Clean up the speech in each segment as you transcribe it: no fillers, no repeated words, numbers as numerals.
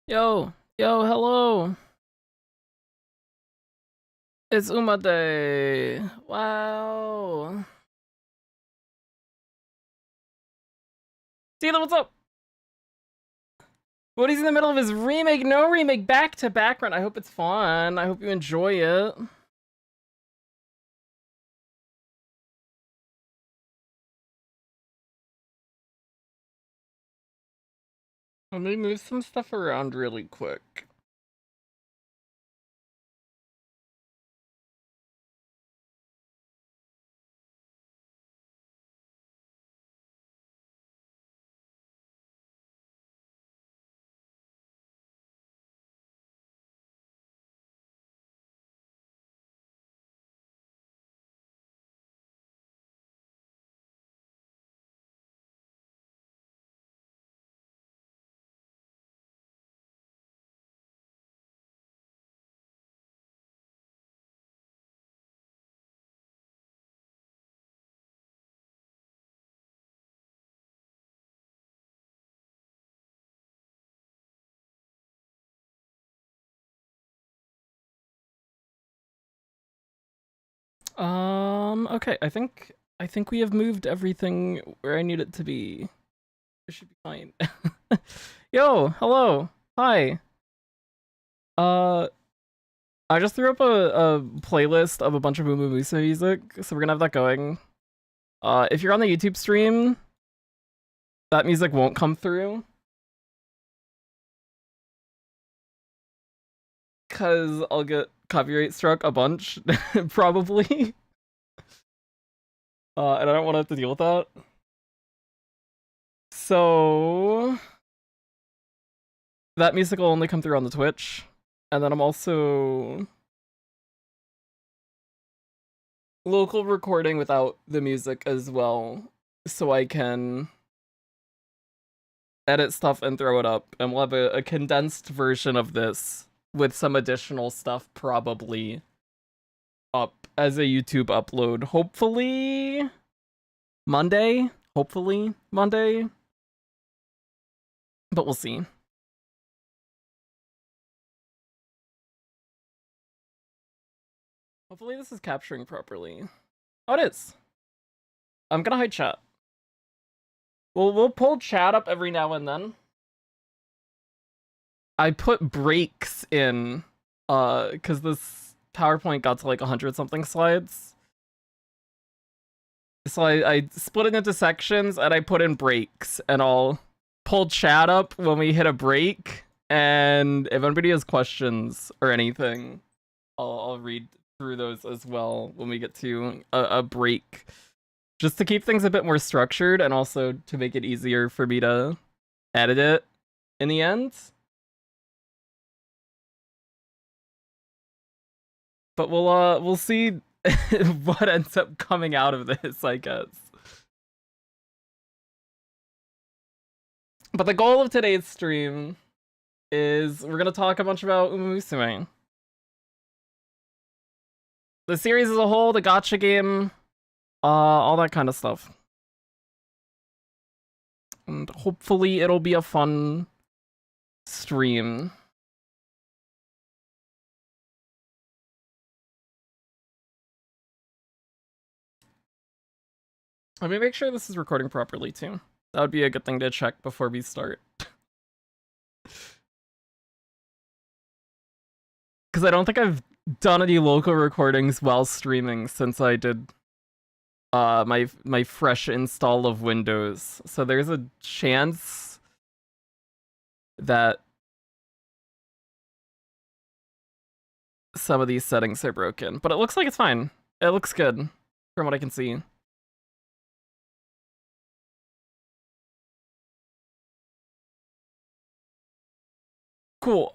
Yo, yo, hello. It's Uma Day. Wow. Tila, what's up? Woody's in the middle of his remake, no remake, back to background. I hope it's fun. I hope you enjoy it. Let me move some stuff around really quick. Okay, I think we have moved everything where I need it to be. It should be fine. Yo, hello. Hi. Uh I just threw up a playlist of a bunch of Umamusume music, so we're gonna have that going. If you're on the YouTube stream, that music won't come through. Cause I'll get copyright struck a bunch, probably. And I don't want to have to deal with that. So that music will only come through on the Twitch. And then I'm also local recording without the music as well, so I can edit stuff and throw it up. And we'll have a condensed version of this with some additional stuff probably up as a YouTube upload. Hopefully Monday. Hopefully Monday. But we'll see. Hopefully this is capturing properly. Oh, it is. I'm gonna hide chat. We'll pull chat up every now and then. I put breaks in, because this PowerPoint got to like 100 something slides. So I split it into sections and I put in breaks, and I'll pull chat up when we hit a break. And if anybody has questions or anything, I'll read through those as well when we get to a break, just to keep things a bit more structured and also to make it easier for me to edit it in the end. But we'll see what ends up coming out of this, I guess. But the goal of today's stream is we're gonna talk a bunch about Umamusume. The series as a whole, the Gacha game, all that kind of stuff. And hopefully it'll be a fun stream. Let me make sure this is recording properly too. That would be a good thing to check before we start. Because I don't think I've done any local recordings while streaming since I did my fresh install of Windows. So there's a chance that some of these settings are broken. But it looks like it's fine. It looks good from what I can see. Cool.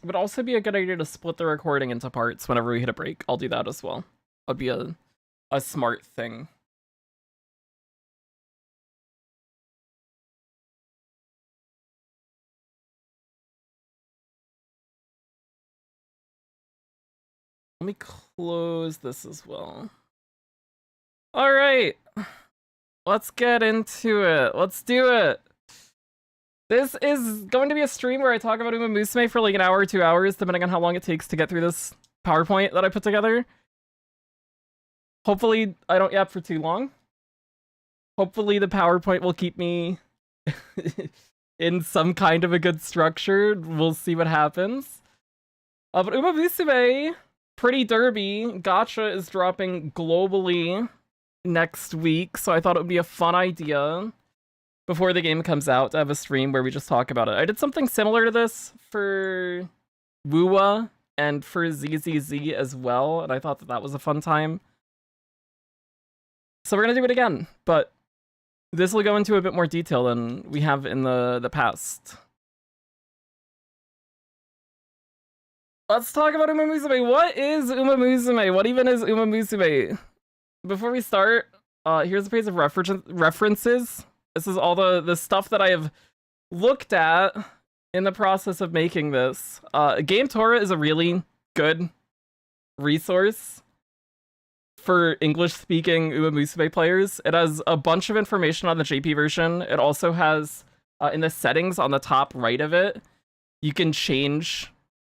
It would also be a good idea to split the recording into parts whenever we hit a break. I'll do that as well. That'd be a smart thing. Let me close this as well. All right. Let's get into it. Let's do it. This is going to be a stream where I talk about Umamusume for like an hour or 2 hours, depending on how long it takes to get through this PowerPoint that I put together. Hopefully, I don't yap for too long. Hopefully, the PowerPoint will keep me in some kind of a good structure. We'll see what happens. But Umamusume, Pretty Derby, Gacha is dropping globally next week, so I thought it would be a fun idea before the game comes out to have a stream where we just talk about it. I did something similar to this for Wuwa and for ZZZ as well, and I thought that that was a fun time. So we're gonna do it again, but this will go into a bit more detail than we have in the past. Let's talk about Umamusume. What is Umamusume? What even is Umamusume? Before we start, here's a page of references. This is all the stuff that I have looked at in the process of making this. Game Torah is a really good resource for English-speaking Umamusume players. It has a bunch of information on the JP version. It also has, in the settings on the top right of it, you can change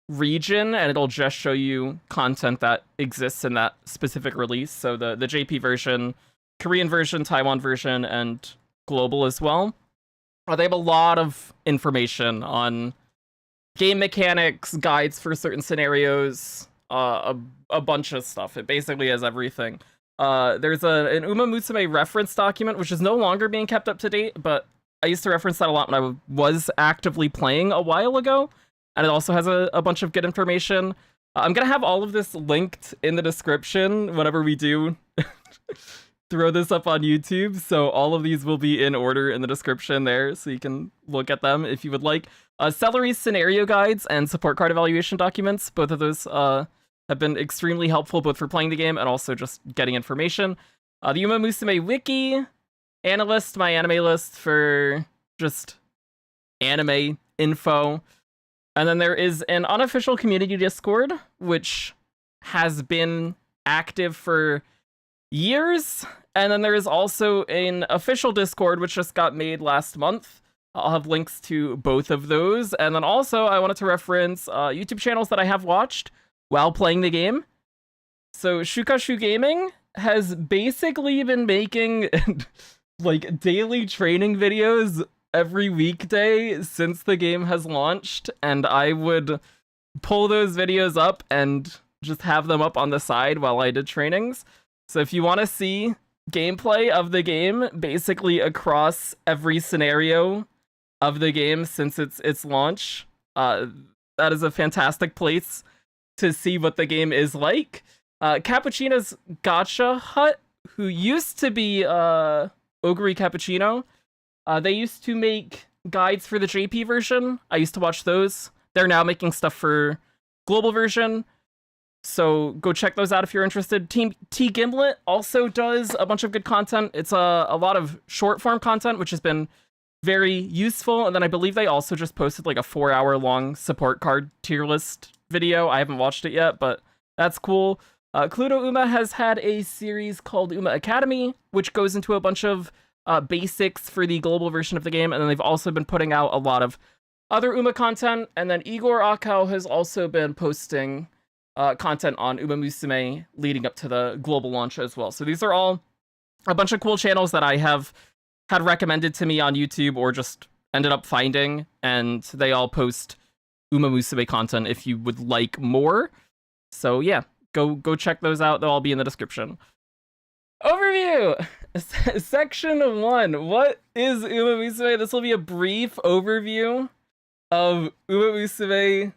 region and it'll just show you content that exists in that specific release. So the JP version, Korean version, Taiwan version, and global as well. They have a lot of information on game mechanics, guides for certain scenarios, a bunch of stuff. It basically has everything. There's an Umamusume reference document, which is no longer being kept up to date, but I used to reference that a lot when I was actively playing a while ago. And it also has a bunch of good information. I'm going to have all of this linked in the description whenever we do throw this up on YouTube. So all of these will be in order in the description there, so you can look at them if you would like. Celery scenario guides and support card evaluation documents. Both of those have been extremely helpful, both for playing the game and also just getting information. The Umamusume wiki, analyst, my anime list for just anime info. And then there is an unofficial community Discord, which has been active for years. And then there is also an official Discord, which just got made last month. I'll have links to both of those. And then also, I wanted to reference YouTube channels that I have watched while playing the game. So Shukashu Gaming has basically been making like daily training videos every weekday since the game has launched, and I would pull those videos up and just have them up on the side while I did trainings. So if you want to see gameplay of the game basically across every scenario of the game since its launch, that is a fantastic place to see what the game is like. Cappuccino's Gacha Hut, who used to be Oguri Cappuccino, they used to make guides for the JP version. I used to watch those. They're now making stuff for global version. So go check those out if you're interested. Team T Gimlet also does a bunch of good content. It's a lot of short form content, which has been very useful. And then I believe they also just posted like a 4-hour long support card tier list video. I haven't watched it yet, but that's cool. Cluedo Uma has had a series called Uma Academy, which goes into a bunch of basics for the global version of the game, and then they've also been putting out a lot of other Uma content, and then Igor Akau has also been posting content on Umamusume leading up to the global launch as well. So these are all a bunch of cool channels that I have had recommended to me on YouTube or just ended up finding, and they all post Umamusume content if you would like more. So yeah, go check those out. They'll all be in the description. Overview! Section 1. What is Umamusume? This will be a brief overview of Umamusume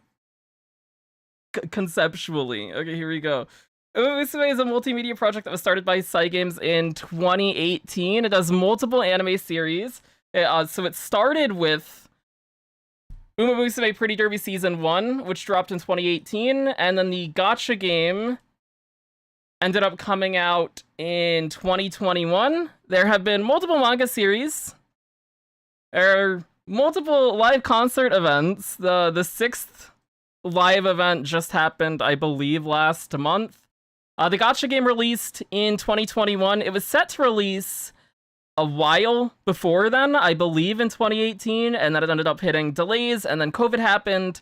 conceptually. Okay, here we go. Umamusume is a multimedia project that was started by Cygames in 2018. It does multiple anime series. So it started with Umamusume Pretty Derby Season 1, which dropped in 2018, and then the Gacha game ended up coming out in 2021. There have been multiple manga series. There are multiple live concert events. The sixth live event just happened, I believe, last month. The Gacha game released in 2021. It was set to release a while before then, I believe in 2018, and then it ended up hitting delays, and then COVID happened,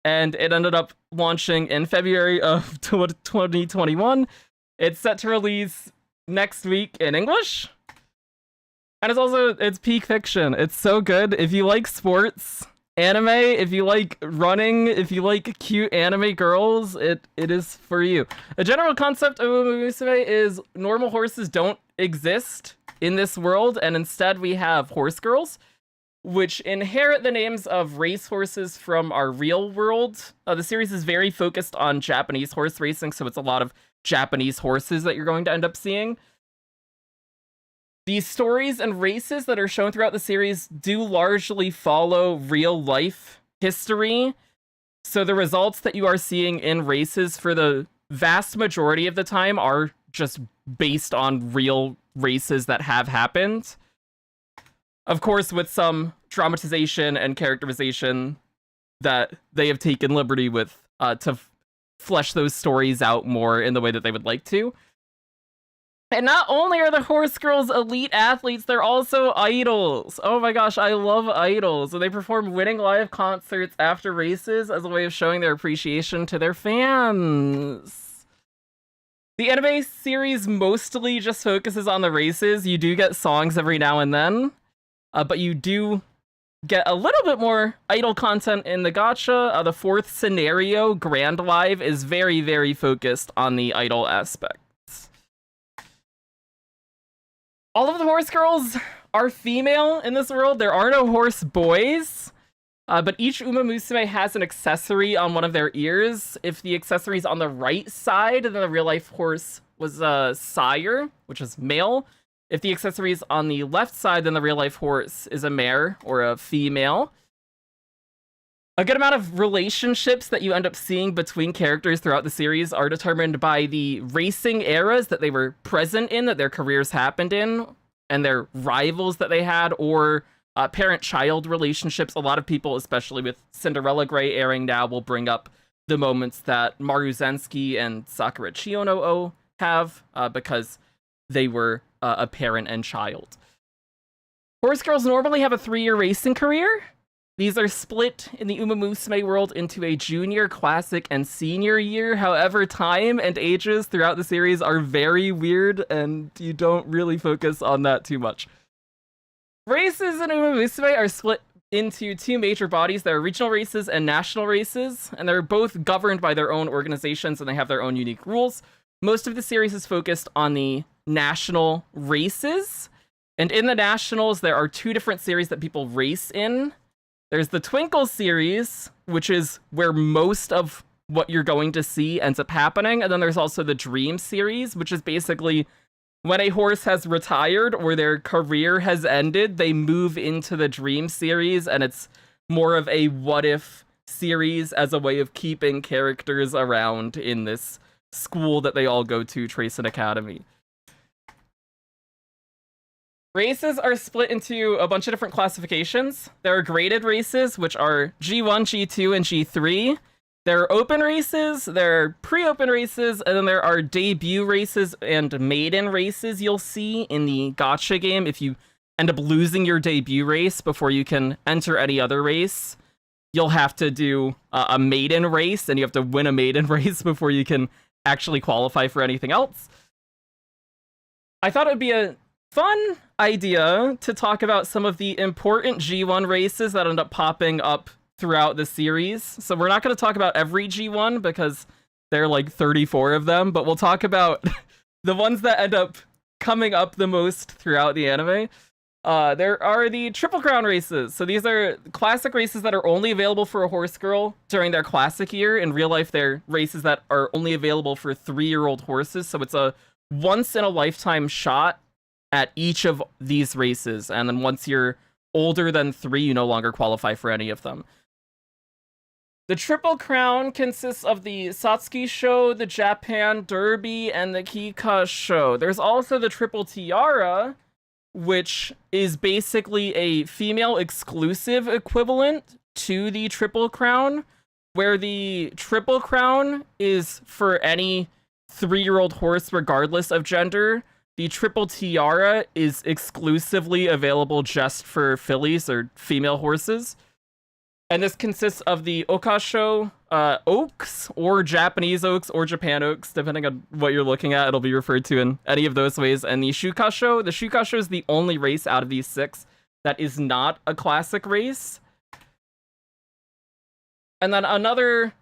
and it ended up launching in February of 2021. It's set to release next week in English. And it's peak fiction. It's so good. If you like sports, anime, if you like running, if you like cute anime girls, it is for you. A general concept of Umamusume is normal horses don't exist in this world, and instead we have horse girls, which inherit the names of race horses from our real world. The series is very focused on Japanese horse racing, so it's a lot of Japanese horses that you're going to end up seeing. The stories and races that are shown throughout the series do largely follow real life history, so the results that you are seeing in races for the vast majority of the time are just based on real races that have happened. Of course, with some dramatization and characterization that they have taken liberty with to flesh those stories out more in the way that they would like to. And not only are the horse girls elite athletes, they're also idols. Oh my gosh, I love idols. So they perform winning live concerts after races as a way of showing their appreciation to their fans. The anime series mostly just focuses on the races. You do get songs every now and then, but you do get a little bit more idol content in the gacha. The fourth scenario, Grand Live, is very, very focused on the idol aspect. All of the horse girls are female in this world. There are no horse boys, but each Umamusume has an accessory on one of their ears. If the accessory is on the right side, then the real-life horse was a sire, which is male. If the accessory is on the left side, then the real-life horse is a mare or a female. A good amount of relationships that you end up seeing between characters throughout the series are determined by the racing eras that they were present in, that their careers happened in, and their rivals that they had, or parent-child relationships. A lot of people, especially with Cinderella Grey airing now, will bring up the moments that Maruzensky and Sakura Chiono have, because they were a parent and child. Horse girls normally have a 3-year racing career. These are split in the Umamusume world into a junior, classic, and senior year. However, time and ages throughout the series are very weird, and you don't really focus on that too much. Races in Umamusume are split into two major bodies. There are regional races and national races, and they're both governed by their own organizations, and they have their own unique rules. Most of the series is focused on the national races, and in the nationals, there are 2 different series that people race in. There's the Twinkle series, which is where most of what you're going to see ends up happening. And then there's also the Dream series, which is basically when a horse has retired or their career has ended, they move into the Dream series, and it's more of a what-if series as a way of keeping characters around in this school that they all go to, Tracen Academy. Races are split into a bunch of different classifications. There are graded races, which are G1, G2, and G3. There are open races, there are pre-open races, and then there are debut races and maiden races you'll see in the Gacha game. If you end up losing your debut race before you can enter any other race, you'll have to do a maiden race, and you have to win a maiden race before you can actually qualify for anything else. I thought it would be a fun idea to talk about some of the important G1 races that end up popping up throughout the series. So we're not going to talk about every G1 because there are like 34 of them, but we'll talk about the ones that end up coming up the most throughout the anime. There are the Triple Crown races. So these are classic races that are only available for a horse girl during their classic year. In real life, they're races that are only available for 3-year-old horses. So it's a once-in-a-lifetime shot at each of these races, and then once you're older than 3, you no longer qualify for any of them. The Triple Crown consists of the Satsuki Show, the Japan Derby, and the Kika Show. There's also the Triple Tiara, which is basically a female exclusive equivalent to the Triple Crown, where the Triple Crown is for any 3-year-old horse regardless of gender, the Triple Tiara is exclusively available just for fillies or female horses. And this consists of the Okasho Oaks, or Japanese Oaks, or Japan Oaks, depending on what you're looking at. It'll be referred to in any of those ways. And the Shukasho. The Shukasho is the only race out of these 6 that is not a classic race. And then another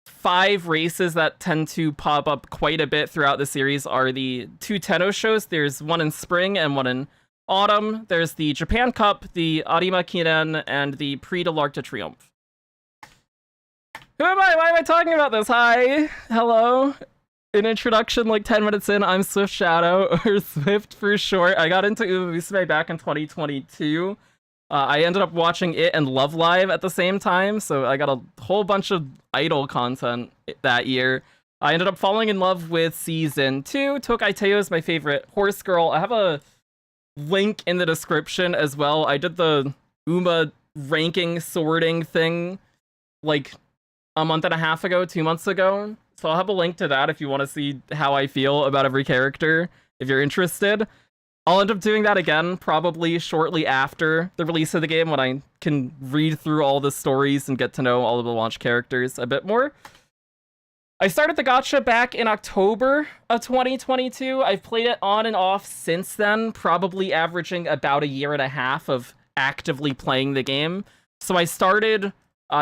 5 races that tend to pop up quite a bit throughout the series are the 2 Tenno shows. There's one in spring and one in autumn. There's the Japan Cup, the Arima Kinen, and the Prix de l'Arc de Triomphe. Who am I? Why am I talking about this? Hi. Hello. An introduction like 10 minutes in, I'm SwiftShadow, or Swift for short. I got into Umamusume back in 2022. I ended up watching it and Love Live at the same time, so I got a whole bunch of idol content that year. I ended up falling in love with Season 2. Tokai Teo is my favorite horse girl. I have a link in the description as well. I did the Uma ranking sorting thing like a month and a half ago, 2 months ago. So I'll have a link to that if you want to see how I feel about every character, if you're interested. I'll end up doing that again, probably shortly after the release of the game, when I can read through all the stories and get to know all of the launch characters a bit more. I started the gacha back in October of 2022. I've played it on and off since then, probably averaging about 1.5 years of actively playing the game. So I started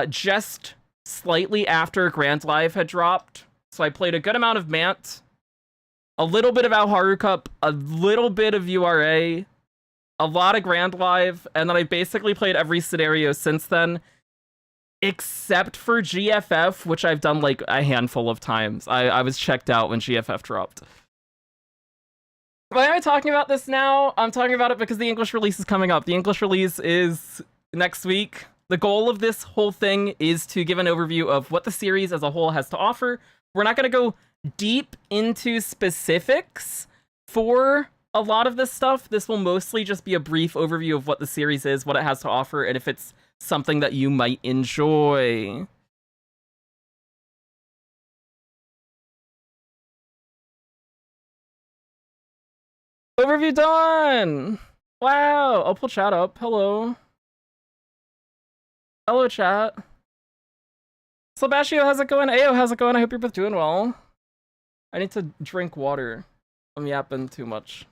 just slightly after Grand Live had dropped. So I played a good amount of Mant, a little bit of Alharu Cup, a little bit of URA, a lot of Grand Live, and then I basically played every scenario since then, except for GFF, which I've done like a handful of times. I was checked out when GFF dropped. Why am I talking about this now? I'm talking about it because the English release is coming up. The English release is next week. The goal of this whole thing is to give an overview of what the series as a whole has to offer. We're not going to go deep into specifics for a lot of this stuff. This will mostly just be a brief overview of what the series is, what it has to offer, and if it's something that you might enjoy. Overview done! Wow, I'll pull chat up. Hello. Hello, chat. Slabashio, how's it going? Ayo, how's it going? I hope you're both doing well. I need to drink water. I'm yapping too much.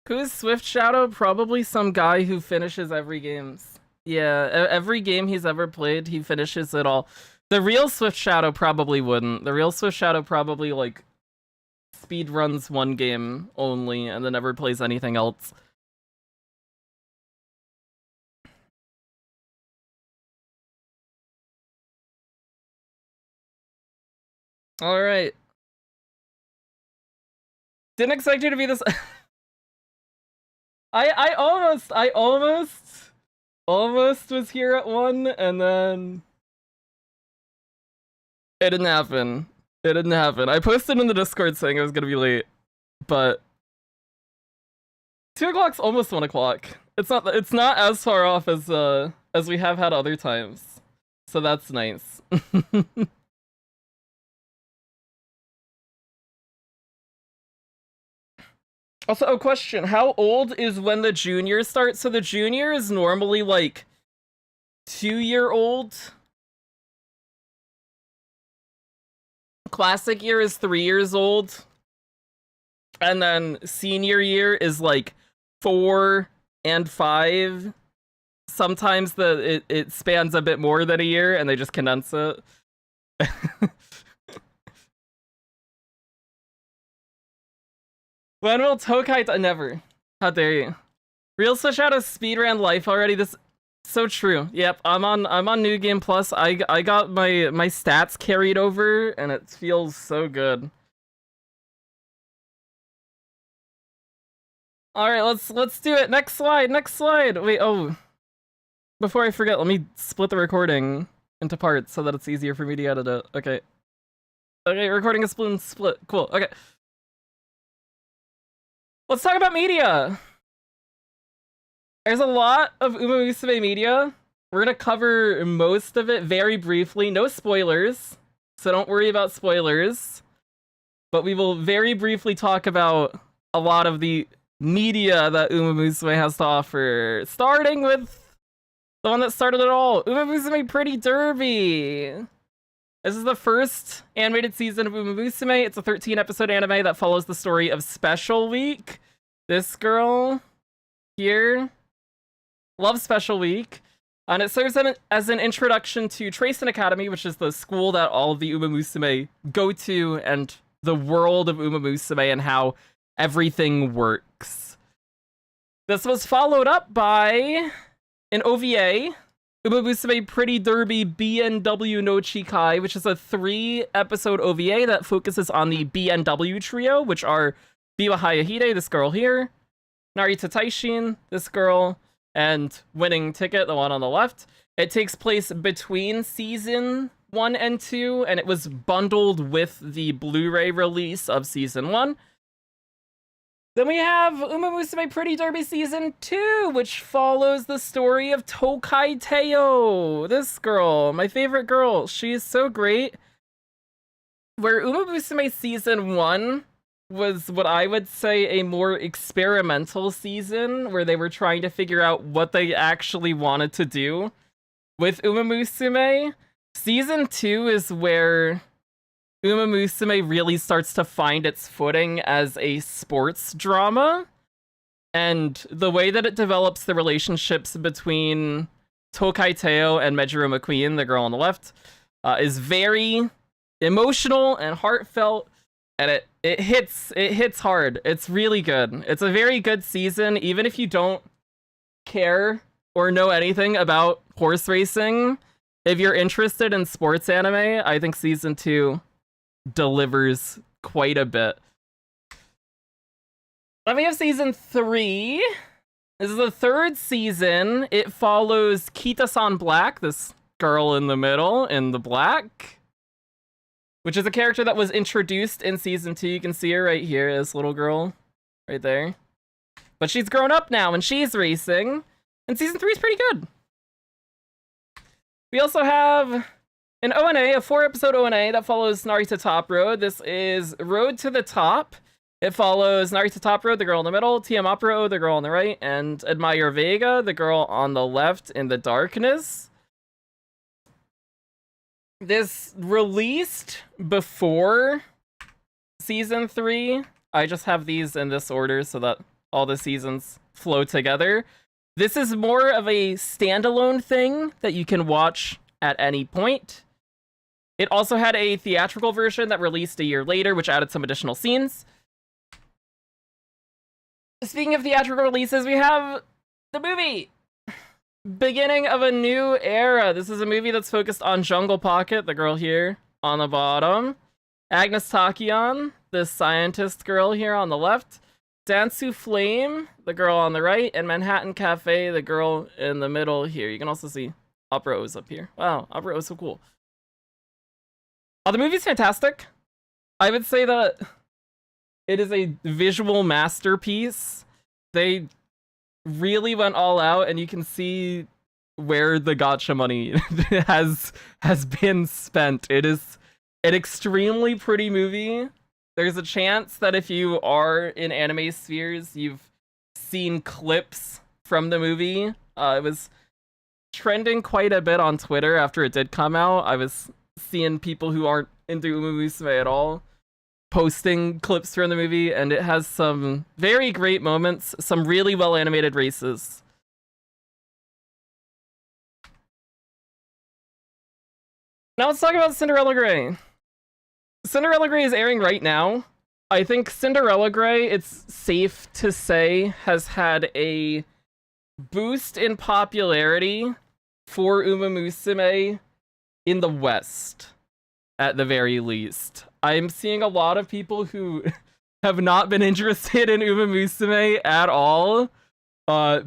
Who's SwiftShadow? Probably some guy who finishes every game. Yeah, every game he's ever played, he finishes it all. The real SwiftShadow probably wouldn't. The real SwiftShadow probably, like, speed runs one game only and then never plays anything else. All right. Didn't expect you to be this. I almost was here at 1, and then it didn't happen. It didn't happen. I posted in the Discord saying I was gonna be late, but 2 o'clock's almost 1 o'clock. It's not as far off as we have had other times, so that's nice. Also, a question: how old is when the junior starts? So the junior is normally like 2-year-old. Classic year is 3 years old. And then senior year is like 4 and 5. Sometimes it spans a bit more than a year and they just condense it. When will Tokai never? How dare you? Real SwiftShadow speedran life already. This so true. Yep, I'm on New Game Plus. I got my stats carried over and it feels so good. All right, let's do it. Next slide. Wait, oh. Before I forget, let me split the recording into parts so that it's easier for me to edit it. Okay. Okay, recording is split. Cool. Okay. Let's talk about media. There's a lot of Umamusume media. We're gonna cover most of it very briefly. No spoilers, so don't worry about spoilers. But we will very briefly talk about a lot of the media that Umamusume has to offer, starting with the one that started it all, Umamusume Pretty Derby. This is the first animated season of Umamusume. It's a 13-episode anime that follows the story of Special Week. This girl here loves Special Week. And it serves as an introduction to Tracen Academy, which is the school that all of the Umamusume go to, and the world of Umamusume and how everything works. This was followed up by an OVA, Umamusume Pretty Derby BNW no Chikai, which is a 3-episode OVA that focuses on the BNW trio, which are Biwa Hayahide, this girl here, Narita Taishin, this girl, and Winning Ticket, the one on the left. It takes place between season 1 and 2, and it was bundled with the Blu-ray release of season 1. Then we have Umamusume Pretty Derby Season 2, which follows the story of Tokai Teo. This girl, my favorite girl. She is so great. Where Umamusume Season 1 was what I would say a more experimental season, where they were trying to figure out what they actually wanted to do with Umamusume. Season 2 is where Umamusume really starts to find its footing as a sports drama, and the way that it develops the relationships between Tokai Teo and Mejuro McQueen, the girl on the left, is very emotional and heartfelt, and it hits hard. It's really good. It's a very good season, even if you don't care or know anything about horse racing. If you're interested in sports anime, I think season 2 delivers quite a bit. Then we have season 3. This is the 3rd season. It follows Kita-san Black, this girl in the middle in the black, which is a character that was introduced in season 2. You can see her right here, this little girl right there. But she's grown up now and she's racing. And season 3 is pretty good. We also have an ONA, a 4-episode ONA that follows Narita Top Road. This is Road to the Top. It follows Narita Top Road, the girl in the middle, Tiamapro, the girl on the right, and Admire Vega, the girl on the left in the darkness. This released before season 3. I just have these in this order so that all the seasons flow together. This is more of a standalone thing that you can watch at any point. It also had a theatrical version that released a year later, which added some additional scenes. Speaking of theatrical releases, we have the movie Beginning of a New Era. This is a movie that's focused on Jungle Pocket, the girl here on the bottom, Agnes Takion, this scientist girl here on the left, Dansu Flame, the girl on the right, and Manhattan Cafe, the girl in the middle here. You can also see Opera O's up here. Wow, Opera O's so cool. The movie's fantastic. I would say that it is a visual masterpiece. They really went all out, and you can see where the gacha money has been spent. It is an extremely pretty movie. There's a chance that if you are in anime spheres, you've seen clips from the movie. It was trending quite a bit on Twitter after it did come out. I was seeing people who aren't into Umamusume at all posting clips from the movie, and it has some very great moments, some really well animated races. Now let's talk about Cinderella Grey. Cinderella Grey is airing right now. I think Cinderella Grey, it's safe to say, has had a boost in popularity for Umamusume in the West, at the very least. I'm seeing a lot of people who have not been interested in Umamusume at all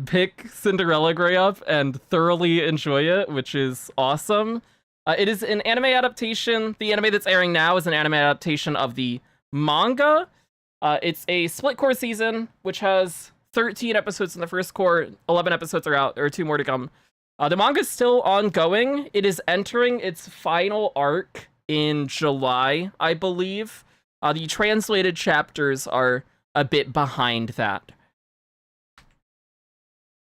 pick Cinderella Grey up and thoroughly enjoy it, which is awesome. It is an anime adaptation. The anime that's airing now is an anime adaptation of the manga. It's a split core season, which has 13 episodes in the first core, 11 episodes are out, or 2 more to come. The manga is still ongoing. It is entering its final arc in July, I believe. The translated chapters are a bit behind that.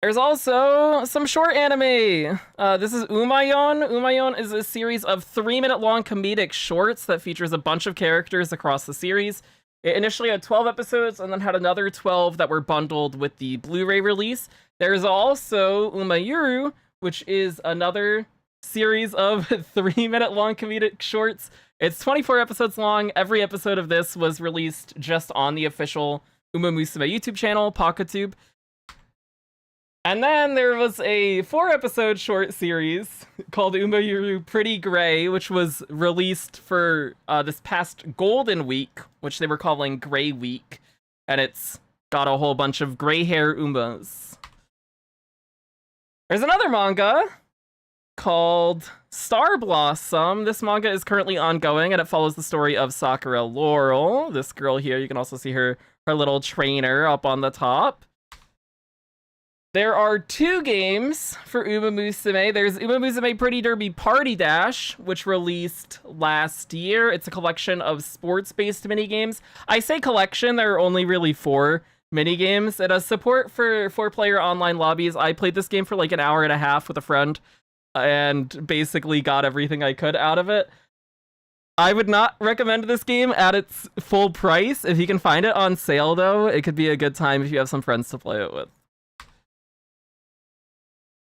There's also some short anime. This is Umayon. Umayon is a series of 3-minute long comedic shorts that features a bunch of characters across the series. It initially had 12 episodes and then had another 12 that were bundled with the Blu-ray release. There's also Umayuru, which is another series of 3-minute long comedic shorts. It's 24 episodes long. Every episode of this was released just on the official Umamusume YouTube channel, PocketTube. And then there was a 4-episode short series called Umayuru Pretty Gray, which was released for this past Golden Week, which they were calling Gray Week. And it's got a whole bunch of gray hair Umas. There's another manga called Star Blossom. This manga is currently ongoing, and it follows the story of Sakura Laurel. This girl here, you can also see her little trainer up on the top. There are 2 games for Umamusume. There's Umamusume Pretty Derby Party Dash, which released last year. It's a collection of sports-based minigames. I say collection, there are only really 4 minigames. It has support for 4-player online lobbies. I played this game for like an hour and a half with a friend and basically got everything I could out of it. I would not recommend this game at its full price. If you can find it on sale, though, it could be a good time if you have some friends to play it with.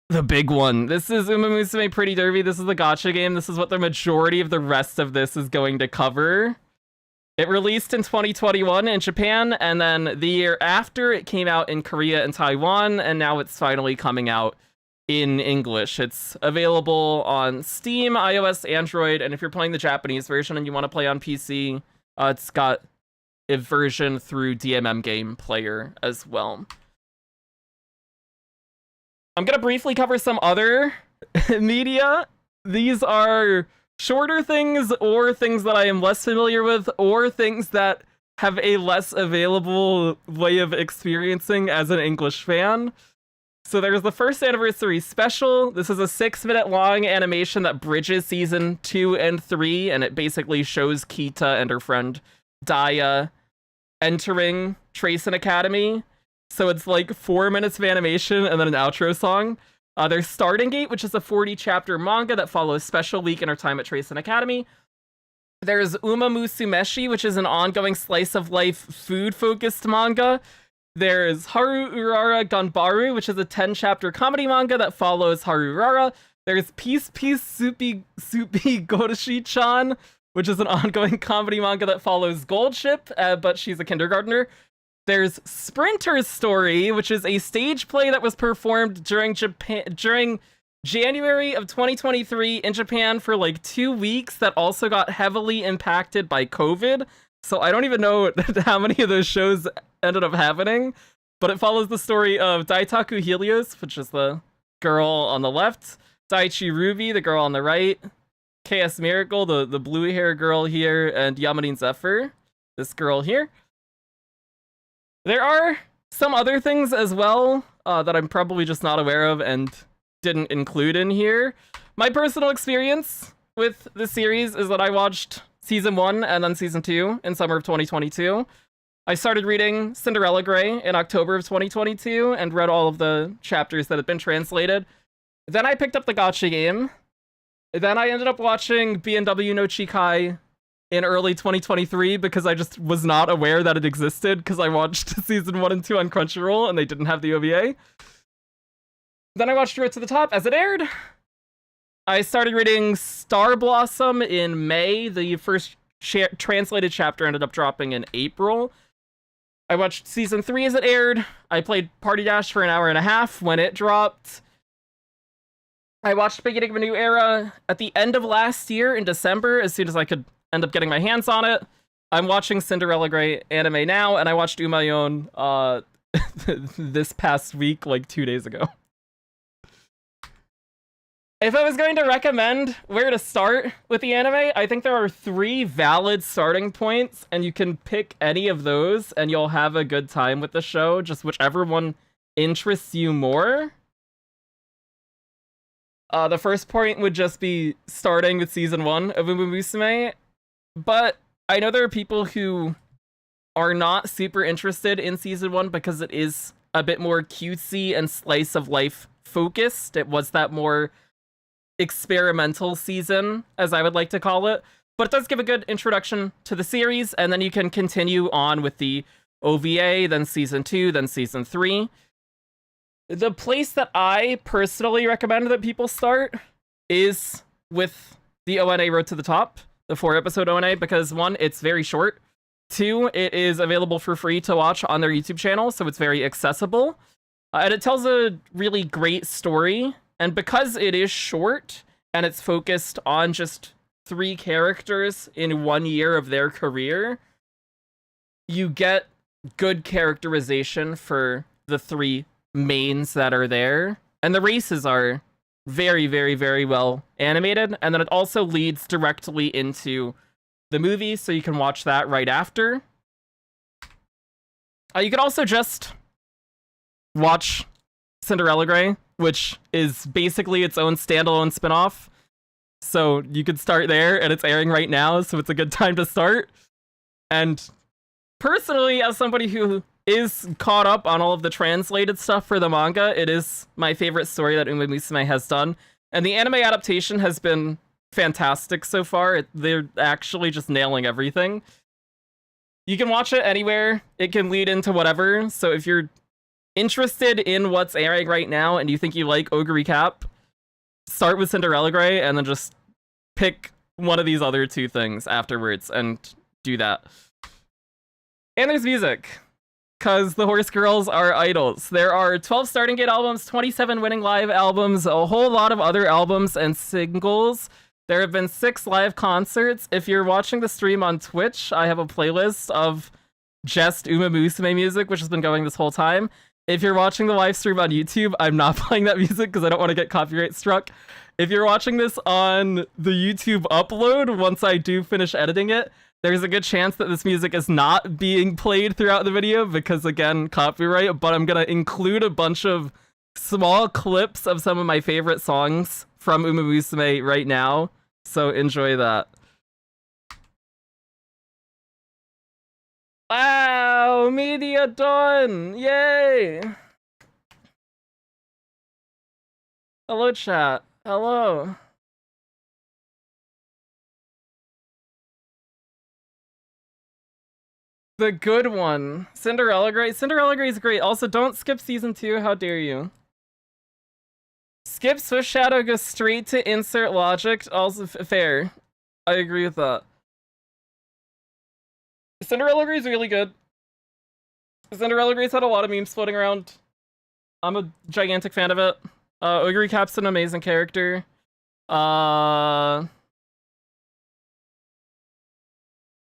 The big one. This is Umamusume Pretty Derby. This is the gacha game. This is what the majority of the rest of this is going to cover. It released in 2021 in Japan, and then the year after it came out in Korea and Taiwan, and now it's finally coming out in English. It's available on Steam, iOS, Android, and if you're playing the Japanese version and you want to play on PC, it's got a version through DMM Game Player as well. I'm going to briefly cover some other media. These are shorter things, or things that I am less familiar with, or things that have a less available way of experiencing as an English fan. So there's the first anniversary special. This is a 6-minute long animation that bridges season 2 and 3, and it basically shows Kita and her friend Daya entering Tracen Academy. So it's like 4 minutes of animation and then an outro song. There's Starting Gate, which is a 40-chapter manga that follows Special Week and her time at Tracen Academy. There's Umamusumeshi, which is an ongoing slice-of-life food-focused manga. There's Haru Urara Ganbaru, which is a 10-chapter comedy manga that follows Haru Urara. There's Peace Peace Soupy Goroshi-chan, which is an ongoing comedy manga that follows Goldship, but she's a kindergartner. There's Sprinter's Story, which is a stage play that was performed during January of 2023 in Japan for like 2 weeks that also got heavily impacted by COVID. So I don't even know how many of those shows ended up happening, but it follows the story of Daitaku Helios, which is the girl on the left, Daichi Ruby, the girl on the right, KS Miracle, the blue hair girl here, and Yamarin Zephyr, this girl here. There are some other things as well that I'm probably just not aware of and didn't include in here. My personal experience with the series is that I watched Season 1 and then Season 2 in summer of 2022. I started reading Cinderella Grey in October of 2022 and read all of the chapters that had been translated. Then I picked up the Gacha game. Then I ended up watching B&W no Chikai in early 2023 because I just was not aware that it existed because I watched Season 1 and 2 on Crunchyroll and they didn't have the OVA. Then I watched Road to the Top as it aired. I started reading Star Blossom in May. The first translated chapter ended up dropping in April. I watched Season 3 as it aired. I played Party Dash for an hour and a half when it dropped. I watched Beginning of a New Era at the end of last year in December, as soon as I could end up getting my hands on it. I'm watching Cinderella Grey anime now, and I watched Umayon this past week, like 2 days ago. If I was going to recommend where to start with the anime, I think there are 3 valid starting points, and you can pick any of those, and you'll have a good time with the show, just whichever one interests you more. The first point would just be starting with season 1 of Umamusume, but I know there are people who are not super interested in season 1 because it is a bit more cutesy and slice of life focused. It was that more experimental season, as I would like to call it, but it does give a good introduction to the series, and then you can continue on with the OVA, then season 2, then season 3. The place that I personally recommend that people start is with the ONA Road to the Top, the 4-episode ONA, because 1, it's very short. 2, it is available for free to watch on their YouTube channel, so it's very accessible. And it tells a really great story, and because it is short, and it's focused on just 3 characters in 1 year of their career, you get good characterization for the 3 mains that are there, and the races are very, very, very well animated, and then it also leads directly into the movie, so you can watch that right after. You could also just watch Cinderella Grey, which is basically its own standalone spin-off, so you could start there, and it's airing right now, so it's a good time to start. And personally, as somebody who is caught up on all of the translated stuff for the manga, it is my favorite story that Umamusume has done, and the anime adaptation has been fantastic so far. They're actually just nailing everything. You can watch it anywhere. It can lead into whatever, so if you're interested in what's airing right now and you think you like Ogre Recap, start with Cinderella Grey and then just pick one of these other 2 things afterwards and do that. And there's music, because the Horse Girls are idols. There are 12 starting gate albums, 27 winning live albums, a whole lot of other albums and singles. There have been 6 live concerts. If you're watching the stream on Twitch, I have a playlist of just Umamusume music, which has been going this whole time. If you're watching the live stream on YouTube, I'm not playing that music because I don't want to get copyright struck. If you're watching this on the YouTube upload, once I do finish editing it, there's a good chance that this music is not being played throughout the video because, again, copyright, but I'm going to include a bunch of small clips of some of my favorite songs from Umamusume right now, so enjoy that. Wow, media done! Yay! Hello, chat. Hello. The good one. Cinderella Grey. Cinderella Grey is great. Also, don't skip season 2. How dare you? Skip SwiftShadow, go straight to insert logic. Also, fair. I agree with that. Cinderella Grey is really good. Cinderella Grey's had a lot of memes floating around. I'm a gigantic fan of it. Ogre Cap's an amazing character. And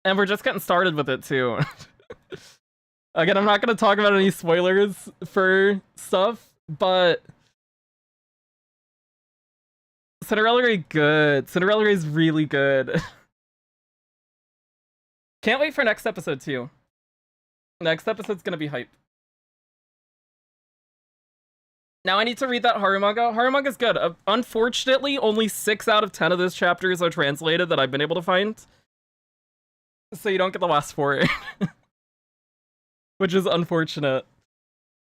we're just getting started with it, too. Again, I'm not going to talk about any spoilers for stuff, but Cinderella Grey good. Cinderella Grey is really good. Can't wait for next episode, too. Next episode's going to be hype. Now I need to read that Haru manga. Haru manga's good. Unfortunately, only 6 out of 10 of those chapters are translated that I've been able to find. So you don't get the last 4. Which is unfortunate.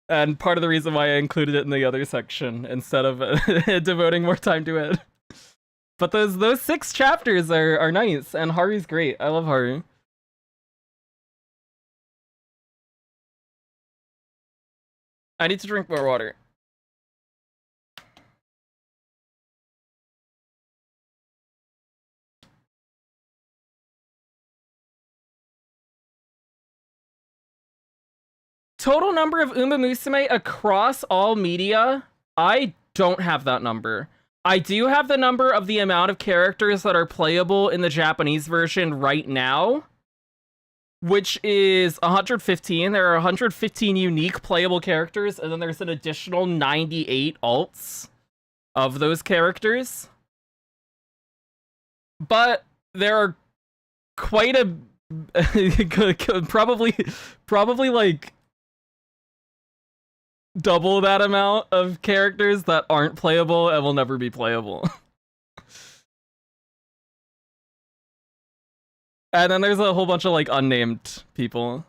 And part of the reason why I included it in the other section instead of devoting more time to it. But those 6 chapters are nice, and Haru's great. I love Haru. I need to drink more water. Total number of Umamusume across all media? I don't have that number. I do have the number of the amount of characters that are playable in the Japanese version right now, which is 115. There are 115 unique playable characters, and then there's an additional 98 alts. of those characters. But there are quite a probably like double that amount of characters that aren't playable and will never be playable. And then there's a whole bunch of like unnamed people.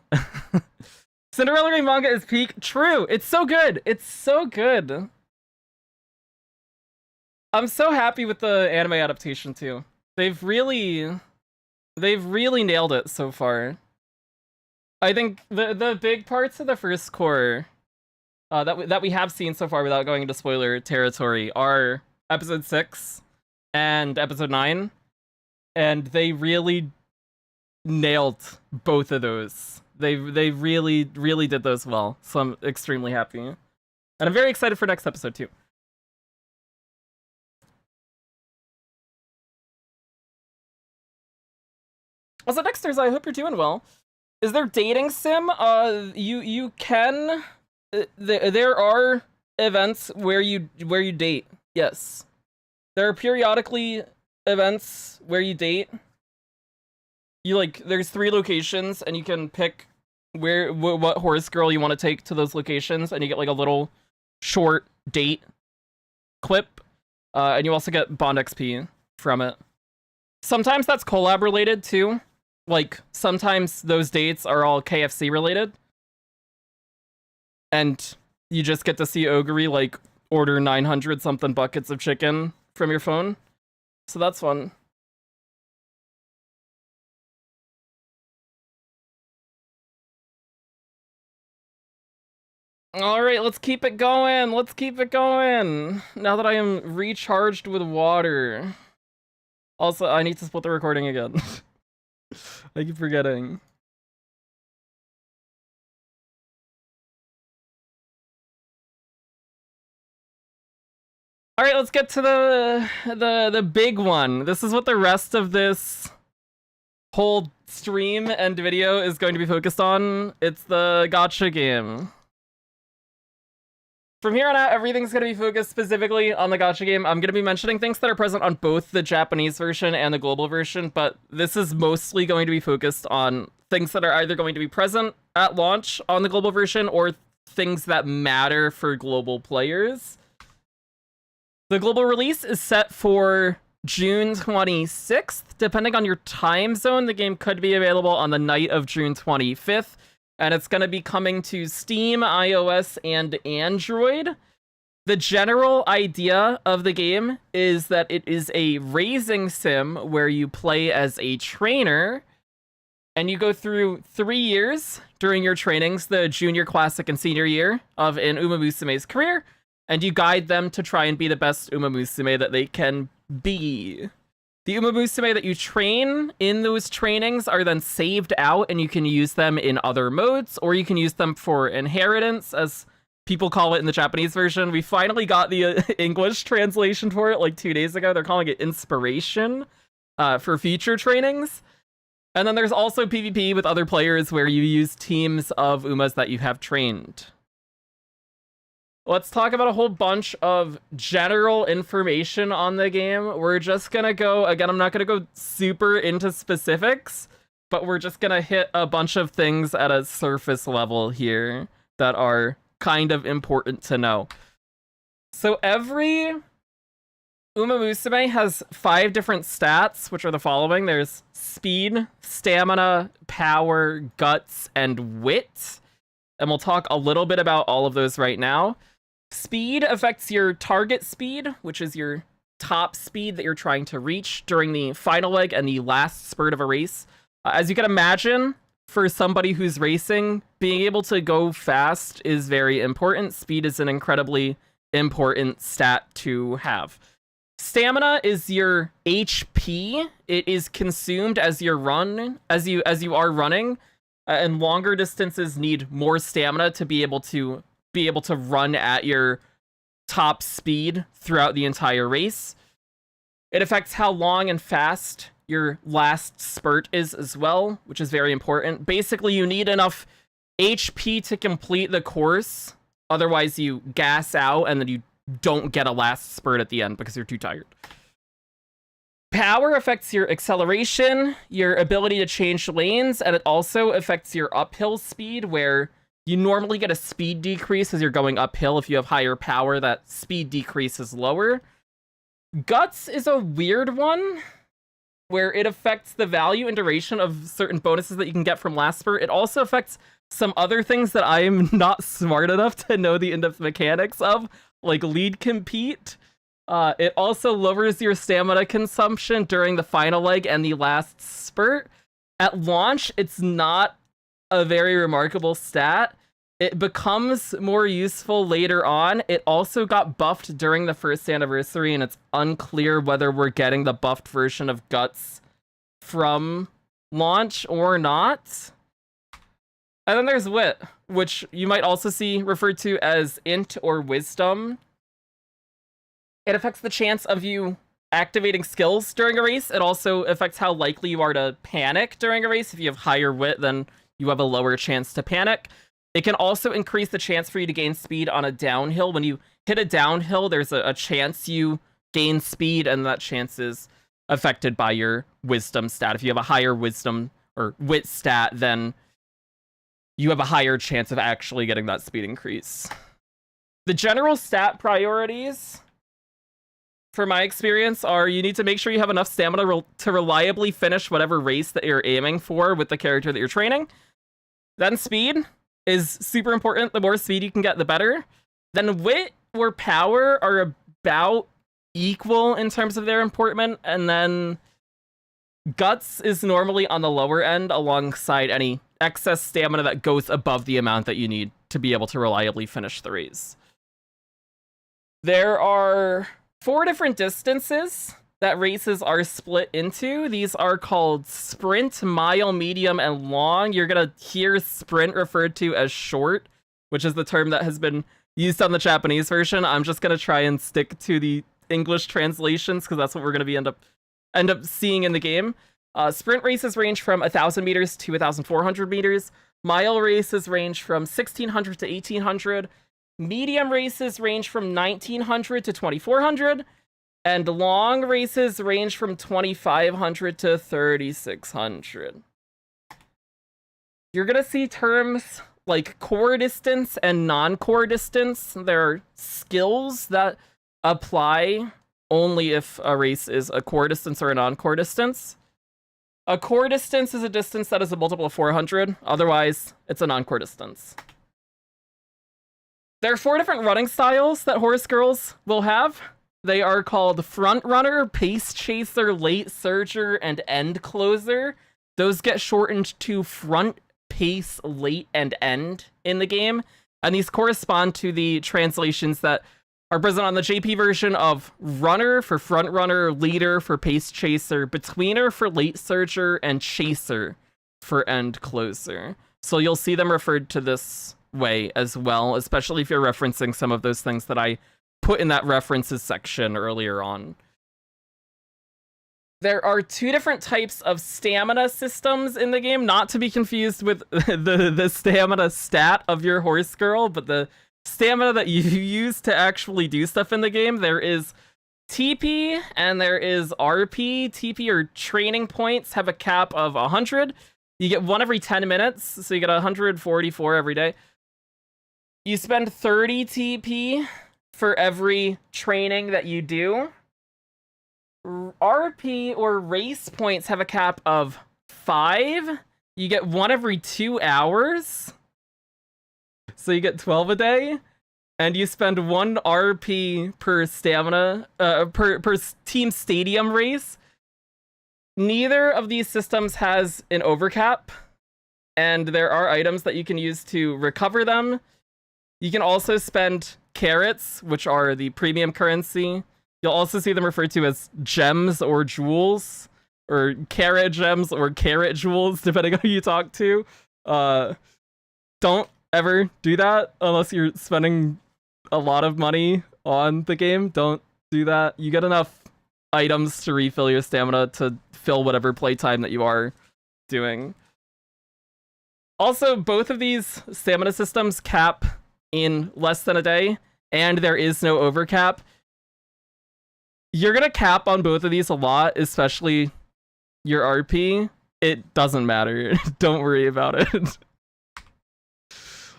Cinderella manga is peak. True. It's so good. It's so good. I'm so happy with the anime adaptation too. They've really nailed it so far. I think the big parts of the first core that we have seen so far without going into spoiler territory are episode 6 and episode 9, and they really nailed both of those. They really did those well, so I'm extremely happy. And I'm very excited for next episode too. Also, Dexter's, I hope you're doing well. Is there dating sim? You can. There are events where you date. Yes, there are periodically events where you date. You like, there's 3 locations, and you can pick what horse girl you want to take to those locations, and you get like a little short date clip, and you also get Bond XP from it. Sometimes that's collab related too. Like, sometimes those dates are all KFC related. And you just get to see Ogre, like, order 900 something buckets of chicken from your phone. So that's fun. Alright, let's keep it going. Let's keep it going. Now that I am recharged with water. Also, I need to split the recording again. I keep forgetting. All right, let's get to the big one. This is what the rest of this whole stream and video is going to be focused on. It's the Gacha game. From here on out, everything's going to be focused specifically on the Gacha game. I'm going to be mentioning things that are present on both the Japanese version and the global version, but this is mostly going to be focused on things that are either going to be present at launch on the global version or things that matter for global players. The global release is set for June 26th. Depending on your time zone, the game could be available on the night of June 25th. And it's going to be coming to Steam, iOS, and Android. The general idea of the game is that it is a racing sim where you play as a trainer, and you go through 3 years during your trainings, the junior, classic, and senior year of an Umamusume's career, and you guide them to try and be the best Umamusume that they can be. The Umamusume that you train in those trainings are then saved out, and you can use them in other modes, or you can use them for inheritance, as people call it in the Japanese version. We finally got the English translation for it like 2 days ago. They're calling it inspiration for future trainings. And then there's also PvP with other players where you use teams of Umas that you have trained. Let's talk about a whole bunch of general information on the game. We're just gonna go, again, I'm not gonna go super into specifics, but we're just gonna hit a bunch of things at a surface level here that are kind of important to know. So every Umamusume has 5 different stats, which are the following. There's speed, stamina, power, guts, and wit. And we'll talk a little bit about all of those right now. Speed affects your target speed, which is your top speed that you're trying to reach during the final leg and the last spurt of a race. As you can imagine, for somebody who's racing, being able to go fast is very important. Speed is an incredibly important stat to have. Stamina is your HP. It is consumed as you are running, and longer distances need more stamina to be able to run at your top speed throughout the entire race. It affects how long and fast your last spurt is as well, which is very important. Basically, you need enough HP to complete the course. Otherwise, you gas out and then you don't get a last spurt at the end because you're too tired. Power affects your acceleration, your ability to change lanes, and it also affects your uphill speed, where you normally get a speed decrease as you're going uphill. If you have higher power, that speed decrease is lower. Guts is a weird one, where it affects the value and duration of certain bonuses that you can get from last spurt. It also affects some other things that I am not smart enough to know the in-depth mechanics of, like lead compete. It also lowers your stamina consumption during the final leg and the last spurt. At launch, it's not a very remarkable stat. It becomes more useful later on. It also got buffed during the first anniversary, and it's unclear whether we're getting the buffed version of Guts from launch or not. And then there's Wit, which you might also see referred to as Int or Wisdom. It affects the chance of you activating skills during a race. It also affects how likely you are to panic during a race. If you have higher Wit, then you have a lower chance to panic. It can also increase the chance for you to gain speed on a downhill. When you hit a downhill, there's a chance you gain speed, and that chance is affected by your wisdom stat. If you have a higher wisdom or wit stat, then you have a higher chance of actually getting that speed increase. The general stat priorities, for my experience, are you need to make sure you have enough stamina to reliably finish whatever race that you're aiming for with the character that you're training. Then speed is super important. The more speed you can get, the better. Then wit or power are about equal in terms of their importance, and then guts is normally on the lower end alongside any excess stamina that goes above the amount that you need to be able to reliably finish the race. There are 4 different distances that races are split into. These are called sprint, mile, medium, and long. You're gonna hear sprint referred to as short, which is the term that has been used on the Japanese version. I'm just gonna try and stick to the English translations because that's what we're gonna be end up seeing in the game. Sprint races range from 1,000 meters to 1,400 meters. Mile races range from 1,600 to 1,800. Medium races range from 1,900 to 2,400. And long races range from 2,500 to 3,600. You're gonna see terms like core distance and non-core distance. There are skills that apply only if a race is a core distance or a non-core distance. A core distance is a distance that is a multiple of 400. Otherwise, it's a non-core distance. There are 4 different running styles that horse girls will have. They are called front runner, pace chaser, late surger, and end closer. Those get shortened to front, pace, late, and end in the game. And these correspond to the translations that are present on the JP version of runner for front runner, leader for pace chaser, betweener for late surger, and chaser for end closer. So you'll see them referred to this way as well, especially if you're referencing some of those things that I put in that references section earlier on. There are 2 different types of stamina systems in the game, not to be confused with the stamina stat of your horse girl, but the stamina that you use to actually do stuff in the game. There is TP and there is RP. TP, or training points, have a cap of 100. You get 1 every 10 minutes, so you get 144 every day. You spend 30 TP for every training that you do. RP, or race points, have a cap of 5. You get 1 every 2 hours. So you get 12 a day. And you spend 1 RP per stamina, per team stadium race. Neither of these systems has an overcap. And there are items that you can use to recover them. You can also spend carrots, which are the premium currency. You'll also see them referred to as gems or jewels, or carrot gems or carrot jewels, depending on who you talk to. Don't ever do that unless you're spending a lot of money on the game. Don't do that. You get enough items to refill your stamina to fill whatever playtime that you are doing. Also, both of these stamina systems cap in less than a day. and there is no overcap, you're gonna cap on both of these a lot, especially your RP. It doesn't matter. Don't worry about it.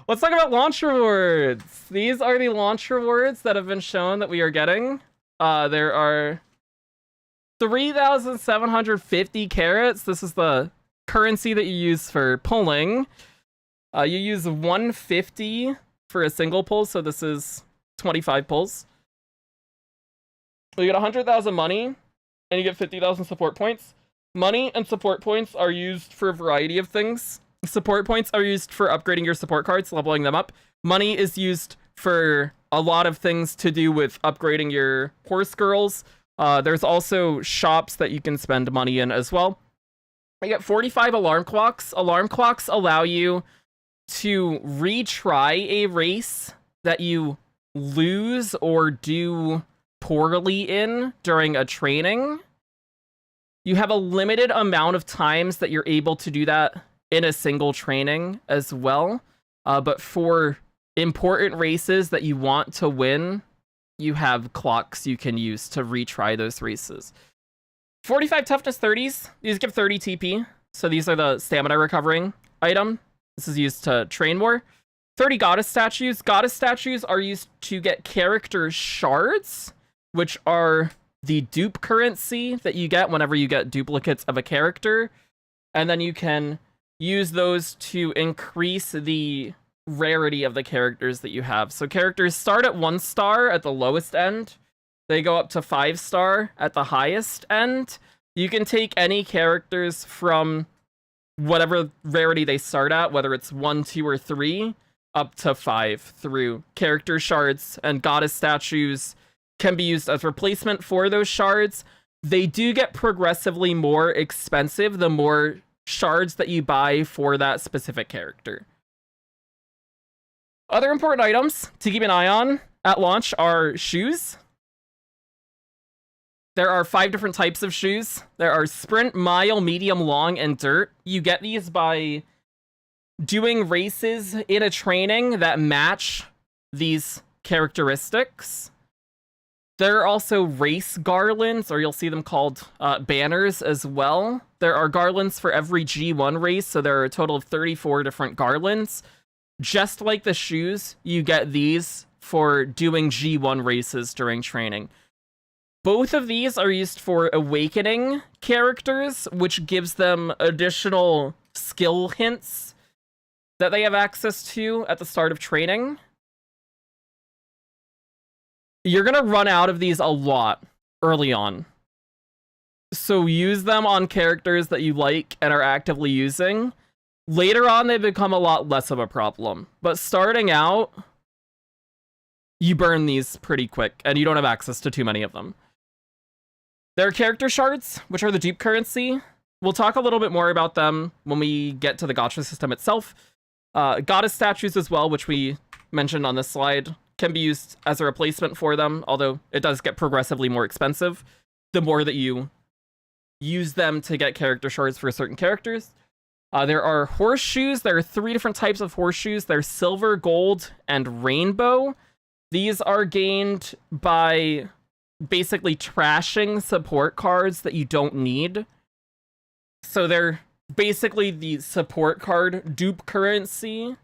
Let's talk about launch rewards. These are the launch rewards that have been shown that we are getting. There are 3,750 carats. This is the currency that you use for pulling. You use 150 for a single pull, so this is 25 pulls. You get 100,000 money, and you get 50,000 support points. Money and support points are used for a variety of things. Support points are used for upgrading your support cards, leveling them up. Money is used for a lot of things to do with upgrading your horse girls. There's also shops that you can spend money in as well. You get 45 alarm clocks. Alarm clocks allow you to retry a race that you lose or do poorly in during a training. You have a limited amount of times that you're able to do that in a single training as well. But for important races that you want to win, you have clocks you can use to retry those races. 45 toughness 30s. These give 30 TP. So these are the stamina recovering item. This is used to train more. 30 goddess statues. Goddess statues are used to get character shards, which are the dupe currency that you get whenever you get duplicates of a character. And then you can use those to increase the rarity of the characters that you have. So characters start at 1 star at the lowest end. They go up to 5 star at the highest end. You can take any characters from whatever rarity they start at, whether it's 1, 2, or 3, up to 5 through character shards, and goddess statues can be used as replacement for those shards. They do get progressively more expensive the more shards that you buy for that specific character. Other important items to keep an eye on at launch are shoes. There are 5 different types of shoes. There are sprint, mile, medium, long, and dirt. You get these by doing races in a training that match these characteristics. There are also race garlands, or you'll see them called banners as well. There are garlands for every G1 race, so there are a total of 34 different garlands. Just like the shoes, you get these for doing G1 races during training. Both of these are used for awakening characters, which gives them additional skill hints that they have access to at the start of training. You're going to run out of these a lot early on. So use them on characters that you like and are actively using. Later on, they become a lot less of a problem. But starting out, you burn these pretty quick, and you don't have access to too many of them. There are character shards, which are the dupe currency. We'll talk a little bit more about them when we get to the gacha system itself. Goddess statues as well, which we mentioned on this slide, can be used as a replacement for them, although it does get progressively more expensive the more that you use them to get character shards for certain characters. There are horseshoes. There are 3 different types of horseshoes. They're silver, gold, and rainbow. These are gained by basically trashing support cards that you don't need. So they're basically the support card dupe currency.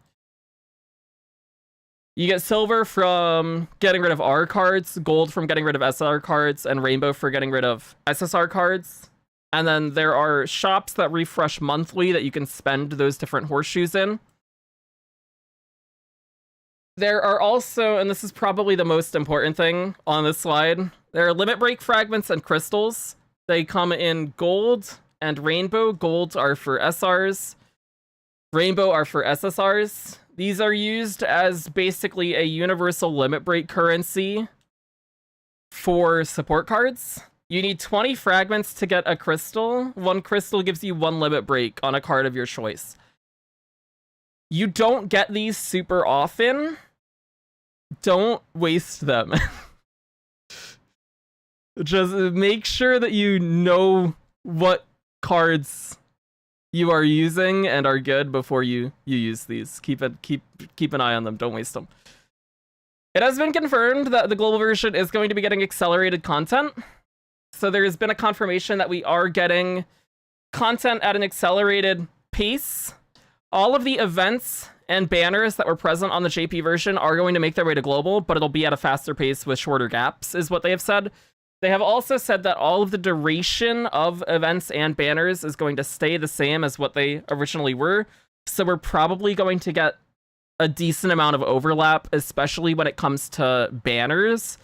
You get silver from getting rid of R cards, gold from getting rid of SR cards, and rainbow for getting rid of SSR cards. And then there are shops that refresh monthly that you can spend those different horseshoes in. There are also, and this is probably the most important thing on this slide, there are limit break fragments and crystals. They come in gold and rainbow. Gold are for SRs. Rainbow are for SSRs. These are used as basically a universal limit break currency for support cards. You need 20 fragments to get a crystal. 1 crystal gives you 1 limit break on a card of your choice. You don't get these super often. Don't waste them. Just make sure that you know what cards you are using and are good before you use these. Keep an eye on them. Don't waste them. It has been confirmed that the global version is going to be getting accelerated content. So there's been a confirmation that we are getting content at an accelerated pace. All of the events and banners that were present on the JP version are going to make their way to global, but it'll be at a faster pace with shorter gaps, is what they have said. They have also said that all of the duration of events and banners is going to stay the same as what they originally were. So we're probably going to get a decent amount of overlap, especially when it comes to banners.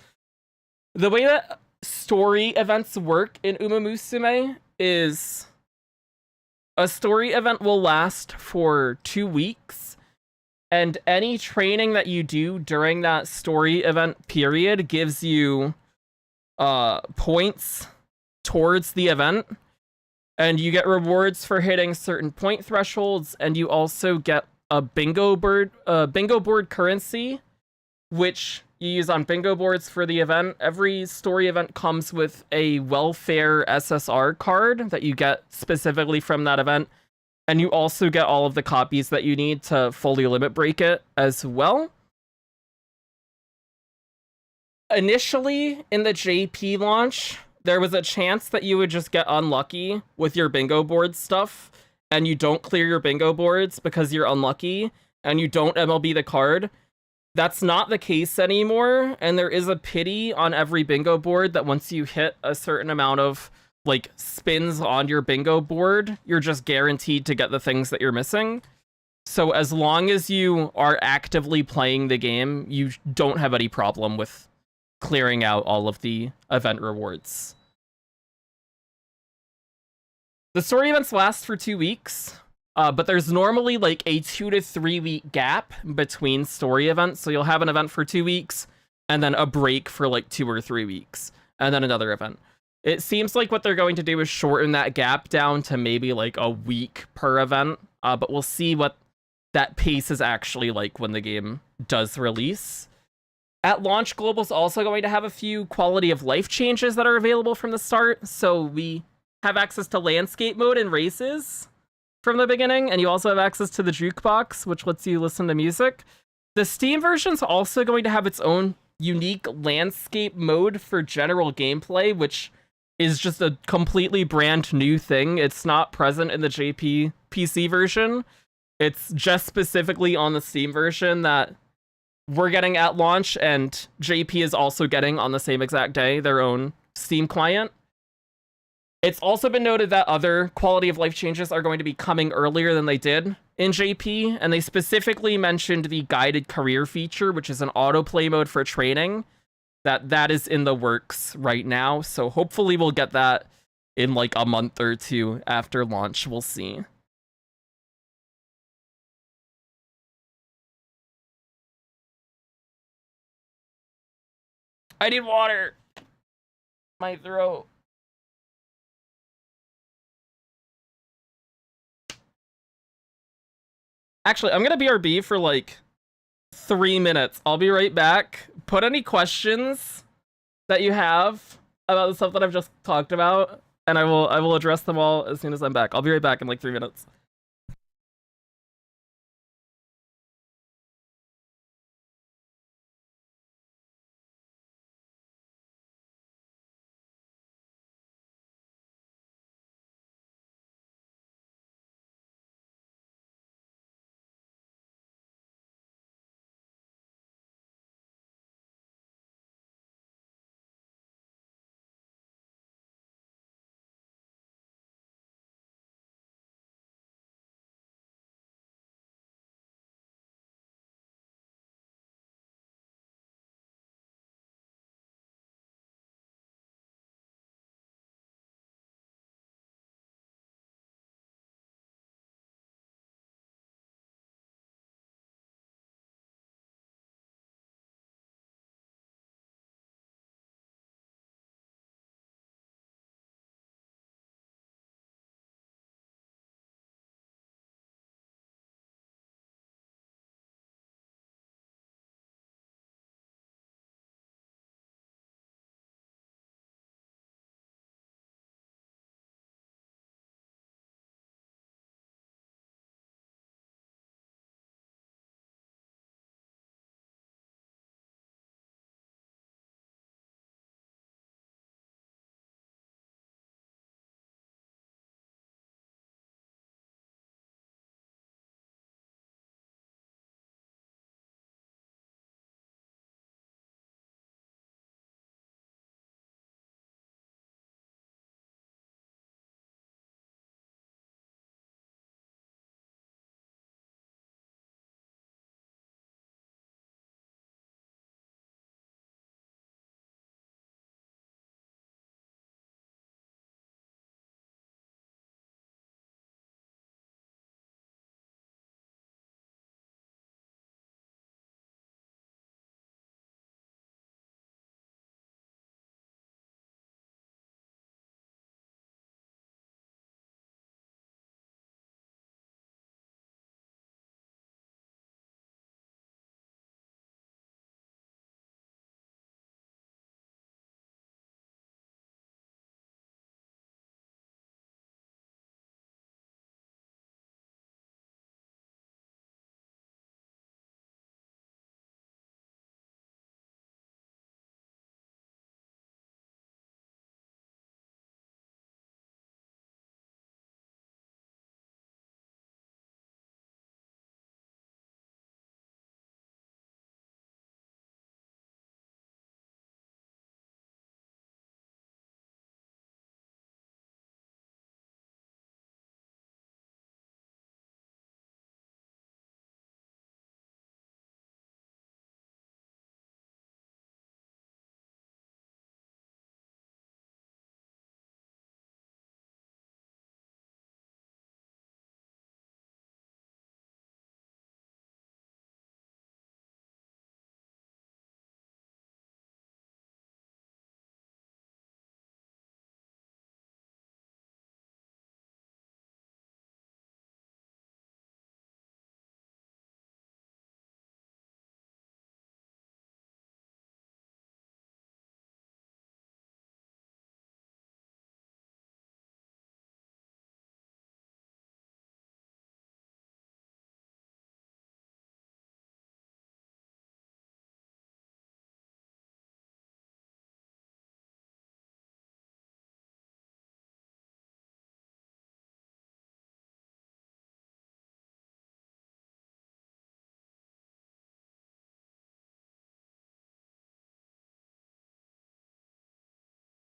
The way that story events work in Umamusume is a story event will last for 2 weeks, and any training that you do during that story event period gives you points towards the event, and you get rewards for hitting certain point thresholds, and you also get a bingo board currency, which you use on bingo boards for the event. Every story event comes with a welfare SSR card that you get specifically from that event, and you also get all of the copies that you need to fully limit break it as well. Initially, in the JP launch, there was a chance that you would just get unlucky with your bingo board stuff, and you don't clear your bingo boards because you're unlucky, and you don't MLB the card. That's not the case anymore, and there is a pity on every bingo board that once you hit a certain amount of like spins on your bingo board, you're just guaranteed to get the things that you're missing. So as long as you are actively playing the game, you don't have any problem with clearing out all of the event rewards. The story events last for 2 weeks, but there's normally like a 2 to 3 week gap between story events. So you'll have an event for 2 weeks and then a break for like 2 or 3 weeks and then another event. It seems like what they're going to do is shorten that gap down to maybe like a week per event, but we'll see what that pace is actually like when the game does release. At launch, Global's also going to have a few quality of life changes that are available from the start. So we have access to landscape mode and races from the beginning, and you also have access to the jukebox, which lets you listen to music. The Steam version's also going to have its own unique landscape mode for general gameplay, which is just a completely brand new thing. It's not present in the JP PC version. It's just specifically on the Steam version that we're getting at launch, and JP is also getting on the same exact day their own Steam client. It's also been noted that other quality of life changes are going to be coming earlier than they did in JP, and they specifically mentioned the guided career feature, which is an autoplay mode for training, that is in the works right now. So hopefully we'll get that in like a month or two after launch. We'll see. I need water. My throat. Actually, I'm gonna BRB for like 3 minutes. I'll be right back. Put any questions that you have about the stuff that I've just talked about, and I will address them all as soon as I'm back. I'll be right back in like 3 minutes.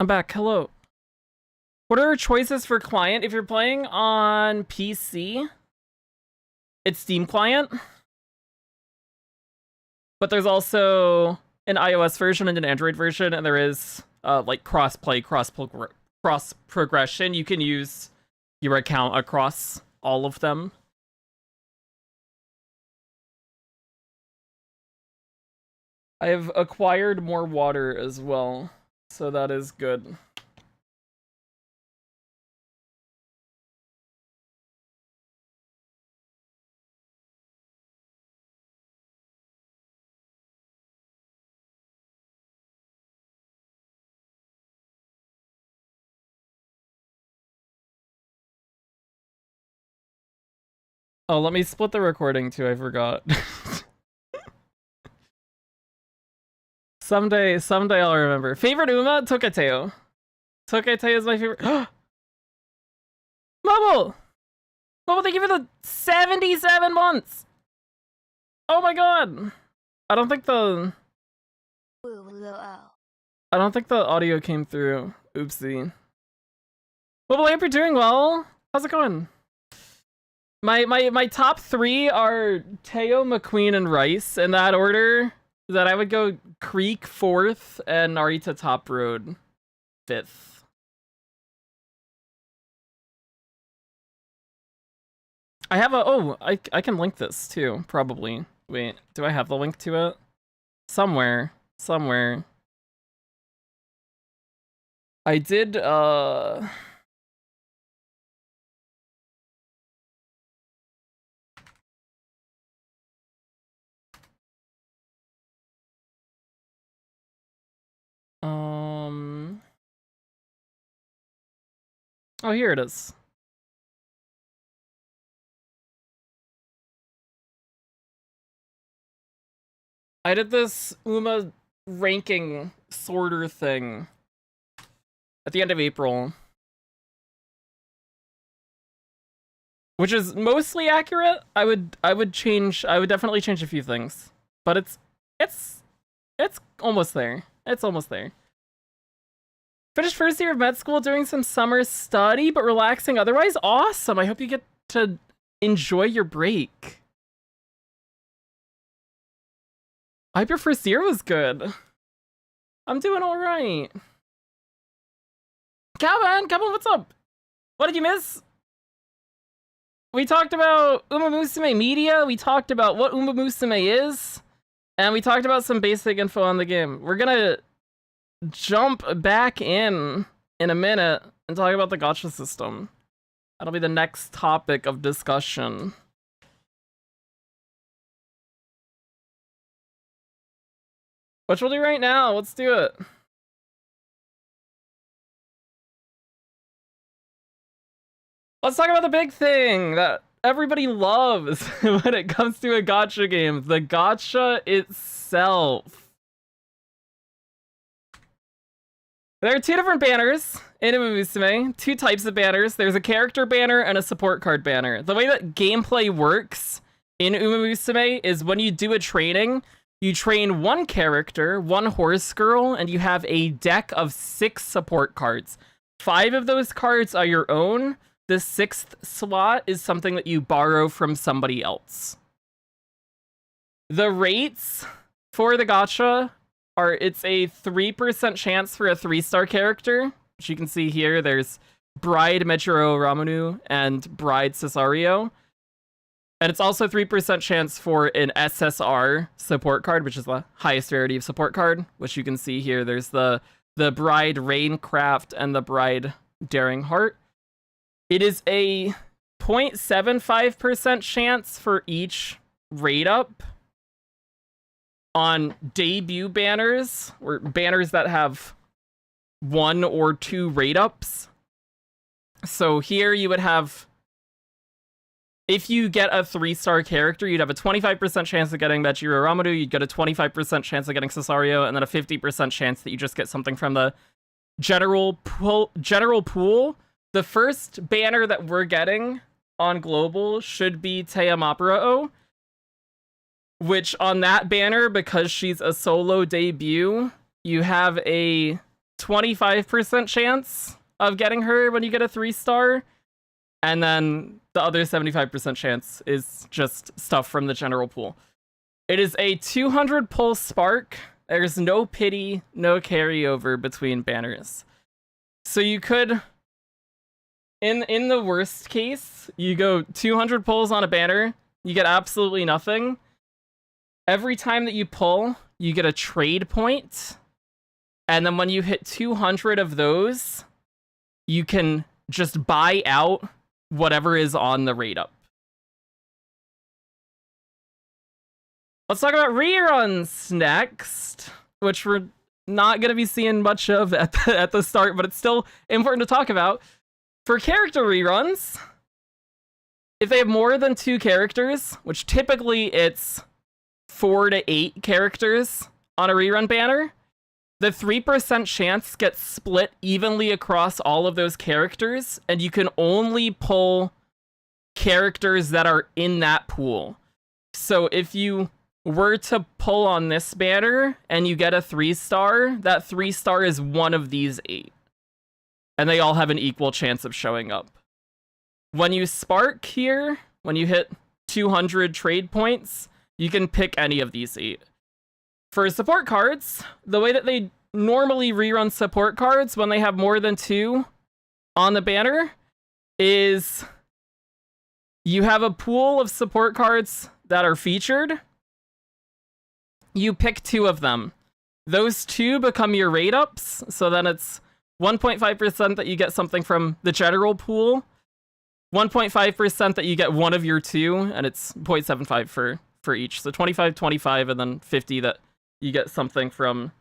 I'm back. Hello. What are our choices for client? If you're playing on PC, it's Steam client. But there's also an iOS version and an Android version, and there is like cross-play, cross-progression. You can use your account across all of them. I have acquired more water as well, so that is good. Oh, let me split the recording too, I forgot. Someday I'll remember. Favorite Uma? Tokateo. Tokateo is my favorite. Mobile! Mobile, thank you for the 77 months! Oh my god! I don't think the audio came through. Oopsie. Mobile, I hope you're doing well. How's it going? My top 3 are Teo, McQueen, and Rice in that order. That I would go Creek 4th and Narita Top Road 5th. I have a I can link this too, probably. Wait, do I have the link to it? Somewhere. I did oh, here it is. I did this Uma ranking sorter thing at the end of April, which is mostly accurate. I would definitely change a few things, but it's almost there. It's almost there. Finished first year of med school, doing some summer study, but relaxing otherwise. Awesome. I hope you get to enjoy your break. I hope your first year was good. I'm doing all right. Calvin, what's up? What did you miss? We talked about Umamusume media, we talked about what Umamusume is, and we talked about some basic info on the game. We're gonna jump back in a minute and talk about the gacha system. That'll be the next topic of discussion. Which we'll do right now. Let's do it. Let's talk about the big thing that everybody loves when it comes to a gacha game. The gacha itself. There are 2 different banners in Umamusume. 2 types of banners. There's a character banner and a support card banner. The way that gameplay works in Umamusume is when you do a training, you train 1 character, 1 horse girl, and you have a deck of 6 support cards. 5 of those cards are your own. The 6th slot is something that you borrow from somebody else. The rates for the gacha are, it's a 3% chance for a 3-star character, which you can see here. There's Bride Mechiro Ramunu and Bride Cesario. And it's also 3% chance for an SSR support card, which is the highest rarity of support card, which you can see here. There's the Bride Raincraft and the Bride Daring Heart. It is a 0.75% chance for each rate up on debut banners, or banners that have 1 or 2 rate ups. So here you would have, if you get a 3-star character, you'd have a 25% chance of getting Mechiro Ramunu, you'd get a 25% chance of getting Cesario, and then a 50% chance that you just get something from the general pool. The first banner that we're getting on Global should be Taya Maparao, which on that banner, because she's a solo debut, you have a 25% chance of getting her when you get a 3-star. And then the other 75% chance is just stuff from the general pool. It is a 200 pull spark. There's no pity, no carryover between banners. So you could, in the worst case, you go 200 pulls on a banner, you get absolutely nothing. Every time that you pull, you get a trade point. And then when you hit 200 of those, you can just buy out whatever is on the rate up. Let's talk about reruns next, which we're not going to be seeing much of at the start, but it's still important to talk about. For character reruns, if they have more than 2 characters, which typically it's 4 to 8 characters on a rerun banner, the 3% chance gets split evenly across all of those characters, and you can only pull characters that are in that pool. So if you were to pull on this banner and you get a 3-star, that 3-star is one of these 8. And they all have an equal chance of showing up. When you spark here, when you hit 200 trade points, you can pick any of these 8. For support cards, the way that they normally rerun support cards when they have more than 2 on the banner is you have a pool of support cards that are featured. You pick 2 of them. Those 2 become your rate ups, so then it's 1.5% that you get something from the general pool, 1.5% that you get one of your 2, and it's 0.75 for each. So 25, 25, and then 50 that you get something from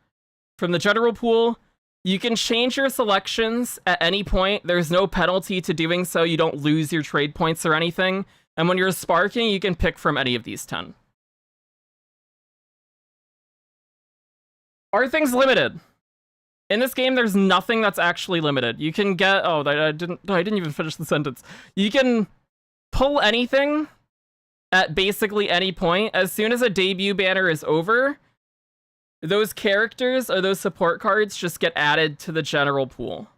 the general pool. You can change your selections at any point. There's no penalty to doing so. You don't lose your trade points or anything. And when you're sparking, you can pick from any of these 10. Are things limited? In this game, there's nothing that's actually limited. You can get... Oh, I didn't even finish the sentence. You can pull anything at basically any point. As soon as a debut banner is over, those characters or those support cards just get added to the general pool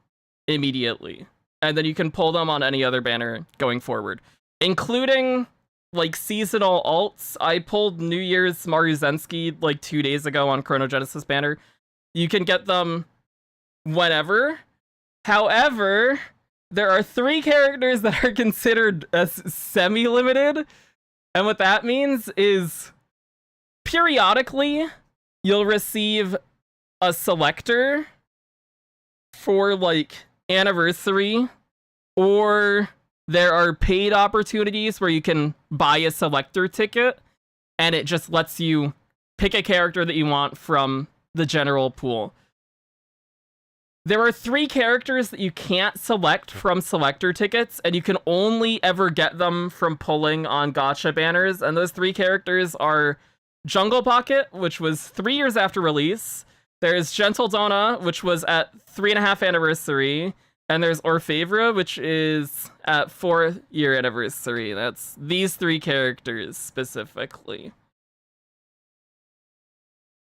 immediately. And then you can pull them on any other banner going forward, including like seasonal alts. I pulled New Year's Maruzensky like 2 days ago on Chronogenesis banner. You can get them whenever. However, there are 3 characters that are considered as semi-limited. And what that means is periodically you'll receive a selector for like anniversary, or there are paid opportunities where you can buy a selector ticket and it just lets you pick a character that you want from the general pool. There are 3 characters that you can't select from selector tickets, and you can only ever get them from pulling on Gacha banners, and those 3 characters are Jungle Pocket, which was 3 years after release. There's Gentle Donna, which was at 3.5 anniversary. And there's Orfevra, which is at 4-year anniversary. That's these 3 characters specifically.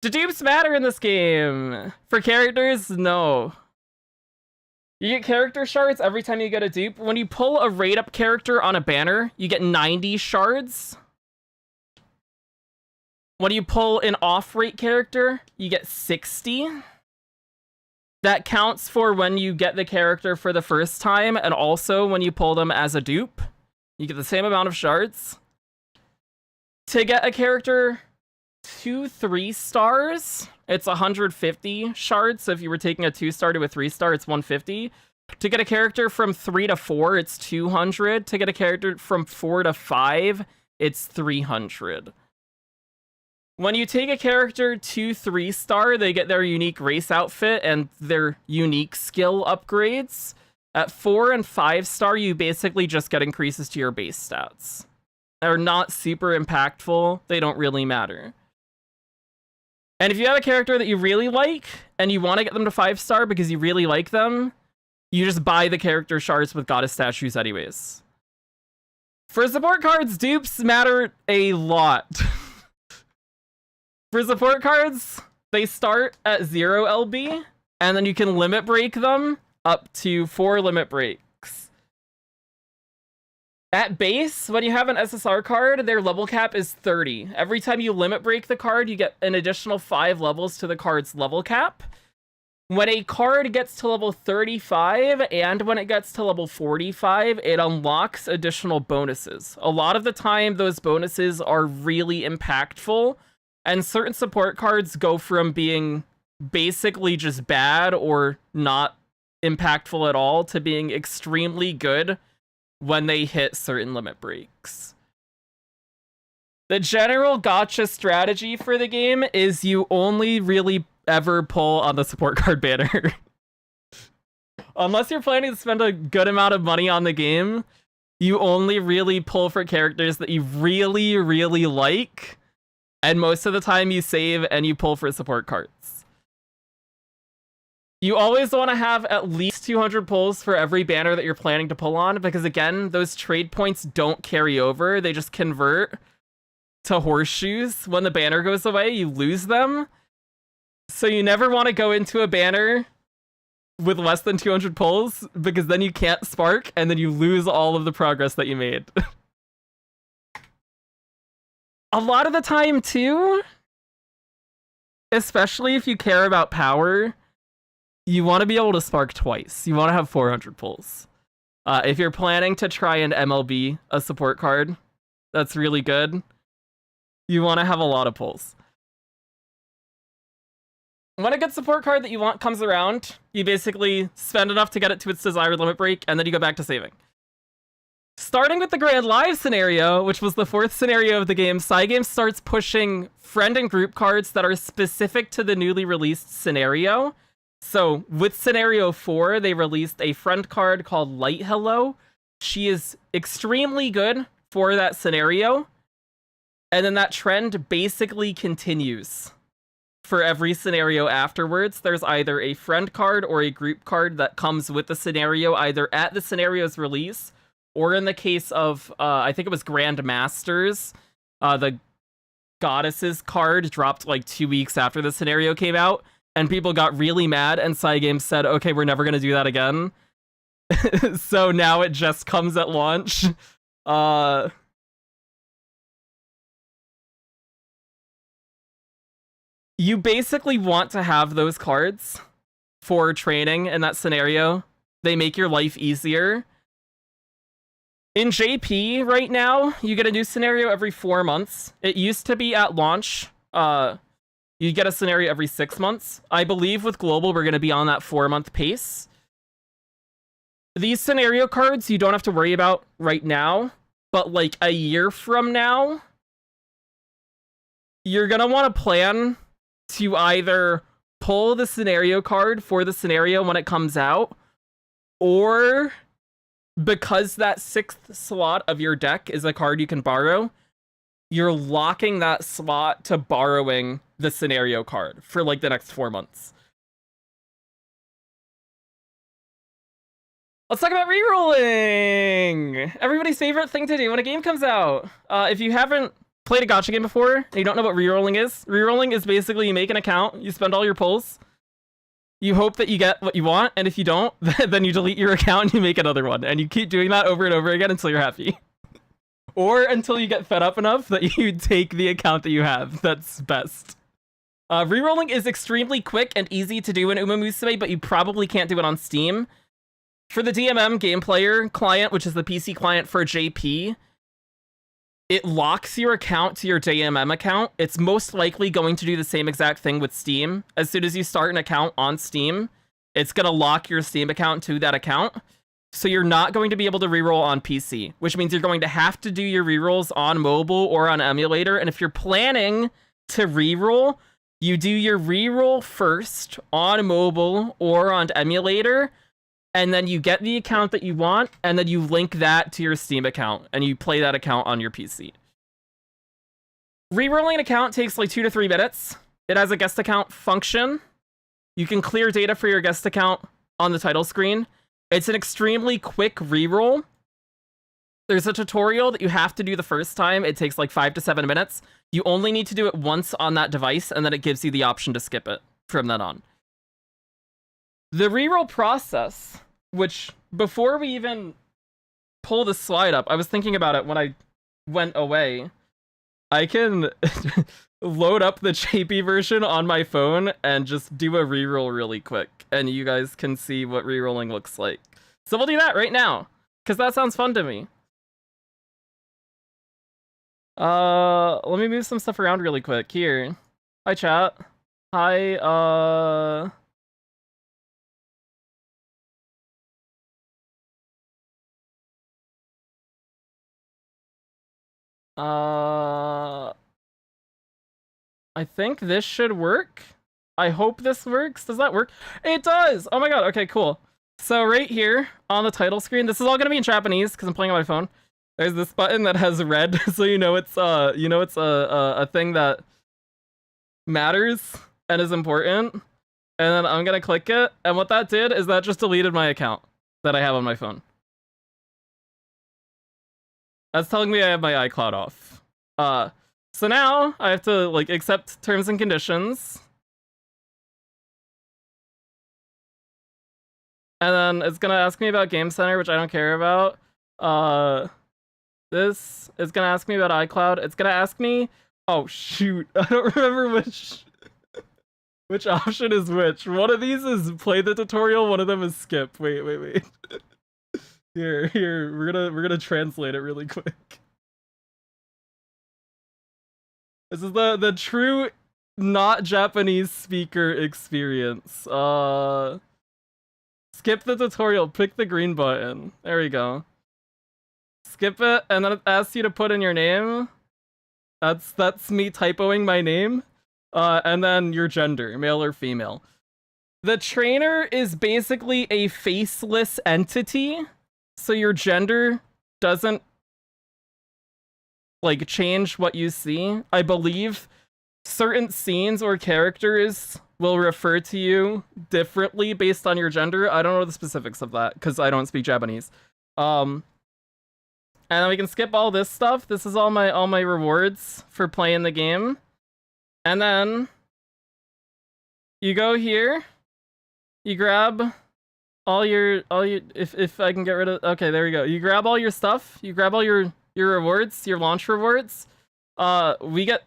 Do dupes matter in this game? For characters, no. You get character shards every time you get a dupe. When you pull a rate up character on a banner, you get 90 shards. When you pull an off-rate character, you get 60. That counts for when you get the character for the first time, and also when you pull them as a dupe. You get the same amount of shards. To get a character 2 3-stars, it's 150 shards. So if you were taking a 2-star to a 3-star, it's 150. To get a character from 3 to 4, it's 200. To get a character from 4 to 5, it's 300. When you take a character to 3-star, they get their unique race outfit and their unique skill upgrades. At 4 and 5-star, you basically just get increases to your base stats. They're not super impactful. They don't really matter. And if you have a character that you really like, and you want to get them to 5-star because you really like them, you just buy the character shards with goddess statues anyways. For support cards, dupes matter a lot. For support cards, they start at 0 LB, and then you can limit break them up to 4 limit breaks. At base, when you have an SSR card, their level cap is 30. Every time you limit break the card, you get an additional 5 levels to the card's level cap. When a card gets to level 35 and when it gets to level 45, it unlocks additional bonuses. A lot of the time, those bonuses are really impactful, and certain support cards go from being basically just bad or not impactful at all to being extremely good when they hit certain limit breaks. The general gacha strategy for the game is you only really ever pull on the support card banner. Unless you're planning to spend a good amount of money on the game, you only really pull for characters that you really, really like, and most of the time you save and you pull for support cards. You always want to have at least 200 pulls for every banner that you're planning to pull on, because again, those trade points don't carry over, they just convert to horseshoes. When the banner goes away, you lose them. So you never want to go into a banner with less than 200 pulls, because then you can't spark, and then you lose all of the progress that you made. A lot of the time, too, especially if you care about power, you want to be able to spark twice. You want to have 400 pulls. If you're planning to try and MLB a support card that's really good, you want to have a lot of pulls. When a good support card that you want comes around, you basically spend enough to get it to its desired limit break, and then you go back to saving. Starting with the Grand Live scenario, which was the 4th scenario of the game, Cygames starts pushing friend and group cards that are specific to the newly released scenario. So with scenario 4, they released a friend card called Light Hello. She is extremely good for that scenario. And then that trend basically continues for every scenario afterwards. There's either a friend card or a group card that comes with the scenario, either at the scenario's release, or in the case of, I think it was Grand Masters, the Goddesses card dropped like 2 weeks after the scenario came out. And people got really mad, and Cygames said, okay, we're never going to do that again. So now it just comes at launch. You basically want to have those cards for training in that scenario. They make your life easier. In JP right now, you get a new scenario every 4 months. It used to be at launch. You get a scenario every 6 months. I believe with Global, we're going to be on that 4-month pace. These scenario cards you don't have to worry about right now, but like a year from now, you're going to want to plan to either pull the scenario card for the scenario when it comes out, or because that 6th slot of your deck is a card you can borrow, you're locking that slot to borrowing the scenario card for like the next 4 months. Let's talk about rerolling! Everybody's favorite thing to do when a game comes out. If you haven't played a gacha game before and you don't know what rerolling is basically you make an account, you spend all your pulls, you hope that you get what you want, and if you don't, then you delete your account and you make another one, and you keep doing that over and over again until you're happy. Or until you get fed up enough that you take the account that you have. That's best. Rerolling is extremely quick and easy to do in Umamusume, but you probably can't do it on Steam. For the DMM Game Player client, which is the PC client for JP, it locks your account to your DMM account. It's most likely going to do the same exact thing with Steam. As soon as you start an account on Steam, it's going to lock your Steam account to that account. So you're not going to be able to reroll on PC, which means you're going to have to do your rerolls on mobile or on emulator. And if you're planning to reroll, you do your reroll first on mobile or on emulator, and then you get the account that you want, and then you link that to your Steam account, and you play that account on your PC. Rerolling an account takes like 2 to 3 minutes. It has a guest account function. You can clear data for your guest account on the title screen. It's an extremely quick reroll. There's a tutorial that you have to do the first time. It takes like 5 to 7 minutes. You only need to do it once on that device, and then it gives you the option to skip it from then on. The reroll process, which before we even pull the slide up, I was thinking about it when I went away. I can load up the JP version on my phone and just do a reroll really quick, and you guys can see what rerolling looks like. So we'll do that right now, because that sounds fun to me. Let me move some stuff around really quick. Here. Hi, chat. Hi, I think this should work. I hope this works. Does that work? It does! Oh my god, okay, cool. So right here on the title screen, this is all gonna be in Japanese because I'm playing on my phone. There's this button that has red, so you know it's a thing that matters and is important. And then I'm gonna click it, and what that did is that just deleted my account that I have on my phone. That's telling me I have my iCloud off. So now I have to like accept terms and conditions. And then it's gonna ask me about Game Center, which I don't care about. This is gonna ask me about iCloud. It's gonna ask me, oh shoot, I don't remember which option is which. One of these is play the tutorial, one of them is skip. Wait. Here, we're gonna translate it really quick. This is the true not Japanese speaker experience. Skip the tutorial, pick the green button. There we go. Skip it, and then it asks you to put in your name. That's me typoing my name. And then your gender, male or female. The trainer is basically a faceless entity, so your gender doesn't like change what you see. I believe certain scenes or characters will refer to you differently based on your gender. I don't know the specifics of that because I don't speak Japanese. And then we can skip all this stuff. This is all my rewards for playing the game. And then you go here, you grab all your if I can get rid of, okay, there we go. You grab all your stuff, you grab all your rewards, your launch rewards. We get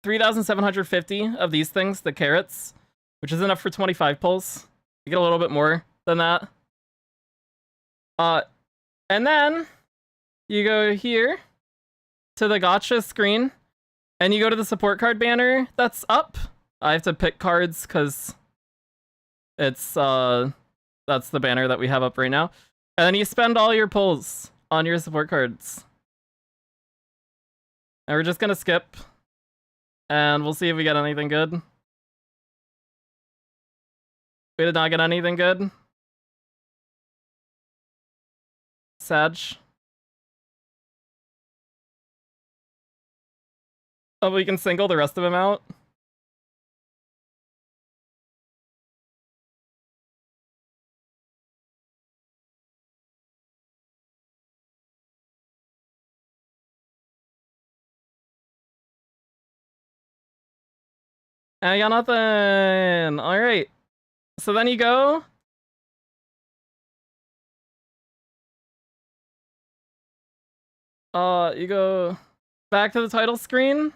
3,750 of these things, the carrots, which is enough for 25 pulls. You get a little bit more than that. And then you go here to the Gacha screen, and you go to the support card banner that's up. I have to pick cards because it's that's the banner that we have up right now. And then you spend all your pulls on your support cards. And we're just gonna skip, and we'll see if we get anything good. We did not get anything good. Sag. Oh, we can single the rest of them out. I got nothing. All right. So then you go. You go back to the title screen,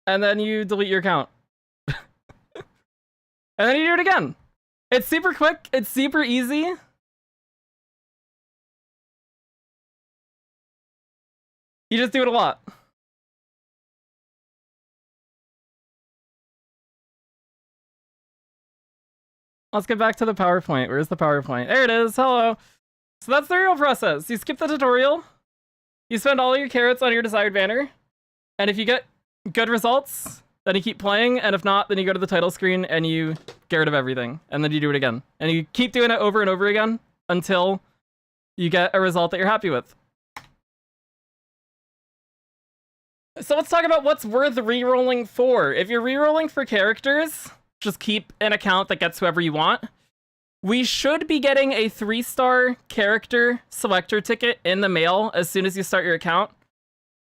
and then you delete your account. And then you do it again. It's super quick. It's super easy. You just do it a lot. Let's get back to the PowerPoint. Where's the PowerPoint? There it is. Hello. So that's the real process. You skip the tutorial. You spend all your carrots on your desired banner. And if you get good results, then you keep playing. And if not, then you go to the title screen and you get rid of everything. And then you do it again. And you keep doing it over and over again until you get a result that you're happy with. So let's talk about what's worth rerolling for. If you're rerolling for characters, just keep an account that gets whoever you want. We should be getting a 3-star character selector ticket in the mail as soon as you start your account.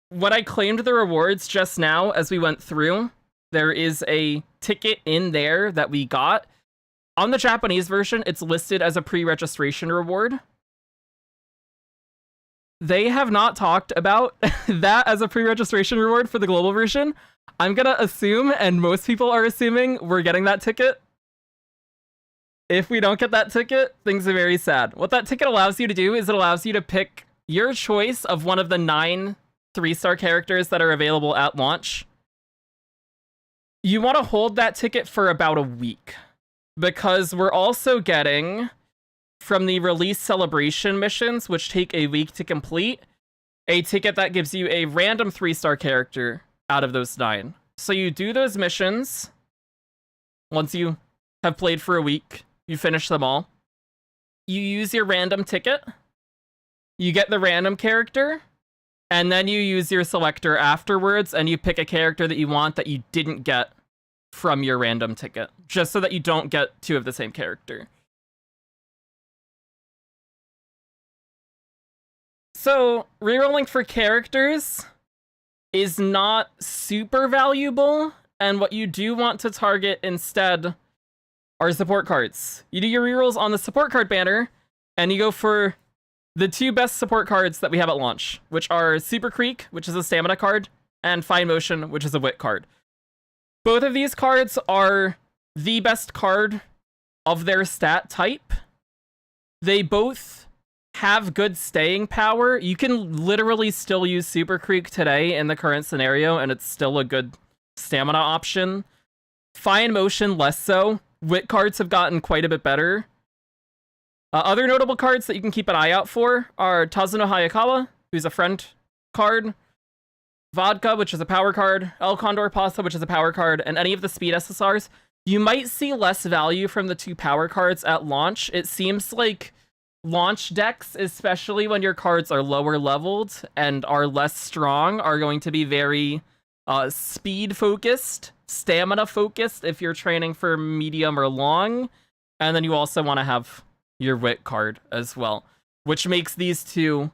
When I claimed the rewards just now as we went through, there is a ticket in there that we got. On the Japanese version, it's listed as a pre-registration reward. They have not talked about that as a pre-registration reward for the global version. I'm gonna assume, and most people are assuming, we're getting that ticket. If we don't get that ticket, things are very sad. What that ticket allows you to do is it allows you to pick your choice of one of the 9 3-star characters that are available at launch. You want to hold that ticket for about a week, because we're also getting, from the release celebration missions, which take a week to complete, a ticket that gives you a random 3-star character out of those 9. So you do those missions. Once you have played for a week, you finish them all. You use your random ticket. You get the random character. And then you use your selector afterwards, and you pick a character that you want that you didn't get from your random ticket, just so that you don't get 2 of the same character. So, rerolling for characters is not super valuable, and what you do want to target instead are support cards. You do your rerolls on the support card banner, and you go for the 2 best support cards that we have at launch, which are Super Creek, which is a stamina card, and Fine Motion, which is a wit card. Both of these cards are the best card of their stat type. They both have good staying power. You can literally still use Super Creek today in the current scenario, and it's still a good stamina option. Fine Motion, less so. Wit cards have gotten quite a bit better. Other notable cards that you can keep an eye out for are Tazuno Hayakawa, who's a friend card, Vodka, which is a power card, El Condor Pasta, which is a power card, and any of the speed SSRs. You might see less value from the 2 power cards at launch. It seems like launch decks, especially when your cards are lower leveled and are less strong, are going to be very speed focused, stamina focused if you're training for medium or long. And then you also want to have your wit card as well, which makes these 2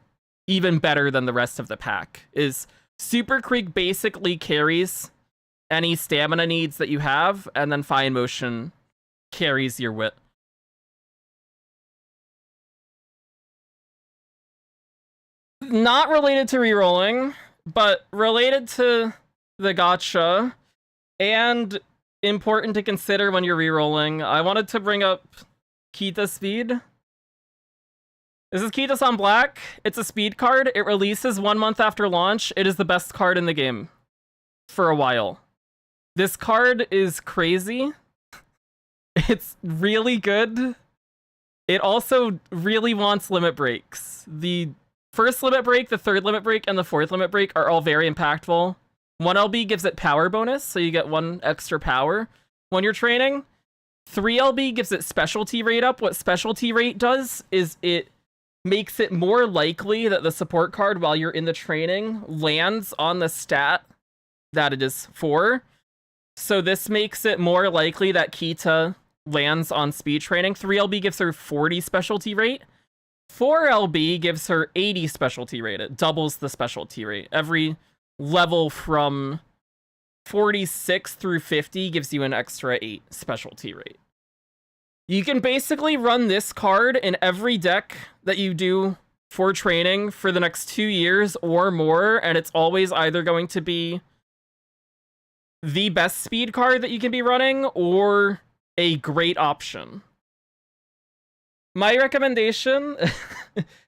even better than the rest of the pack. Is Super Creek basically carries any stamina needs that you have, and then Fine Motion carries your wit. Not related to rerolling, but related to the gacha, and important to consider when you're rerolling, I wanted to bring up Kita Speed. This is Kita-san Black. It's a speed card. It releases 1 month after launch. It is the best card in the game for a while. This card is crazy. It's really good. It also really wants limit breaks. The first limit break, the third limit break, and the fourth limit break are all very impactful. 1 LB gives it power bonus, so you get 1 extra power when you're training. 3 LB gives it specialty rate up. What specialty rate does is it makes it more likely that the support card, while you're in the training, lands on the stat that it is for. So this makes it more likely that Kita lands on speed training. 3 LB gives her 40 specialty rate. 4 LB gives her 80 specialty rate. It doubles the specialty rate. Every level from 46 through 50 gives you an extra 8 specialty rate. You can basically run this card in every deck that you do for training for the next 2 years or more, and it's always either going to be the best speed card that you can be running or a great option. My recommendation,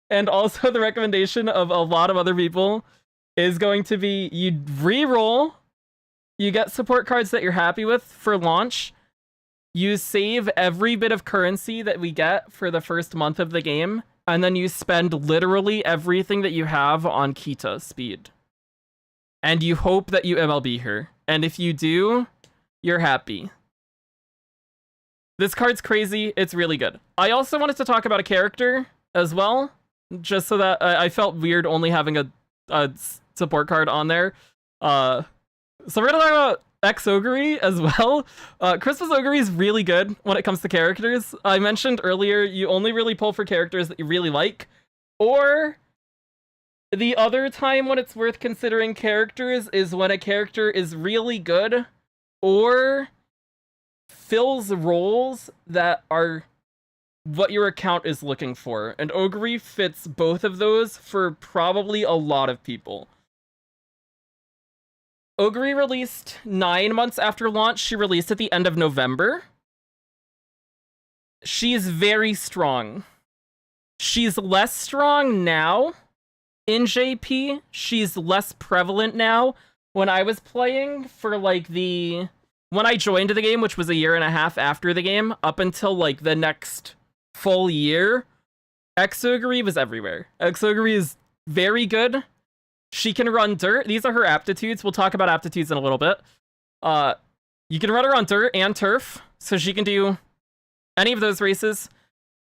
and also the recommendation of a lot of other people, is going to be you re-roll, you get support cards that you're happy with for launch, you save every bit of currency that we get for the first month of the game, and then you spend literally everything that you have on Kita speed. And you hope that you MLB her. And if you do, you're happy. This card's crazy. It's really good. I also wanted to talk about a character as well, just so that I felt weird only having a support card on there. So we're gonna talk about X-Ogre as well. Christmas Ogre is really good when it comes to characters. I mentioned earlier, you only really pull for characters that you really like, or the other time when it's worth considering characters is when a character is really good, or fills roles that are what your account is looking for. And Ogre fits both of those for probably a lot of people. Ogre released 9 months after launch. She released at the end of November. She's very strong. She's less strong now in JP. She's less prevalent now. When I was playing for like when I joined the game, which was a year and a half after the game, up until like the next full year, X-Ogre was everywhere. X-Ogre is very good. She can run dirt. These are her aptitudes. We'll talk about aptitudes in a little bit. You can run her on dirt and turf, so she can do any of those races.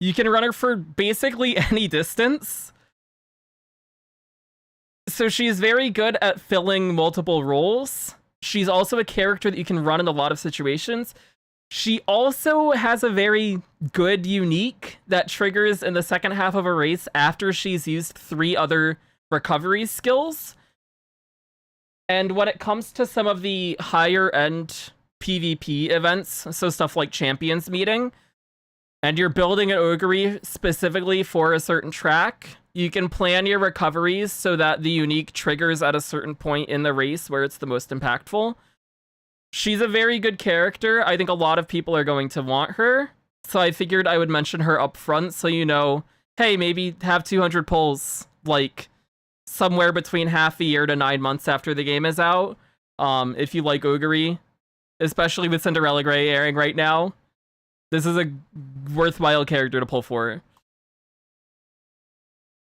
You can run her for basically any distance. So she's very good at filling multiple roles. She's also a character that you can run in a lot of situations. She also has a very good unique that triggers in the second half of a race after she's used 3 other recovery skills. And when it comes to some of the higher end PvP events, so stuff like Champions Meeting, and you're building an Ogre specifically for a certain track, you can plan your recoveries so that the unique triggers at a certain point in the race where it's the most impactful. She's a very good character. I think a lot of people are going to want her. So I figured I would mention her up front so you know, hey, maybe have 200 pulls, like, somewhere between half a year to 9 months after the game is out. If you like Ogre, especially with Cinderella Grey airing right now, this is a worthwhile character to pull for.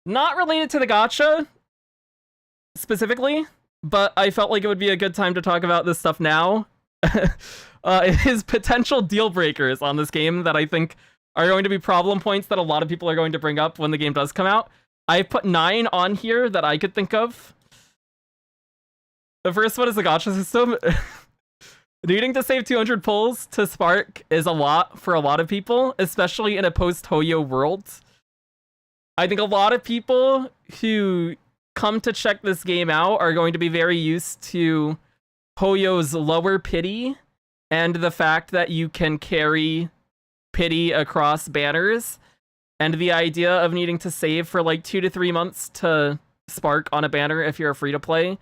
Not related to the gacha, specifically, but I felt like it would be a good time to talk about this stuff now. His potential deal breakers on this game that I think are going to be problem points that a lot of people are going to bring up when the game does come out. I put 9 on here that I could think of. The first one is the gacha system. Needing to save 200 pulls to spark is a lot for a lot of people, especially in a post-Hoyo world. I think a lot of people who come to check this game out are going to be very used to Hoyo's lower pity and the fact that you can carry pity across banners, and the idea of needing to save for like 2 to 3 months to spark on a banner if you're a free-to-play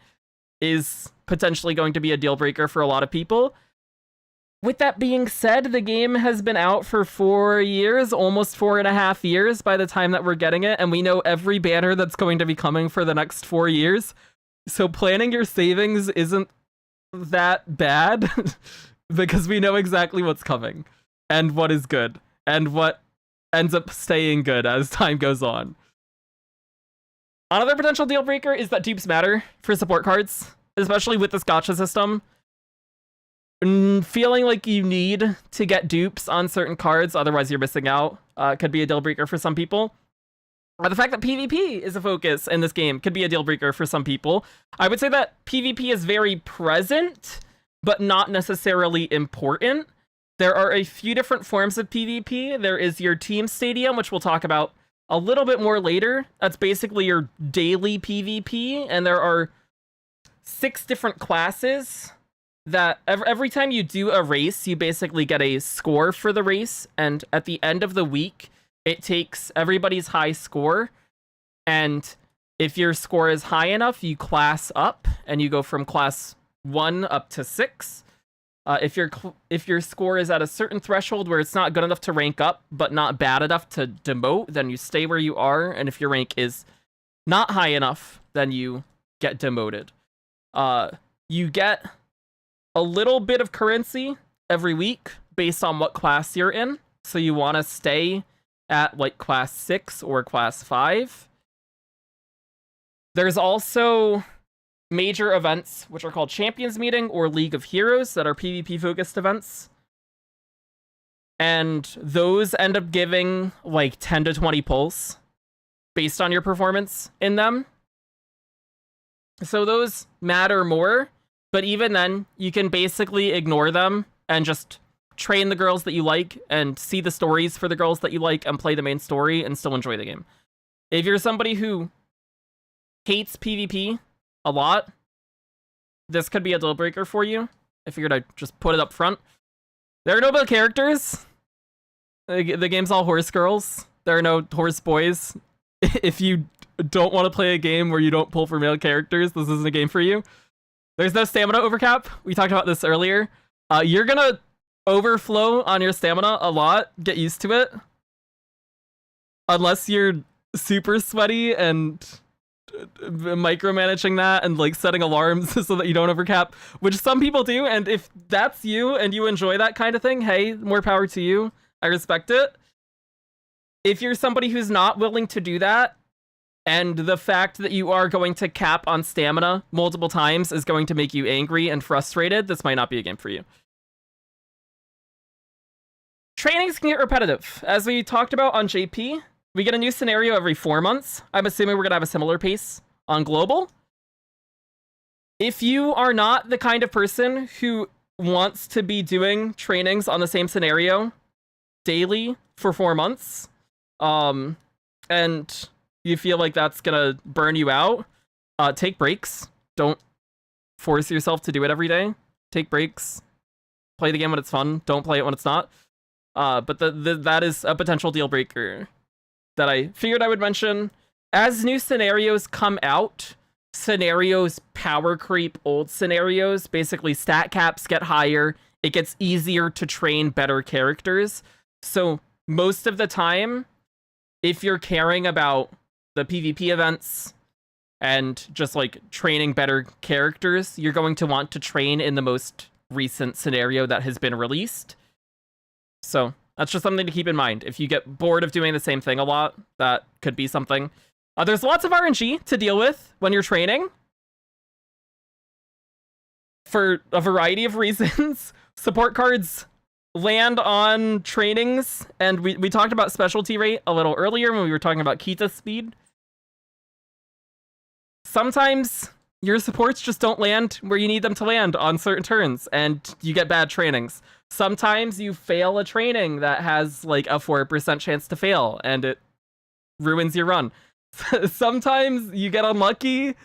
is potentially going to be a deal breaker for a lot of people. With that being said, the game has been out for 4 years, almost 4.5 years by the time that we're getting it, and we know every banner that's going to be coming for the next 4 years. So planning your savings isn't that bad because we know exactly what's coming and what is good and what ends up staying good as time goes on. Another potential deal breaker is that dupes matter for support cards, especially with this gacha system. Feeling like you need to get dupes on certain cards, otherwise you're missing out, could be a deal breaker for some people. The fact that PvP is a focus in this game could be a deal breaker for some people. I would say that PvP is very present, but not necessarily important. There are a few different forms of PvP. There is your team stadium, which we'll talk about a little bit more later. That's basically your daily PvP, and there are 6 different classes that every time you do a race, you basically get a score for the race, and at the end of the week, it takes everybody's high score, and if your score is high enough, you class up, and you go from class 1 up to 6. If your score is at a certain threshold where it's not good enough to rank up, but not bad enough to demote, then you stay where you are, and if your rank is not high enough, then you get demoted. You get a little bit of currency every week based on what class you're in, so you want to stay at like class 6 or class 5. There's also major events, which are called Champions Meeting or League of Heroes, that are PvP-focused events. And those end up giving like 10 to 20 pulls based on your performance in them. So those matter more, but even then, you can basically ignore them and just train the girls that you like and see the stories for the girls that you like and play the main story and still enjoy the game. If you're somebody who hates PvP a lot, this could be a deal breaker for you. I figured I'd just put it up front. There are no male characters. The game's all horse girls. There are no horse boys. If you don't want to play a game where you don't pull for male characters, this isn't a game for you. There's no stamina overcap. We talked about this earlier. You're gonna overflow on your stamina a lot. Get used to it. Unless you're super sweaty and micromanaging that and like setting alarms so that you don't overcap, which some people do. And if that's you and you enjoy that kind of thing, hey, more power to you. I respect it. If you're somebody who's not willing to do that, and the fact that you are going to cap on stamina multiple times is going to make you angry and frustrated, this might not be a game for you. Trainings can get repetitive. As we talked about on JP, we get a new scenario every 4 months. I'm assuming we're going to have a similar pace on Global. If you are not the kind of person who wants to be doing trainings on the same scenario daily for 4 months, and you feel like that's gonna burn you out, take breaks. Don't force yourself to do it every day. Take breaks. Play the game when it's fun. Don't play it when it's not. But that is a potential deal breaker that I figured I would mention. As new scenarios come out, scenarios power creep old scenarios. Basically, stat caps get higher. It gets easier to train better characters. So most of the time, if you're caring about the PvP events and just like training better characters, you're going to want to train in the most recent scenario that has been released. So that's just something to keep in mind. If you get bored of doing the same thing a lot, that could be something. There's lots of RNG to deal with when you're training for a variety of reasons. Support cards land on trainings, and we talked about specialty rate a little earlier when we were talking about Kita speed. Sometimes your supports just don't land where you need them to land on certain turns, and you get bad trainings. Sometimes you fail a training that has like a 4% chance to fail, and it ruins your run. Sometimes you get unlucky.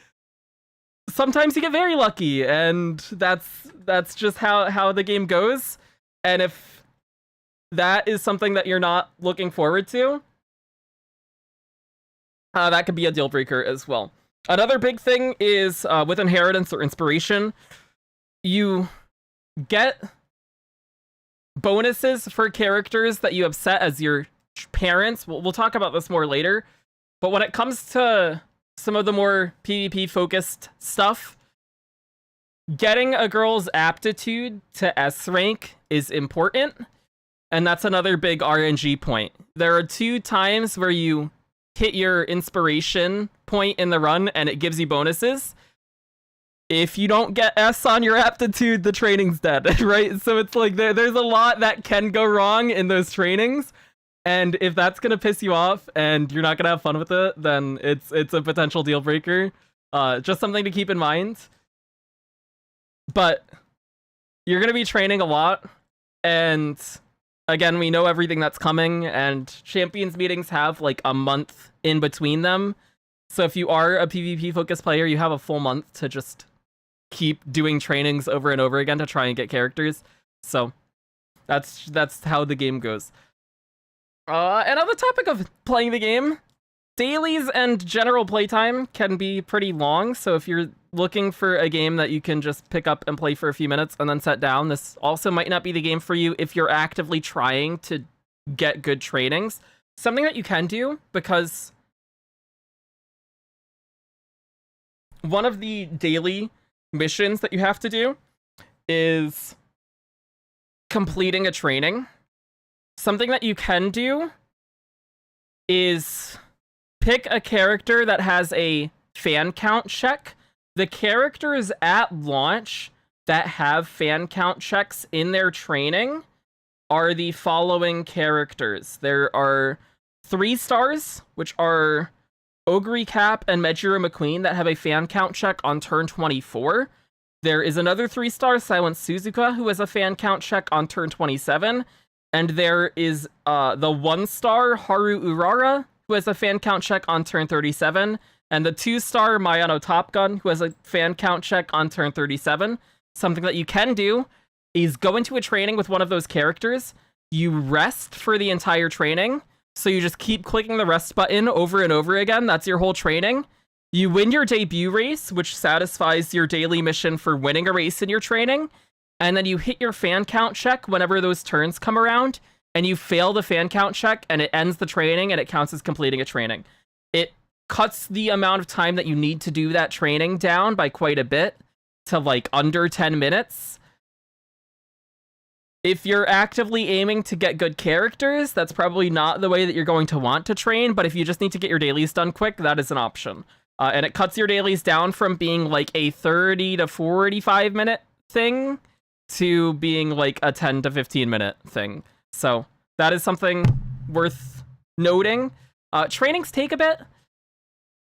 Sometimes you get very lucky, and that's just how the game goes. And if that is something that you're not looking forward to, that could be a deal breaker as well. Another big thing is with inheritance or inspiration, you get bonuses for characters that you have set as your parents. We'll talk about this more later. But when it comes to some of the more PvP focused stuff, getting a girl's aptitude to S rank is important, and that's another big RNG point. There are 2 times where you hit your inspiration point in the run and it gives you bonuses. If you don't get S on your aptitude, the training's dead, right? So it's like there's a lot that can go wrong in those trainings, and if that's gonna piss you off and you're not gonna have fun with it, then it's a potential deal breaker. Just something to keep in mind. But you're going to be training a lot, and again, we know everything that's coming, and Champions meetings have like a month in between them. So if you are a PvP focused player, you have a full month to just keep doing trainings over and over again to try and get characters. So that's how the game goes. And on the topic of playing the game, dailies and general playtime can be pretty long. So if you're looking for a game that you can just pick up and play for a few minutes and then set down, this also might not be the game for you if you're actively trying to get good trainings. Something that you can do, because one of the daily missions that you have to do is completing a training. Something that you can do is pick a character that has a fan count check. The characters at launch that have fan count checks in their training are the following characters. There are 3 stars, which are Ogre Cap and Mejiro McQueen, that have a fan count check on turn 24. There is another 3-star, Silent Suzuka, who has a fan count check on turn 27. And there is the 1-star Haru Urara, who has a fan count check on turn 37. And the 2-star Mayano Top Gun, who has a fan count check on turn 37. something that you can do is go into a training with one of those characters. You rest for the entire training. So you just keep clicking the rest button over and over again. That's your whole training. You win your debut race, which satisfies your daily mission for winning a race in your training. And then you hit your fan count check whenever those turns come around. And you fail the fan count check, and it ends the training, and it counts as completing a training. It cuts the amount of time that you need to do that training down by quite a bit to like under 10 minutes. If you're actively aiming to get good characters, that's probably not the way that you're going to want to train, but if you just need to get your dailies done quick, that is an option. And it cuts your dailies down from being like a 30 to 45 minute thing to being like a 10 to 15 minute thing. So that is something worth noting. Trainings take a bit.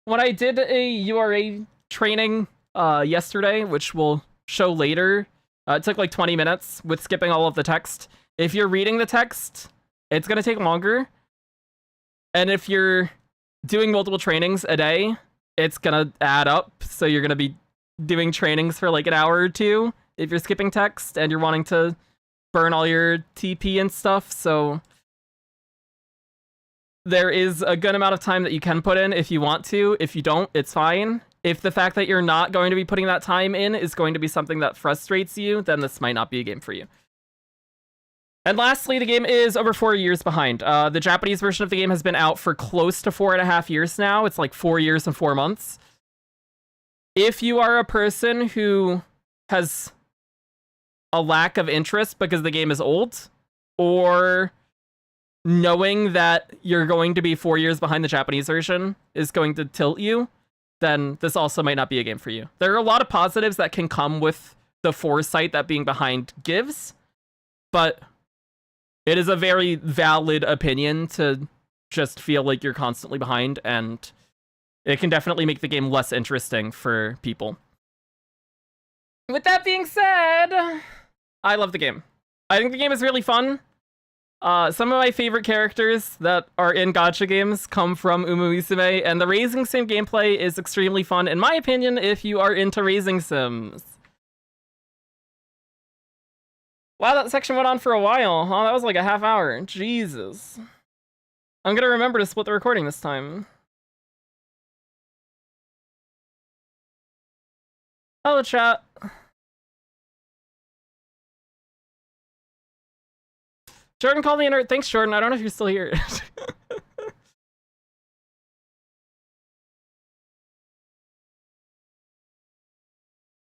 When I did a URA training yesterday, which we'll show later, it took like 20 minutes with skipping all of the text. If you're reading the text, it's going to take longer. And if you're doing multiple trainings a day, it's going to add up. So you're going to be doing trainings for like an hour or two if you're skipping text and you're wanting to burn all your TP and stuff. So there is a good amount of time that you can put in if you want to. If you don't, it's fine. If the fact that you're not going to be putting that time in is going to be something that frustrates you, then this might not be a game for you. And lastly, the game is over 4 years behind. The Japanese version of the game has been out for close to 4.5 years now. It's like 4 years and 4 months. If you are a person who has a lack of interest because the game is old, or knowing that you're going to be 4 years behind the Japanese version is going to tilt you, then this also might not be a game for you. There are a lot of positives that can come with the foresight that being behind gives, but it is a very valid opinion to just feel like you're constantly behind, and it can definitely make the game less interesting for people. With that being said, I love the game. I think the game is really fun. Some of my favorite characters that are in gacha games come from Umamusume, and the Raising Sim gameplay is extremely fun, in my opinion, if you are into Raising Sims. Wow, that section went on for a while. Oh, that was like a half hour. Jesus. I'm gonna remember to split the recording this time. Hello, chat. Jordan called me inert. Thanks, Jordan. I don't know if you're still here.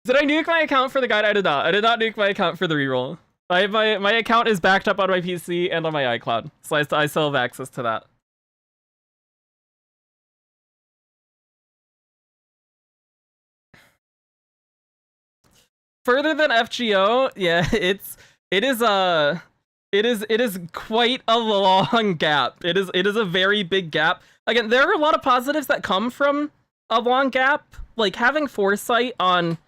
Did I nuke my account for the guide? I did not. I did not nuke my account for the reroll. My account is backed up on my PC and on my iCloud, so I still have access to that. Further than FGO, yeah, it is quite a long gap. It is a very big gap. Again, there are a lot of positives that come from a long gap, like having foresight on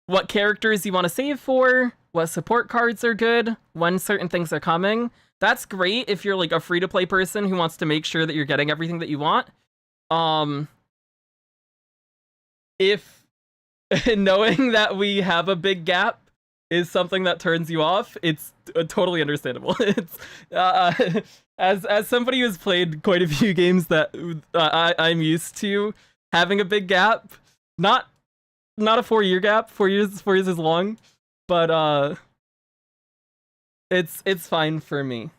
what characters you want to save for, what support cards are good, when certain things are coming. That's great if you're like a free-to-play person who wants to make sure that you're getting everything that you want. If knowing that we have a big gap is something that turns you off, it's totally understandable. It's as somebody who's played quite a few games that I'm used to having a big gap, not a 4-year gap. 4 years is long, but it's fine for me.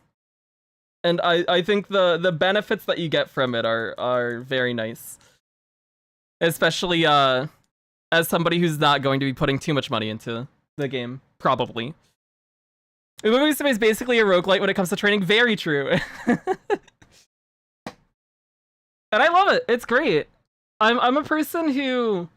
And I think the benefits that you get from it are very nice, especially as somebody who's not going to be putting too much money into the game, probably. Umamusume is basically a roguelite when it comes to training. Very true. And I love it. It's great. I'm a person who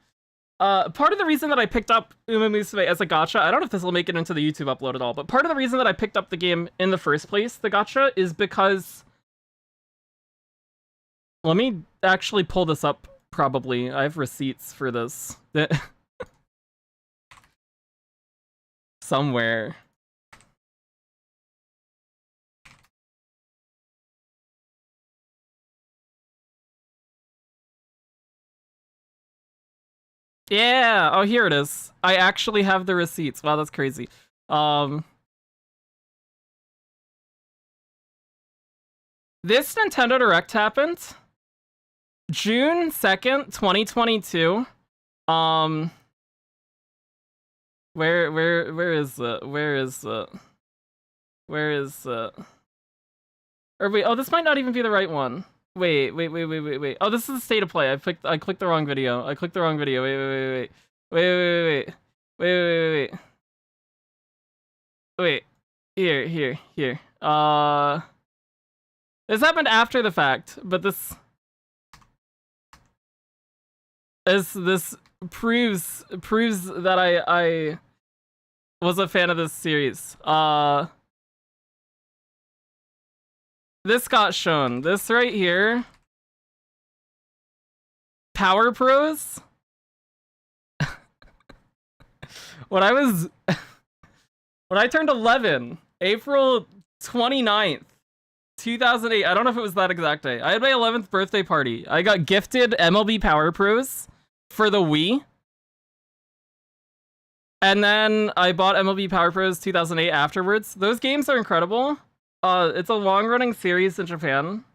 part of the reason that I picked up Umamusume as a gacha, I don't know if this will make it into the YouTube upload at all, but part of the reason that I picked up the game in the first place, the gacha, is because... Let me actually pull this up, probably. I have receipts for this. Somewhere. Yeah. Oh, here it is. I actually have the receipts. Wow, that's crazy. This Nintendo Direct happened June 2nd, 2022. Where is or wait, oh, this might not even be the right one. Wait. Oh, this is the state of play. I clicked the wrong video. Wait. Wait. Here. This happened after the fact, but this proves that I was a fan of this series. This got shown. This right here. Power Pros. When I turned 11, April 29th, 2008. I don't know if it was that exact day. I had my 11th birthday party. I got gifted MLB Power Pros for the Wii. And then I bought MLB Power Pros 2008 afterwards. Those games are incredible. It's a long-running series in Japan.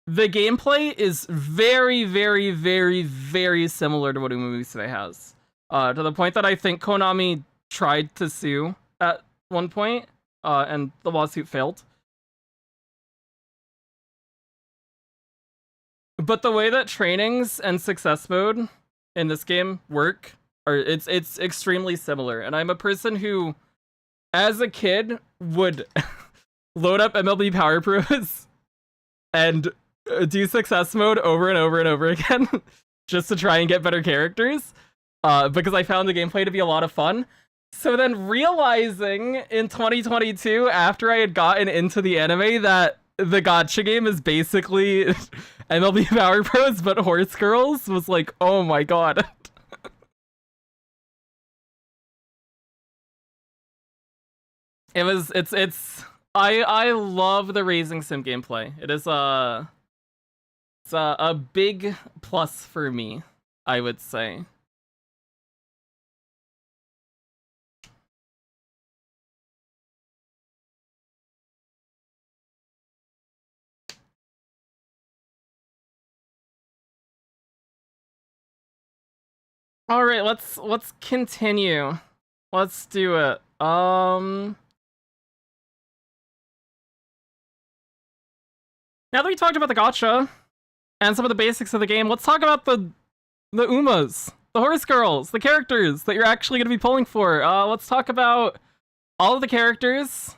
The gameplay is very, very, very, very similar to what Umamusume has. To the point that I think Konami tried to sue at one point, and the lawsuit failed. But the way that trainings and success mode in this game work, it's extremely similar. And I'm a person who, as a kid, would load up MLB Power Pros and do success mode over and over and over again just to try and get better characters, because I found the gameplay to be a lot of fun. So then realizing in 2022, after I had gotten into the anime, that the gacha game is basically MLB Power Pros but horse girls, was like, oh my god. I love the Raising Sim gameplay. It's a big plus for me, I would say. All right, let's continue. Let's do it. Now that we talked about the gacha and some of the basics of the game, let's talk about the Umas, the horse girls, the characters that you're actually going to be pulling for. Let's talk about all of the characters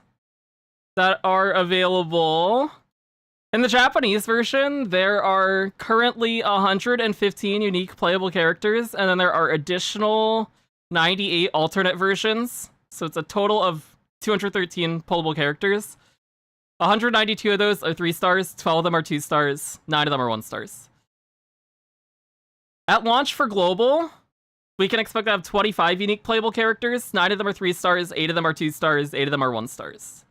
that are available. In the Japanese version, there are currently 115 unique playable characters, and then there are additional 98 alternate versions. So it's a total of 213 pullable characters. 192 of those are 3 stars, 12 of them are 2 stars, 9 of them are 1 stars. At launch for global, we can expect to have 25 unique playable characters. 9 of them are 3 stars, 8 of them are 2 stars, 8 of them are 1 stars.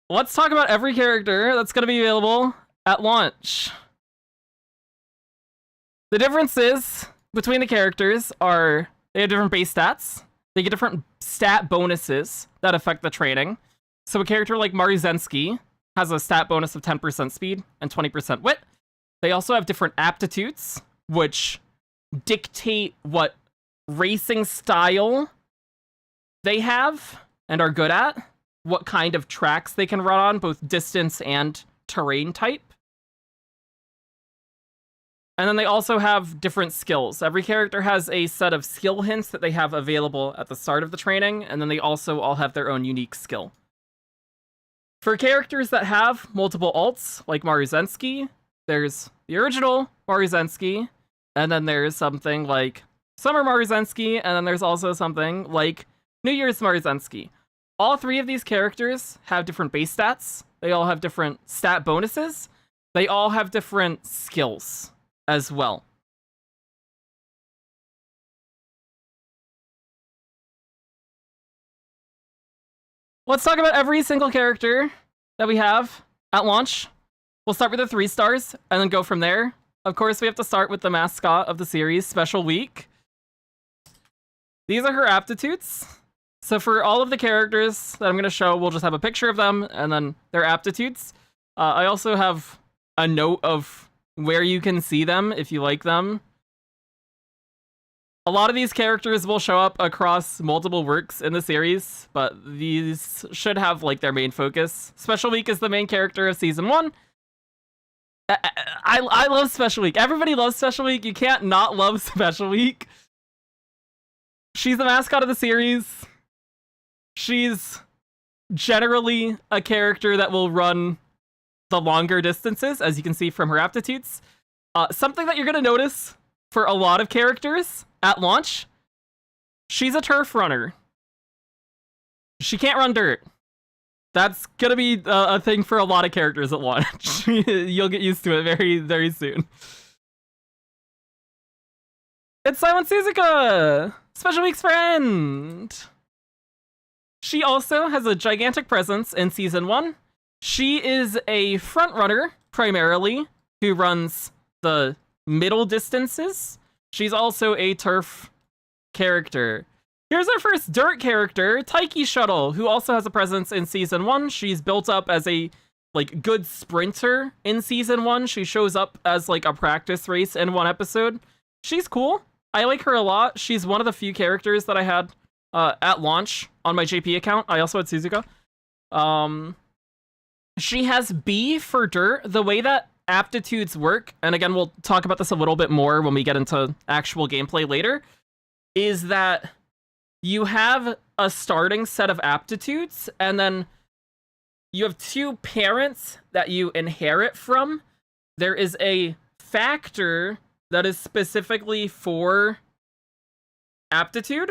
Let's talk about every character that's going to be available at launch. The differences between the characters are they have different base stats. They get different stat bonuses that affect the training. So a character like Maruzensky has a stat bonus of 10% speed and 20% wit. They also have different aptitudes, which dictate what racing style they have and are good at, what kind of tracks they can run on, both distance and terrain type. And then they also have different skills. Every character has a set of skill hints that they have available at the start of the training, and then they also all have their own unique skill. For characters that have multiple alts, like Maruzensky, there's the original Maruzensky, and then there's something like Summer Maruzensky, and then there's also something like New Year's Maruzensky. All 3 of these characters have different base stats. They all have different stat bonuses. They all have different skills as well. Let's talk about every single character that we have at launch. We'll start with the 3 stars and then go from there. of course, we have to start with the mascot of the series, Special Week. These are her aptitudes. So for all of the characters that I'm going to show, we'll just have a picture of them and then their aptitudes. I also have a note of where you can see them if you like them. A lot of these characters will show up across multiple works in the series, but these should have like their main focus. Special Week is the main character of season 1. I love Special Week. Everybody loves Special Week. You can't not love Special Week. She's the mascot of the series. She's generally a character that will run the longer distances, as you can see from her aptitudes. Something that you're going to notice for a lot of characters at launch, she's a turf runner. She can't run dirt. That's going to be a thing for a lot of characters at launch. You'll get used to it very, very soon. It's Silent Suzuka! Special Week's friend! She also has a gigantic presence in Season 1. She is a front runner, primarily, who runs the middle distances. She's also a turf character. Here's our first dirt character, Taiki Shuttle, who also has a presence in Season 1. She's built up as a good sprinter in Season 1. She shows up as a practice race in one episode. She's cool. I like her a lot. She's one of the few characters that I had at launch on my JP account. I also had Suzuka. She has B for dirt. The way that aptitudes work, and again, we'll talk about this a little bit more when we get into actual gameplay later, is that you have a starting set of aptitudes, and then you have 2 parents that you inherit from. There is a factor that is specifically for aptitude.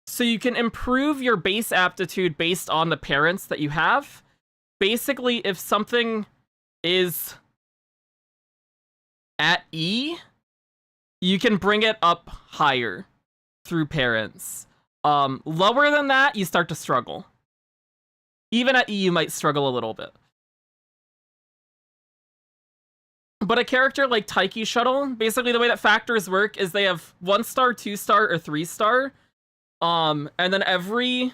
So you can improve your base aptitude based on the parents that you have. Basically, if something is at E, you can bring it up higher through parents. Lower than that, you start to struggle. Even at E, you might struggle a little bit. But a character like Taiki Shuttle, basically the way that factors work is they have 1-star, 2-star, or 3-star. And then every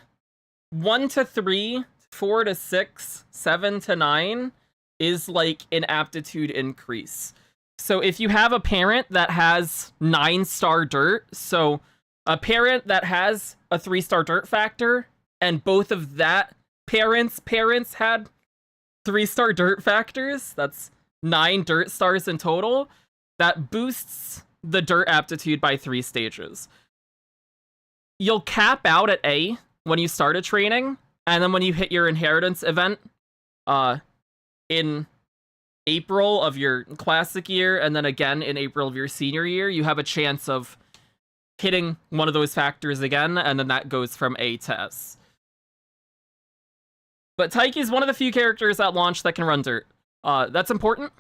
1 to 3, 4 to 6, 7 to 9 is an aptitude increase. So if you have a parent that has 9-star dirt, so a parent that has a 3-star dirt factor, and both of that parents had 3-star dirt factors, that's 9 dirt stars in total, that boosts the dirt aptitude by 3 stages. You'll cap out at A when you started training, and then when you hit your inheritance event in April of your classic year, and then again in April of your senior year, you have a chance of hitting one of those factors again, and then that goes from A to S. But Taiki is one of the few characters at launch that can run dirt. That's important.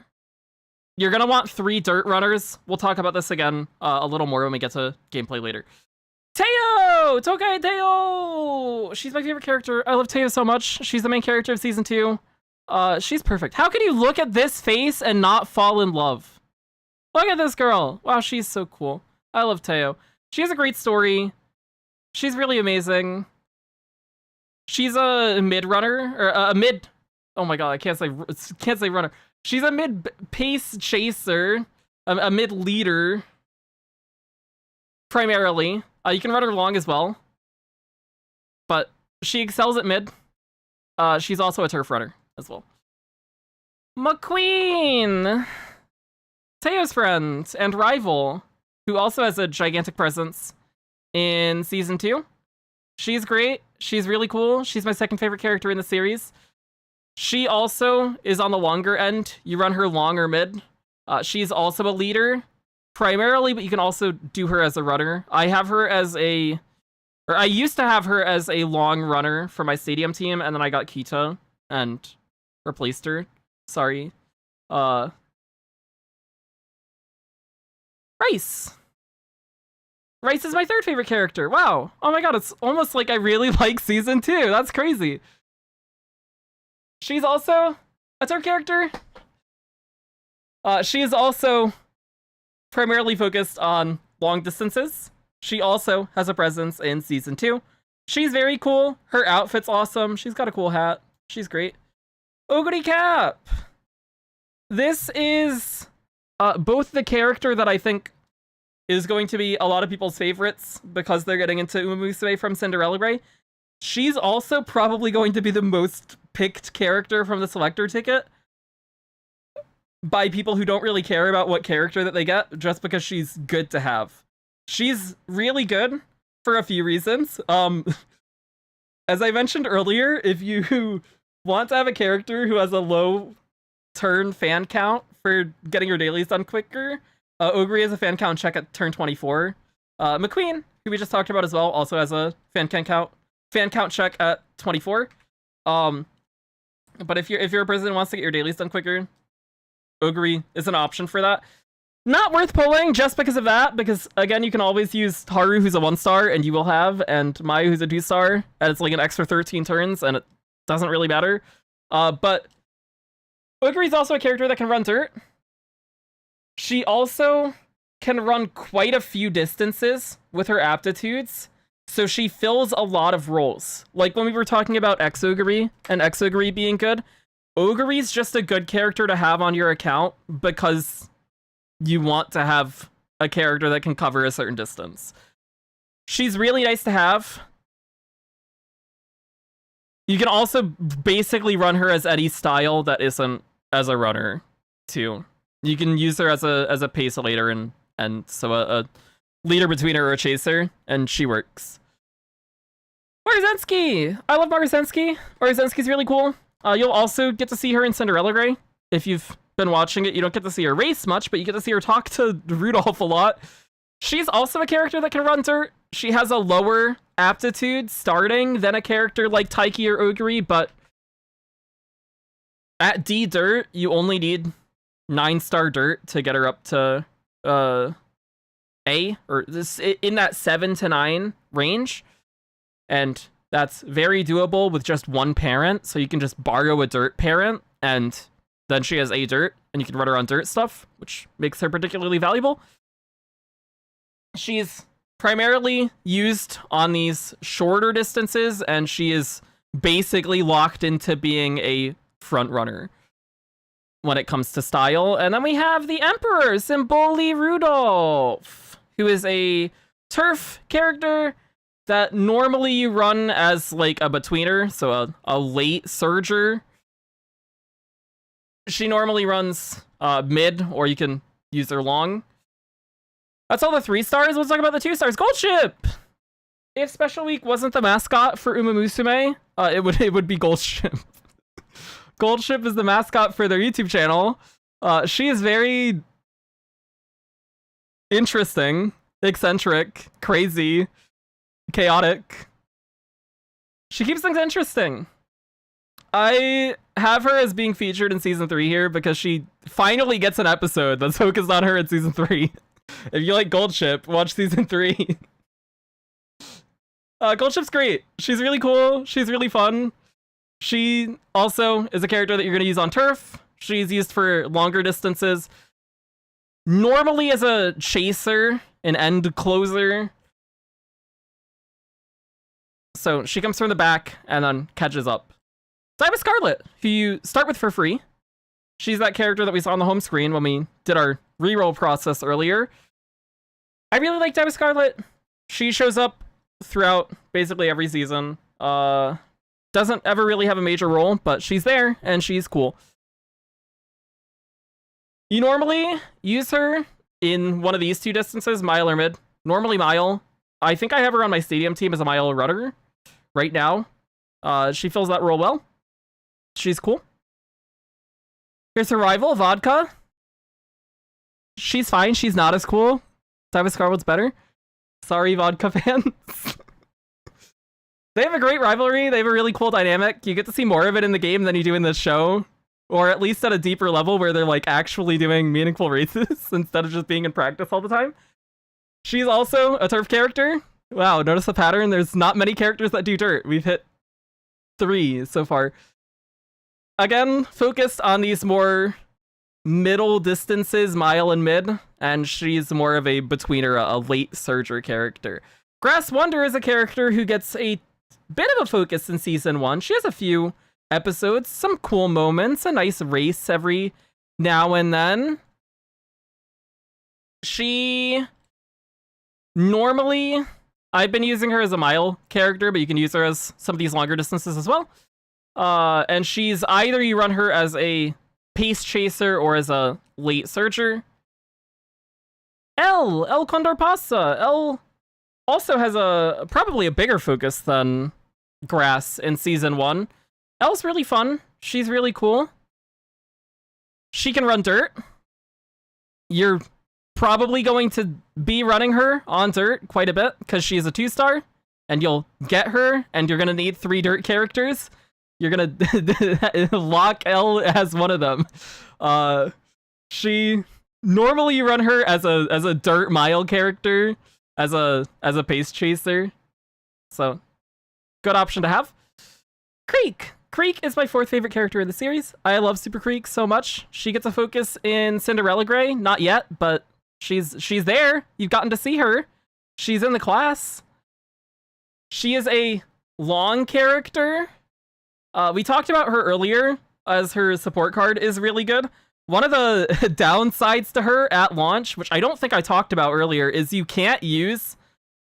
You're going to want 3 dirt runners. We'll talk about this again a little more when we get to gameplay later. Teo! Tokai Teo! She's my favorite character. I love Teo so much. She's the main character of Season 2. She's perfect. How can you look at this face and not fall in love? Look at this girl. Wow, she's so cool. I love Teo. She has a great story. She's really amazing. She's a mid runner, or a mid... Oh my god, I can't say runner. She's a mid-pace chaser, a mid-leader, primarily. You can run her long as well, but she excels at mid. She's also a turf runner as well. McQueen! Teo's friend and rival, who also has a gigantic presence in Season 2. She's great. She's really cool. She's my second favorite character in the series. She also is on the longer end. You run her long or mid. She's also a leader, primarily, but you can also do her as a runner. I used to have her as a long runner for my stadium team, and then I got Kita and replaced her. Sorry. Rice. Rice is my third favorite character. Wow. Oh my god, it's almost like I really like Season 2. That's crazy. She's also a turf character. She is also primarily focused on long distances. She also has a presence in season 2. She's very cool. Her outfit's awesome. She's got a cool hat. She's great. Ogre Cap! This is both the character that I think is going to be a lot of people's favorites because they're getting into Umamusume from Cinderella Grey. She's also probably going to be the most picked character from the selector ticket by people who don't really care about what character that they get, just because she's good to have. She's really good for a few reasons. As I mentioned earlier, if you want to have a character who has a low turn fan count for getting your dailies done quicker, Ogre has a fan count check at turn 24. McQueen, who we just talked about as well, also has a fan count check at 24. But if you're a person who wants to get your dailies done quicker, Ogre is an option for that. Not worth pulling just because of that, because again, you can always use Haru, who's a 1-star, and you will have, and Maya, who's a 2-star, and it's like an extra 13 turns, and it doesn't really matter. But Ogre is also a character that can run dirt. She also can run quite a few distances with her aptitudes, so she fills a lot of roles. Like when we were talking about X-Ogre and X-Ogre being good, Ogre's just a good character to have on your account because you want to have a character that can cover a certain distance. She's really nice to have. You can also basically run her as any style that isn't as a runner, too. You can use her as a pace later and so a leader between her or a chaser, and she works. Marzensky! I love Marzensky. Marzensky's really cool. You'll also get to see her in Cinderella Grey. If you've been watching it, you don't get to see her race much, but you get to see her talk to Rudolph a lot. She's also a character that can run dirt. She has a lower aptitude starting than a character like Taiki or Ogre, but at D dirt, you only need 9-star dirt to get her up to A, or this in that 7 to 9 range. And that's very doable with just one parent, so you can just borrow a dirt parent, and then she has A dirt, and you can run her on dirt stuff, which makes her particularly valuable. She's primarily used on these shorter distances, and she is basically locked into being a front runner when it comes to style. And then we have the Emperor, Symboli Rudolph, who is a turf character that normally you run as like a betweener, so a late surger. She normally runs mid, or you can use her long. That's all the 3-stars. Let's talk about the 2-stars. Gold Ship! If Special Week wasn't the mascot for Umamusume, it would be Gold Ship. Gold Ship is the mascot for their YouTube channel. She is very interesting, eccentric, crazy, chaotic. She keeps things interesting. I have her as being featured in season 3 here because she finally gets an episode that's focused on her in season 3. If you like Gold Ship, watch season 3. Gold Ship's great. She's really cool. She's really fun. She also is a character that you're going to use on turf. She's used for longer distances. Normally as a chaser, an end closer. So she comes from the back and then catches up. Diamond Scarlet, who you start with for free. She's that character that we saw on the home screen when we did our reroll process earlier. I really like Diamond Scarlet. She shows up throughout basically every season. Doesn't ever really have a major role, but she's there and she's cool. You normally use her in one of these two distances, mile or mid. Normally mile. I think I have her on my stadium team as a mile runner right now. She fills that role well. She's cool. Here's her rival, Vodka. She's fine. She's not as cool. Diamond Scarlet's better. Sorry, Vodka fans. They have a great rivalry. They have a really cool dynamic. You get to see more of it in the game than you do in the show. Or at least at a deeper level where they're like actually doing meaningful races instead of just being in practice all the time. She's also a turf character. Wow, notice the pattern. There's not many characters that do dirt. We've hit 3 so far. Again, focused on these more middle distances, mile and mid, and she's more of a betweener, a late surger character. Grass Wonder is a character who gets a bit of a focus in season 1. She has a few episodes, some cool moments, a nice race every now and then. She normally, I've been using her as a mile character, but you can use her as some of these longer distances as well. And she's either you run her as a pace chaser or as a late surger. El Condor Pasa. El also has probably a bigger focus than Grass in season 1. El's really fun. She's really cool. She can run dirt. You're probably going to be running her on dirt quite a bit because she's a 2-star, and you'll get her, and you're gonna need 3 dirt characters. You're gonna lock L as one of them. She normally you run her as a dirt mile character, as a pace chaser. So good option to have. Creek. Creek is my 4th favorite character in the series. I love Super Creek so much. She gets a focus in Cinderella Grey. Not yet, but she's there. You've gotten to see her. She's in the class. She is a long character. We talked about her earlier, as her support card is really good. One of the downsides to her at launch, which I don't think I talked about earlier, is you can't use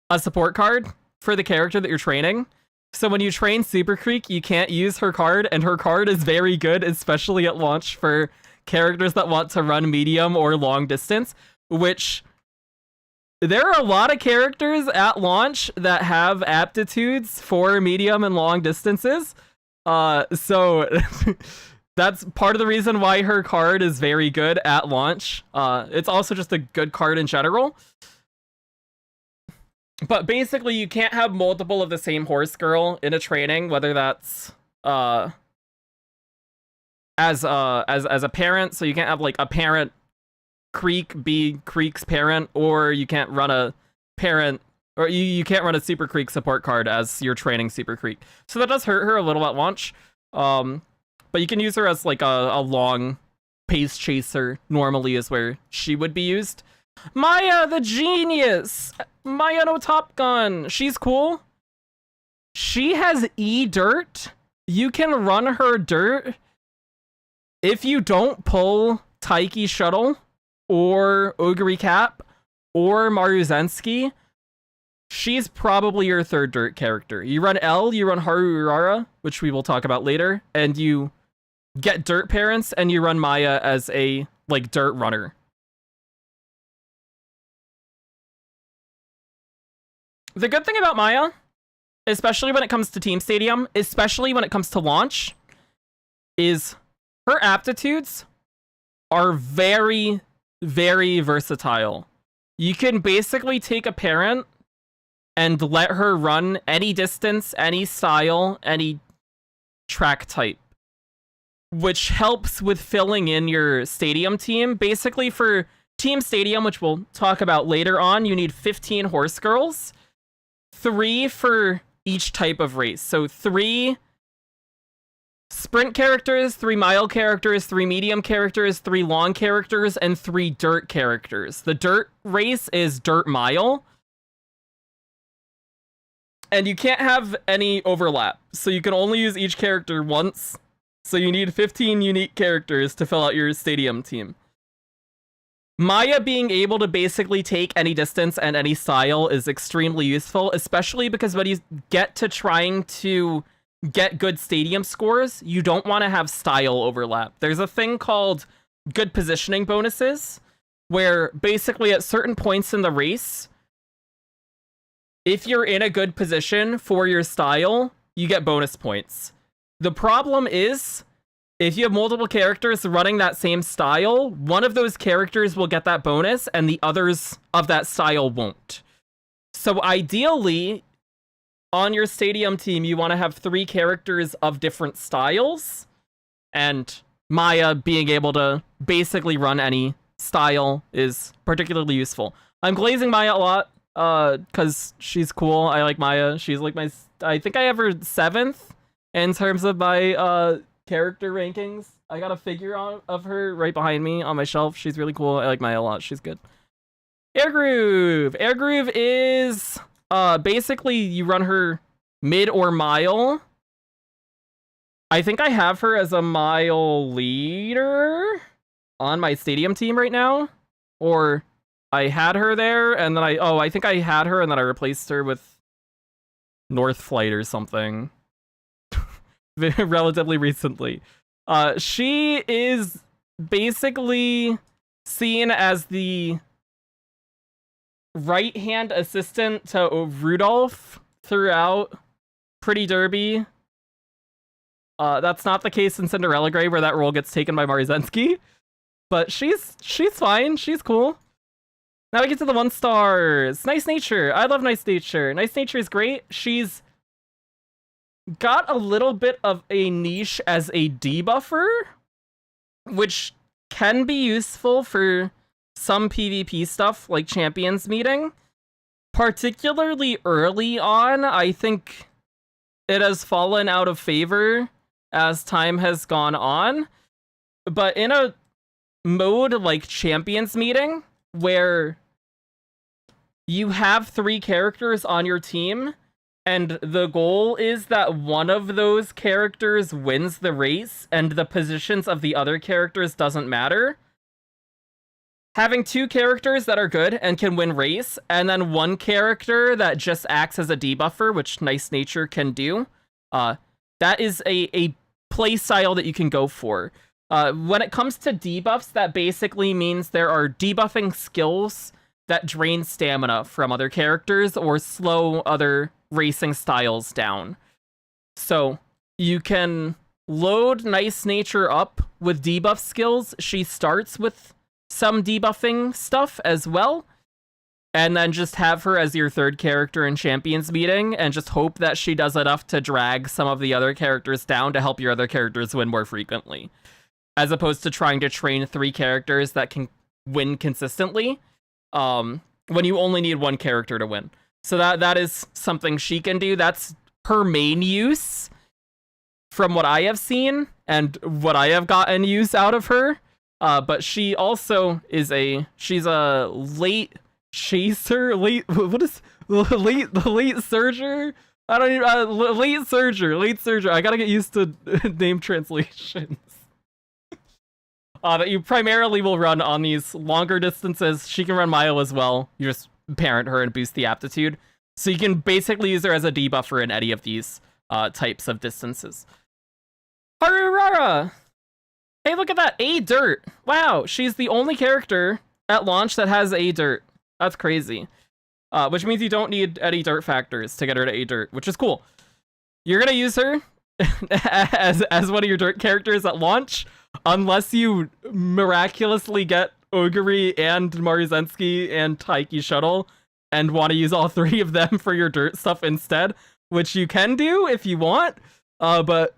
a support card for the character that you're training. So when you train Super Creek, you can't use her card, and her card is very good, especially at launch for characters that want to run medium or long distance, which there are a lot of characters at launch that have aptitudes for medium and long distances. So that's part of the reason why her card is very good at launch. It's also just a good card in general. But basically, you can't have multiple of the same horse girl in a training, whether that's as a parent. So you can't have like a parent Creek be Creek's parent, or you can't run a parent, or you can't run a Super Creek support card as you're training Super Creek. So that does hurt her a little at launch. But you can use her as like a long pace chaser. Normally is where she would be used. Maya the Genius. Maya no Top Gun. She's cool. She has E-Dirt. You can run her dirt if you don't pull Taiki Shuttle or Ogre Cap or Maruzensky. She's probably your 3rd dirt character. You run L, you run Haru Urara, which we will talk about later, and you get dirt parents, and you run Maya as a like dirt runner. The good thing about Maya, especially when it comes to Team Stadium, especially when it comes to launch, is her aptitudes are very, very versatile. You can basically take a parent and let her run any distance, any style, any track type, which helps with filling in your stadium team. Basically, for Team Stadium, which we'll talk about later on, you need 15 horse girls. 3 for each type of race. So 3 sprint characters, 3 mile characters, 3 medium characters, 3 long characters, and 3 dirt characters. The dirt race is dirt mile. And you can't have any overlap. So you can only use each character once. So you need 15 unique characters to fill out your stadium team. Maya being able to basically take any distance and any style is extremely useful, especially because when you get to trying to get good stadium scores, you don't want to have style overlap. There's a thing called good positioning bonuses, where basically at certain points in the race, if you're in a good position for your style, you get bonus points. The problem is, if you have multiple characters running that same style, one of those characters will get that bonus and the others of that style won't. So ideally, on your stadium team, you want to have 3 characters of different styles, and Maya being able to basically run any style is particularly useful. I'm glazing Maya a lot because she's cool. I like Maya. She's like I think I have her 7th in terms of my character rankings. I got a figure of her right behind me on my shelf. She's really cool. I like Maya a lot. She's good. Air Groove. Air Groove is basically you run her mid or mile. I think I have her as a mile leader on my stadium team right now. Or I had her there and then I think I had her and then I replaced her with North Flight or something. Relatively recently. She is basically seen as the right-hand assistant to Rudolph throughout Pretty Derby. That's not the case in Cinderella Grey, where that role gets taken by Marzensky. But she's fine. She's cool. Now we get to the 1 stars. Nice Nature. I love Nice Nature. Nice Nature is great. She's got a little bit of a niche as a debuffer, which can be useful for some PvP stuff like Champions Meeting. Particularly early on, I think it has fallen out of favor as time has gone on. But in a mode like Champions Meeting, where you have 3 characters on your team, and the goal is that one of those characters wins the race, and the positions of the other characters doesn't matter. Having 2 characters that are good and can win race, and then 1 character that just acts as a debuffer, which Nice Nature can do, that is a play style that you can go for. When it comes to debuffs, that basically means there are debuffing skills that drain stamina from other characters or slow other racing styles down. So you can load Nice Nature up with debuff skills. She starts with some debuffing stuff as well, and then just have her as your 3rd character in Champions Meeting and just hope that she does enough to drag some of the other characters down to help your other characters win more frequently, as opposed to trying to train 3 characters that can win consistently when you only need 1 character to win. So that is something she can do. That's her main use from what I have seen and what I have gotten use out of her. But she also is she's a late chaser, late surger. I don't even, late surger. I gotta get used to name translations. That you primarily will run on these longer distances. She can run mile as well. You just parent her and boost the aptitude. So you can basically use her as a debuffer in any of these types of distances. Harurara! Hey, look at that! A dirt! Wow, she's the only character at launch that has A dirt. That's crazy. Which means you don't need any dirt factors to get her to A dirt, which is cool. You're gonna use her as one of your dirt characters at launch, unless you miraculously get Oguri and Marzensky and Taiki Shuttle and want to use all 3 of them for your dirt stuff instead, which you can do if you want, but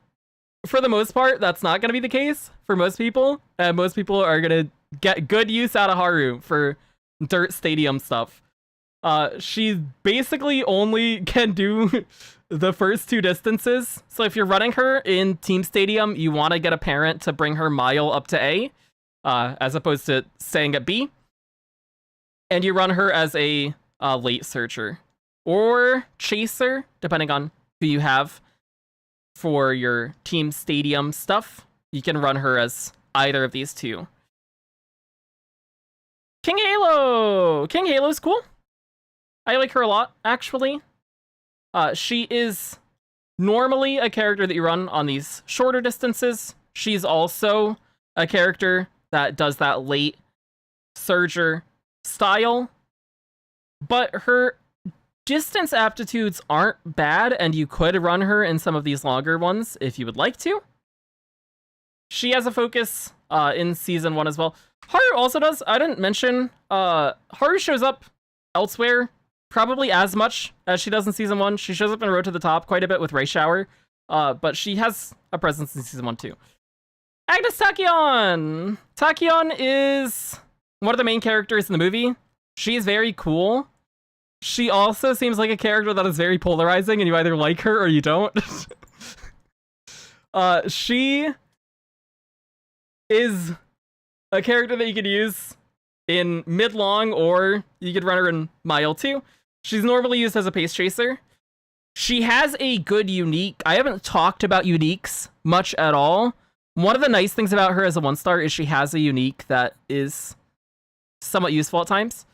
for the most part, that's not going to be the case for most people, and most people are going to get good use out of Haru for dirt stadium stuff. She basically only can do the first 2 distances, so if you're running her in Team Stadium, you want to get a parent to bring her mile up to A, as opposed to staying at B, and you run her as a late searcher or chaser, depending on who you have for your Team Stadium stuff. You can run her as either of these 2. King Halo! King Halo's cool. I like her a lot, actually. She is normally a character that you run on these shorter distances. She's also a character that does that late surger style, but her distance aptitudes aren't bad, and you could run her in some of these longer ones if you would like to. She has a focus in Season 1 as well. Haru also does. I didn't mention, Haru shows up elsewhere, probably as much as she does in Season 1. She shows up in Road to the Top quite a bit with Ray Shower, but she has a presence in Season 1 too. Agnes Tachyon! Tachyon is one of the main characters in the movie. She's very cool. She also seems like a character that is very polarizing, and you either like her or you don't. She is a character that you could use in mid-long, or you could run her in mile too. She's normally used as a pace chaser. She has a good unique. I haven't talked about uniques much at all. One of the nice things about her as a 1-star is she has a unique that is somewhat useful at times.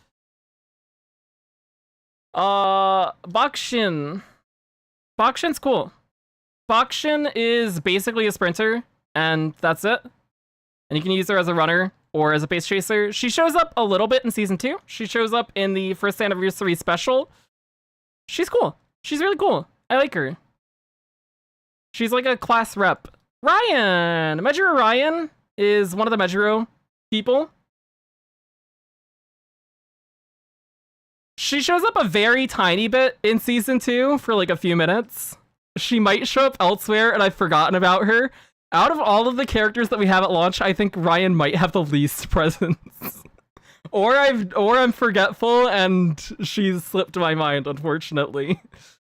Bakshin. Bakshin's cool. Bakshin is basically a sprinter, and that's it. And you can use her as a runner or as a pace chaser. She shows up a little bit in Season 2. She shows up in the first anniversary special. She's cool. She's really cool. I like her. She's like a class rep. Ryan! Mejiro Ryan is one of the Mejiro people. She shows up a very tiny bit in Season 2 for like a few minutes. She might show up elsewhere, and I've forgotten about her. Out of all of the characters that we have at launch, I think Ryan might have the least presence. or I'm forgetful and she's slipped my mind, unfortunately.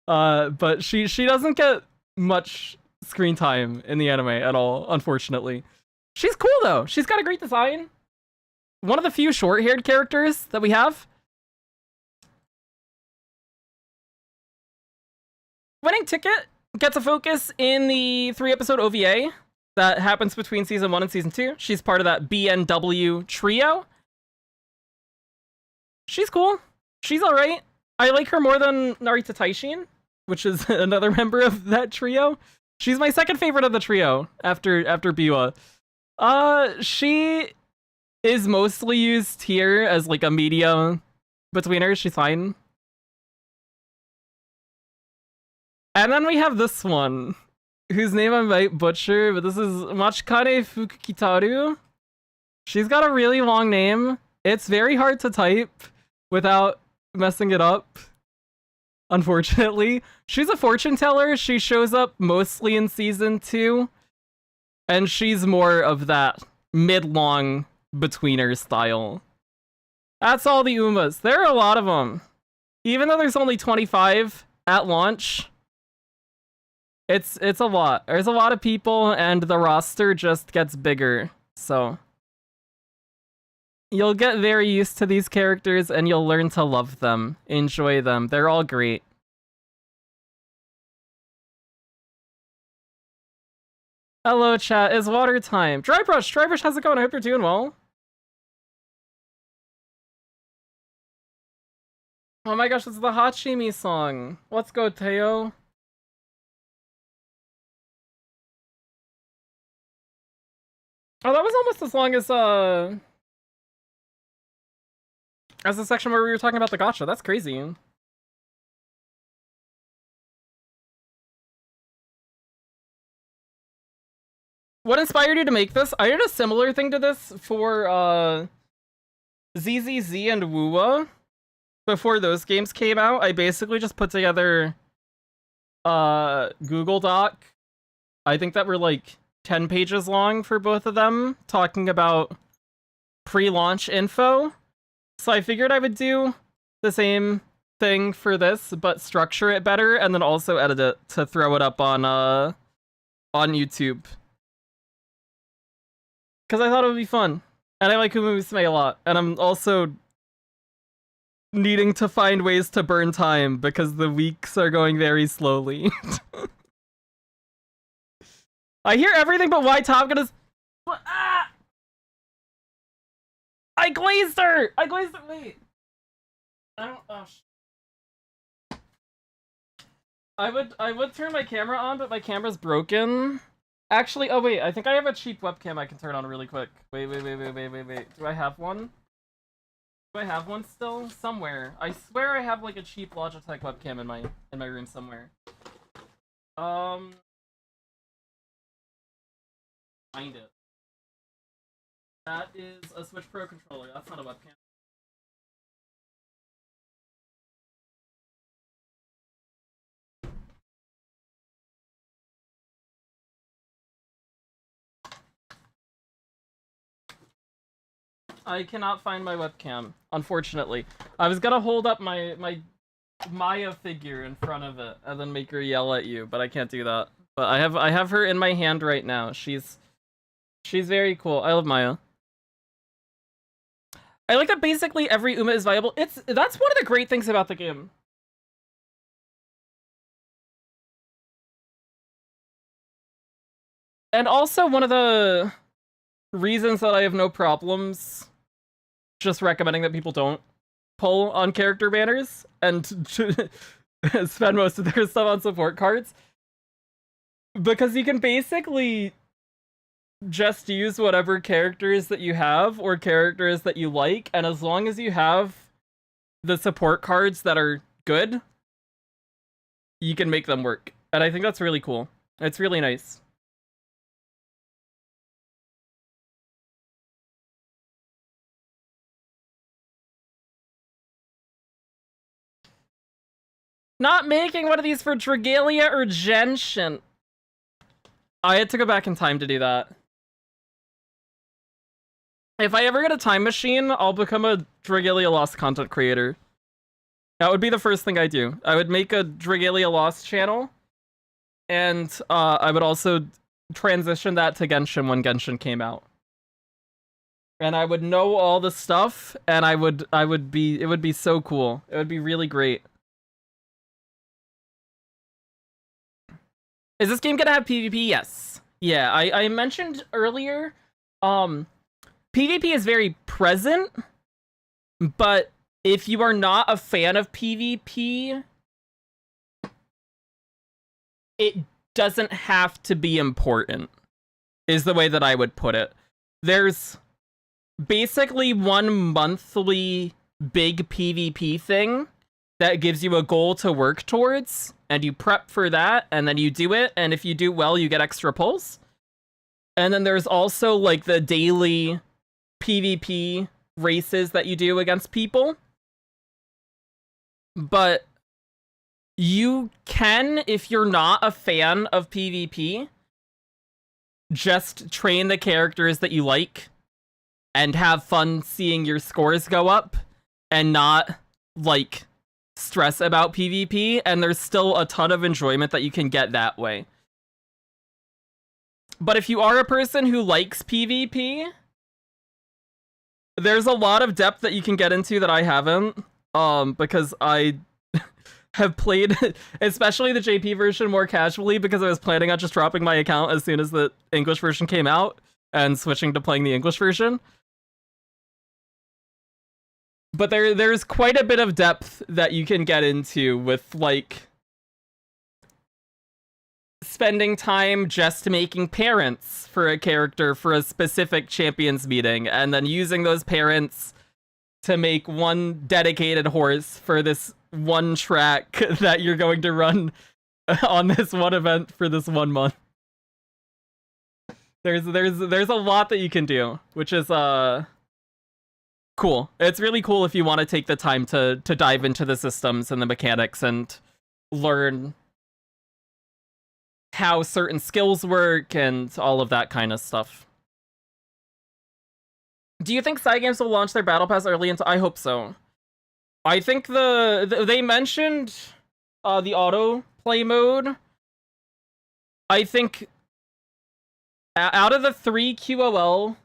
But she doesn't get much screen time in the anime at all, unfortunately. She's cool though. She's got a great design. One of the few short-haired characters that we have. Winning Ticket gets a focus in the 3-episode OVA that happens between Season 1 and Season 2. She's part of that BNW trio. She's cool. She's alright. I like her more than Narita Taishin, which is another member of that trio. She's my second favorite of the trio after Biwa. She is mostly used here as like a media betweener. She's fine. And then we have this one, whose name I might butcher, but this is Machikane Fukukitaru. She's got a really long name. It's very hard to type without messing it up, unfortunately. She's a fortune teller. She shows up mostly in Season 2, and she's more of that mid-long betweener style. That's all the Umas. There are a lot of them. Even though there's only 25 at launch, it's a lot. There's a lot of people, and the roster just gets bigger, so you'll get very used to these characters, and you'll learn to love them, enjoy them. They're all great. Hello, chat. It's water time. Drybrush! Drybrush, how's it going? I hope you're doing well. Oh my gosh, this is the Hachimi song. Let's go, Teo. Oh, that was almost as long as the section where we were talking about the gacha. That's crazy. What inspired you to make this? I did a similar thing to this for ZZZ and Wuwa. Before those games came out, I basically just put together Google Doc. I think that were like 10 pages long for both of them, talking about pre-launch info. So I figured I would do the same thing for this, but structure it better, and then also edit it to throw it up on YouTube. Because I thought it would be fun. And I like Umamusume a lot. And I'm also needing to find ways to burn time, because the weeks are going very slowly. I hear everything but why Top Gun is... Ah! I glazed her! I glazed her! Wait. I don't... Oh, I would turn my camera on, but my camera's broken. Actually, oh wait, I think I have a cheap webcam I can turn on really quick. Wait. Do I have one? Do I have one still? Somewhere. I swear I have like a cheap Logitech webcam in my room somewhere. Find it. That is a Switch Pro controller. That's not a webcam. I cannot find my webcam, unfortunately. I was gonna hold up my Maya figure in front of it and then make her yell at you, but I can't do that. But I have her in my hand right now. She's She's very cool. I love Maya. I like that basically every Uma is viable. That's one of the great things about the game. And also one of the reasons that I have no problems just recommending that people don't pull on character banners and spend most of their stuff on support cards. Because you can basically just use whatever characters that you have or characters that you like, and as long as you have the support cards that are good, you can make them work. And I think that's really cool. It's really nice. Not making one of these for Dragalia or Genshin. I had to go back in time to do that. If I ever get a time machine, I'll become a Dragalia Lost content creator. That would be the first thing I do. I would make a Dragalia Lost channel, and I would also transition that to Genshin when Genshin came out. And I would know all the stuff, and it would be so cool. It would be really great. Is this game gonna have PvP? Yes. Yeah, I mentioned earlier, PvP is very present, but if you are not a fan of PvP, it doesn't have to be important, is the way that I would put it. There's basically one monthly big PvP thing that gives you a goal to work towards, and you prep for that, and then you do it, and if you do well, you get extra pulls. And then there's also, like, the daily PvP races that you do against people. But you can, if you're not a fan of PvP, just train the characters that you like and have fun seeing your scores go up and not, like, stress about PvP, and there's still a ton of enjoyment that you can get that way. But if you are a person who likes PvP, there's a lot of depth that you can get into that I haven't, because I have played, especially the JP version, more casually, because I was planning on just dropping my account as soon as the English version came out and switching to playing the English version. But there's quite a bit of depth that you can get into with, like, spending time just making parents for a character for a specific champions meeting, and then using those parents to make one dedicated horse for this one track that you're going to run on this one event for this 1 month. There's a lot that you can do, which is cool. It's really cool if you want to take the time to dive into the systems and the mechanics and learn how certain skills work and all of that kind of stuff. Do you think Cygames will launch their Battle Pass early into? I hope so. I think they mentioned the auto play mode. I think out of the 3 QOL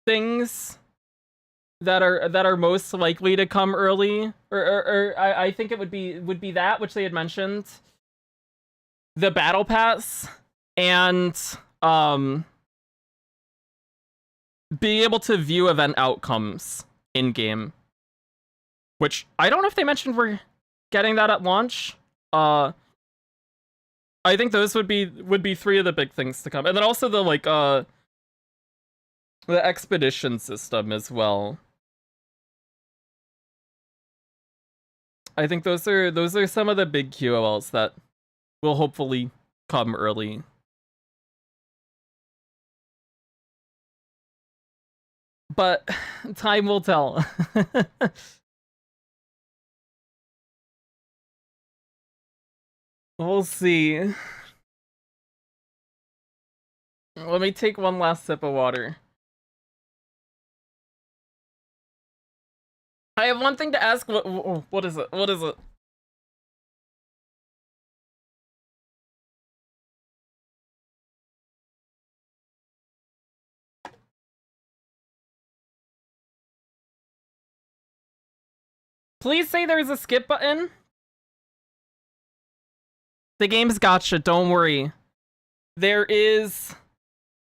things that are most likely to come early, or I think it would be that which they had mentioned, the Battle Pass, and be able to view event outcomes in game, which I don't know if they mentioned we're getting that at launch. I think those would be 3 of the big things to come, and then also the, like, the expedition system as well. I think those are some of the big QOLs that will hopefully come early. But time will tell. We'll see. Let me take one last sip of water. I have one thing to ask. What is it? What is it? Please say there's a skip button. The game's Gacha, don't worry. There is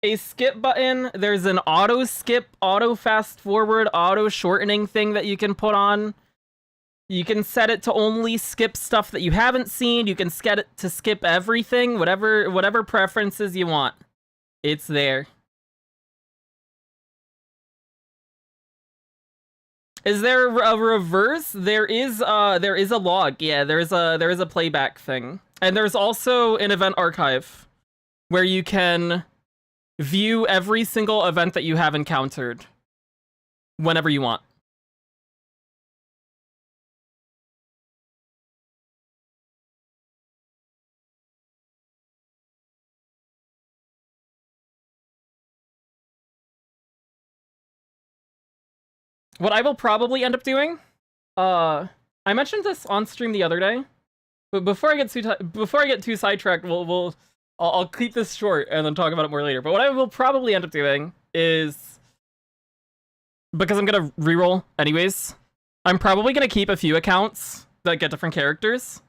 a skip button. There's an auto skip, auto fast forward, auto shortening thing that you can put on. You can set it to only skip stuff that you haven't seen. You can set it to skip everything, whatever preferences you want. It's there. Is there a reverse? There is a log. Yeah, there is a playback thing. And there's also an event archive where you can view every single event that you have encountered whenever you want. What I will probably end up doing, I mentioned this on stream the other day, but before I get too sidetracked, I'll keep this short and then talk about it more later. But what I will probably end up doing is, because I'm gonna reroll anyways, I'm probably gonna keep a few accounts that get different characters,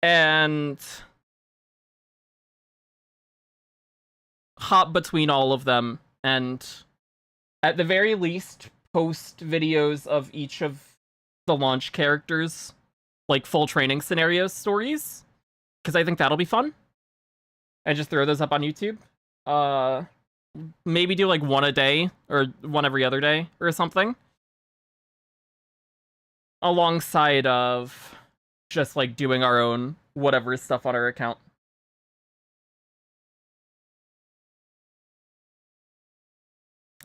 and hop between all of them, and at the very least post videos of each of the launch characters, like full training scenario stories, because I think that'll be fun. And just throw those up on YouTube. Maybe do like one a day or one every other day or something, alongside of just like doing our own whatever stuff on our account.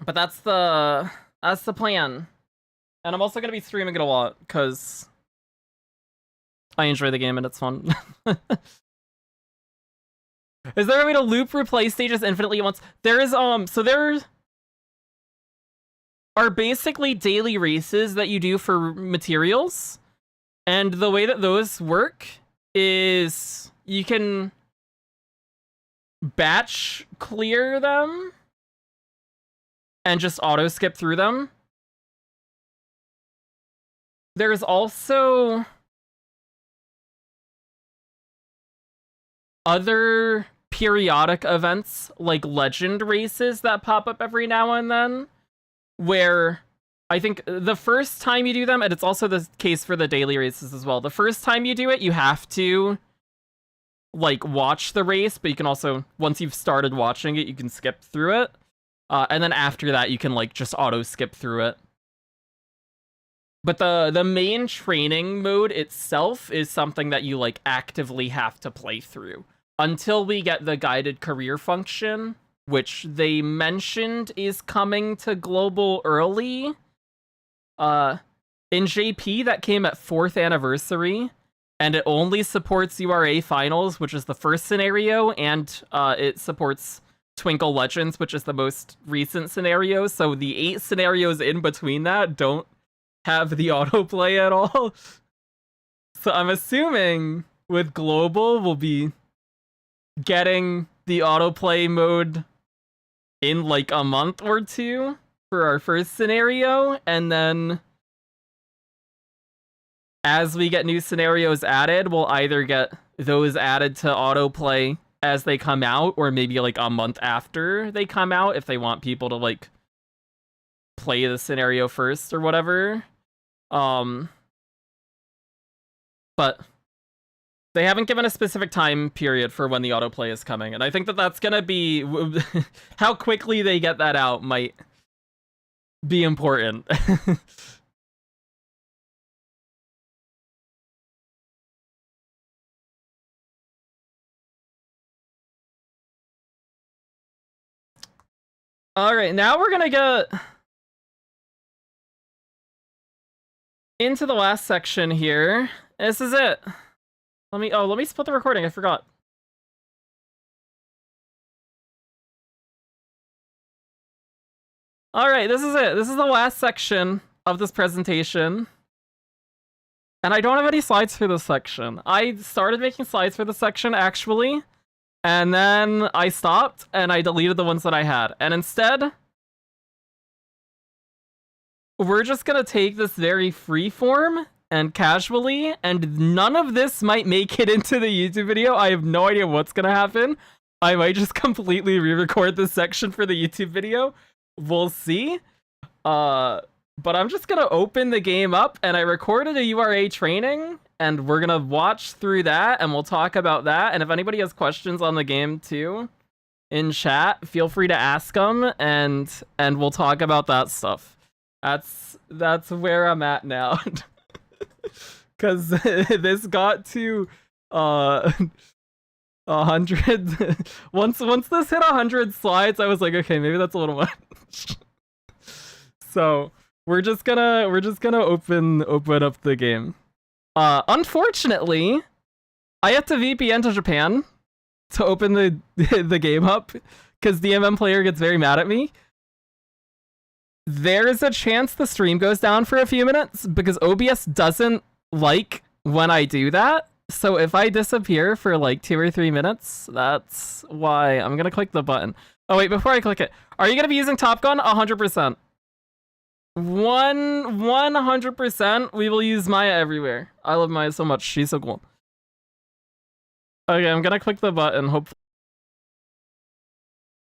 But that's the plan. And I'm also gonna be streaming it a lot because I enjoy the game and it's fun. Is there a way to loop replay stages infinitely once? There is so there are basically daily races that you do for materials. And the way that those work is you can batch clear them and just auto skip through them. There's also other periodic events, like legend races that pop up every now and then, where I think the first time you do them, and it's also the case for the daily races as well, the first time you do it, you have to like watch the race, but you can also, once you've started watching it, you can skip through it. And then after that, you can like just auto skip through it. But the main training mode itself is something that you like actively have to play through until we get the guided career function, which they mentioned is coming to global early. In JP, that came at 4th anniversary, and it only supports URA finals, which is the first scenario, and it supports Twinkle Legends, which is the most recent scenario. So the 8 scenarios in between that don't have the autoplay at all. So I'm assuming with global, we'll be getting the autoplay mode in like a month or two for our first scenario, and then as we get new scenarios added, we'll either get those added to autoplay as they come out, or maybe like a month after they come out if they want people to like play the scenario first or whatever. But they haven't given a specific time period for when the autoplay is coming, and I think that that's gonna be how quickly they get that out might be important. All right, now we're gonna get into the last section here. This is it. Let me split the recording. I forgot. All right, this is it. This is the last section of this presentation. And I don't have any slides for this section. I started making slides for this section, actually, and then I stopped, and I deleted the ones that I had. And instead, we're just gonna take this very free form and casually, and none of this might make it into the YouTube video. I have no idea what's gonna happen. I might just completely re-record this section for the YouTube video. We'll see. But I'm just gonna open the game up, and I recorded a URA training, and we're gonna watch through that, and we'll talk about that. And if anybody has questions on the game too, in chat, feel free to ask them, and we'll talk about that stuff. That's where I'm at now. Cause this got to 100. Once this hit 100 slides, I was like, okay, maybe that's a little much. So we're just gonna open up the game. Unfortunately, I have to VPN to Japan to open the game up because the MM player gets very mad at me. There is a chance the stream goes down for a few minutes because OBS doesn't like when I do that. So if I disappear for like 2 or 3 minutes, that's why I'm gonna click the button. Oh wait, before I click it, are you gonna be using Top Gun? 100%. 100%. We will use Maya everywhere. I love Maya so much. She's so cool. Okay, I'm gonna click the button. Hopefully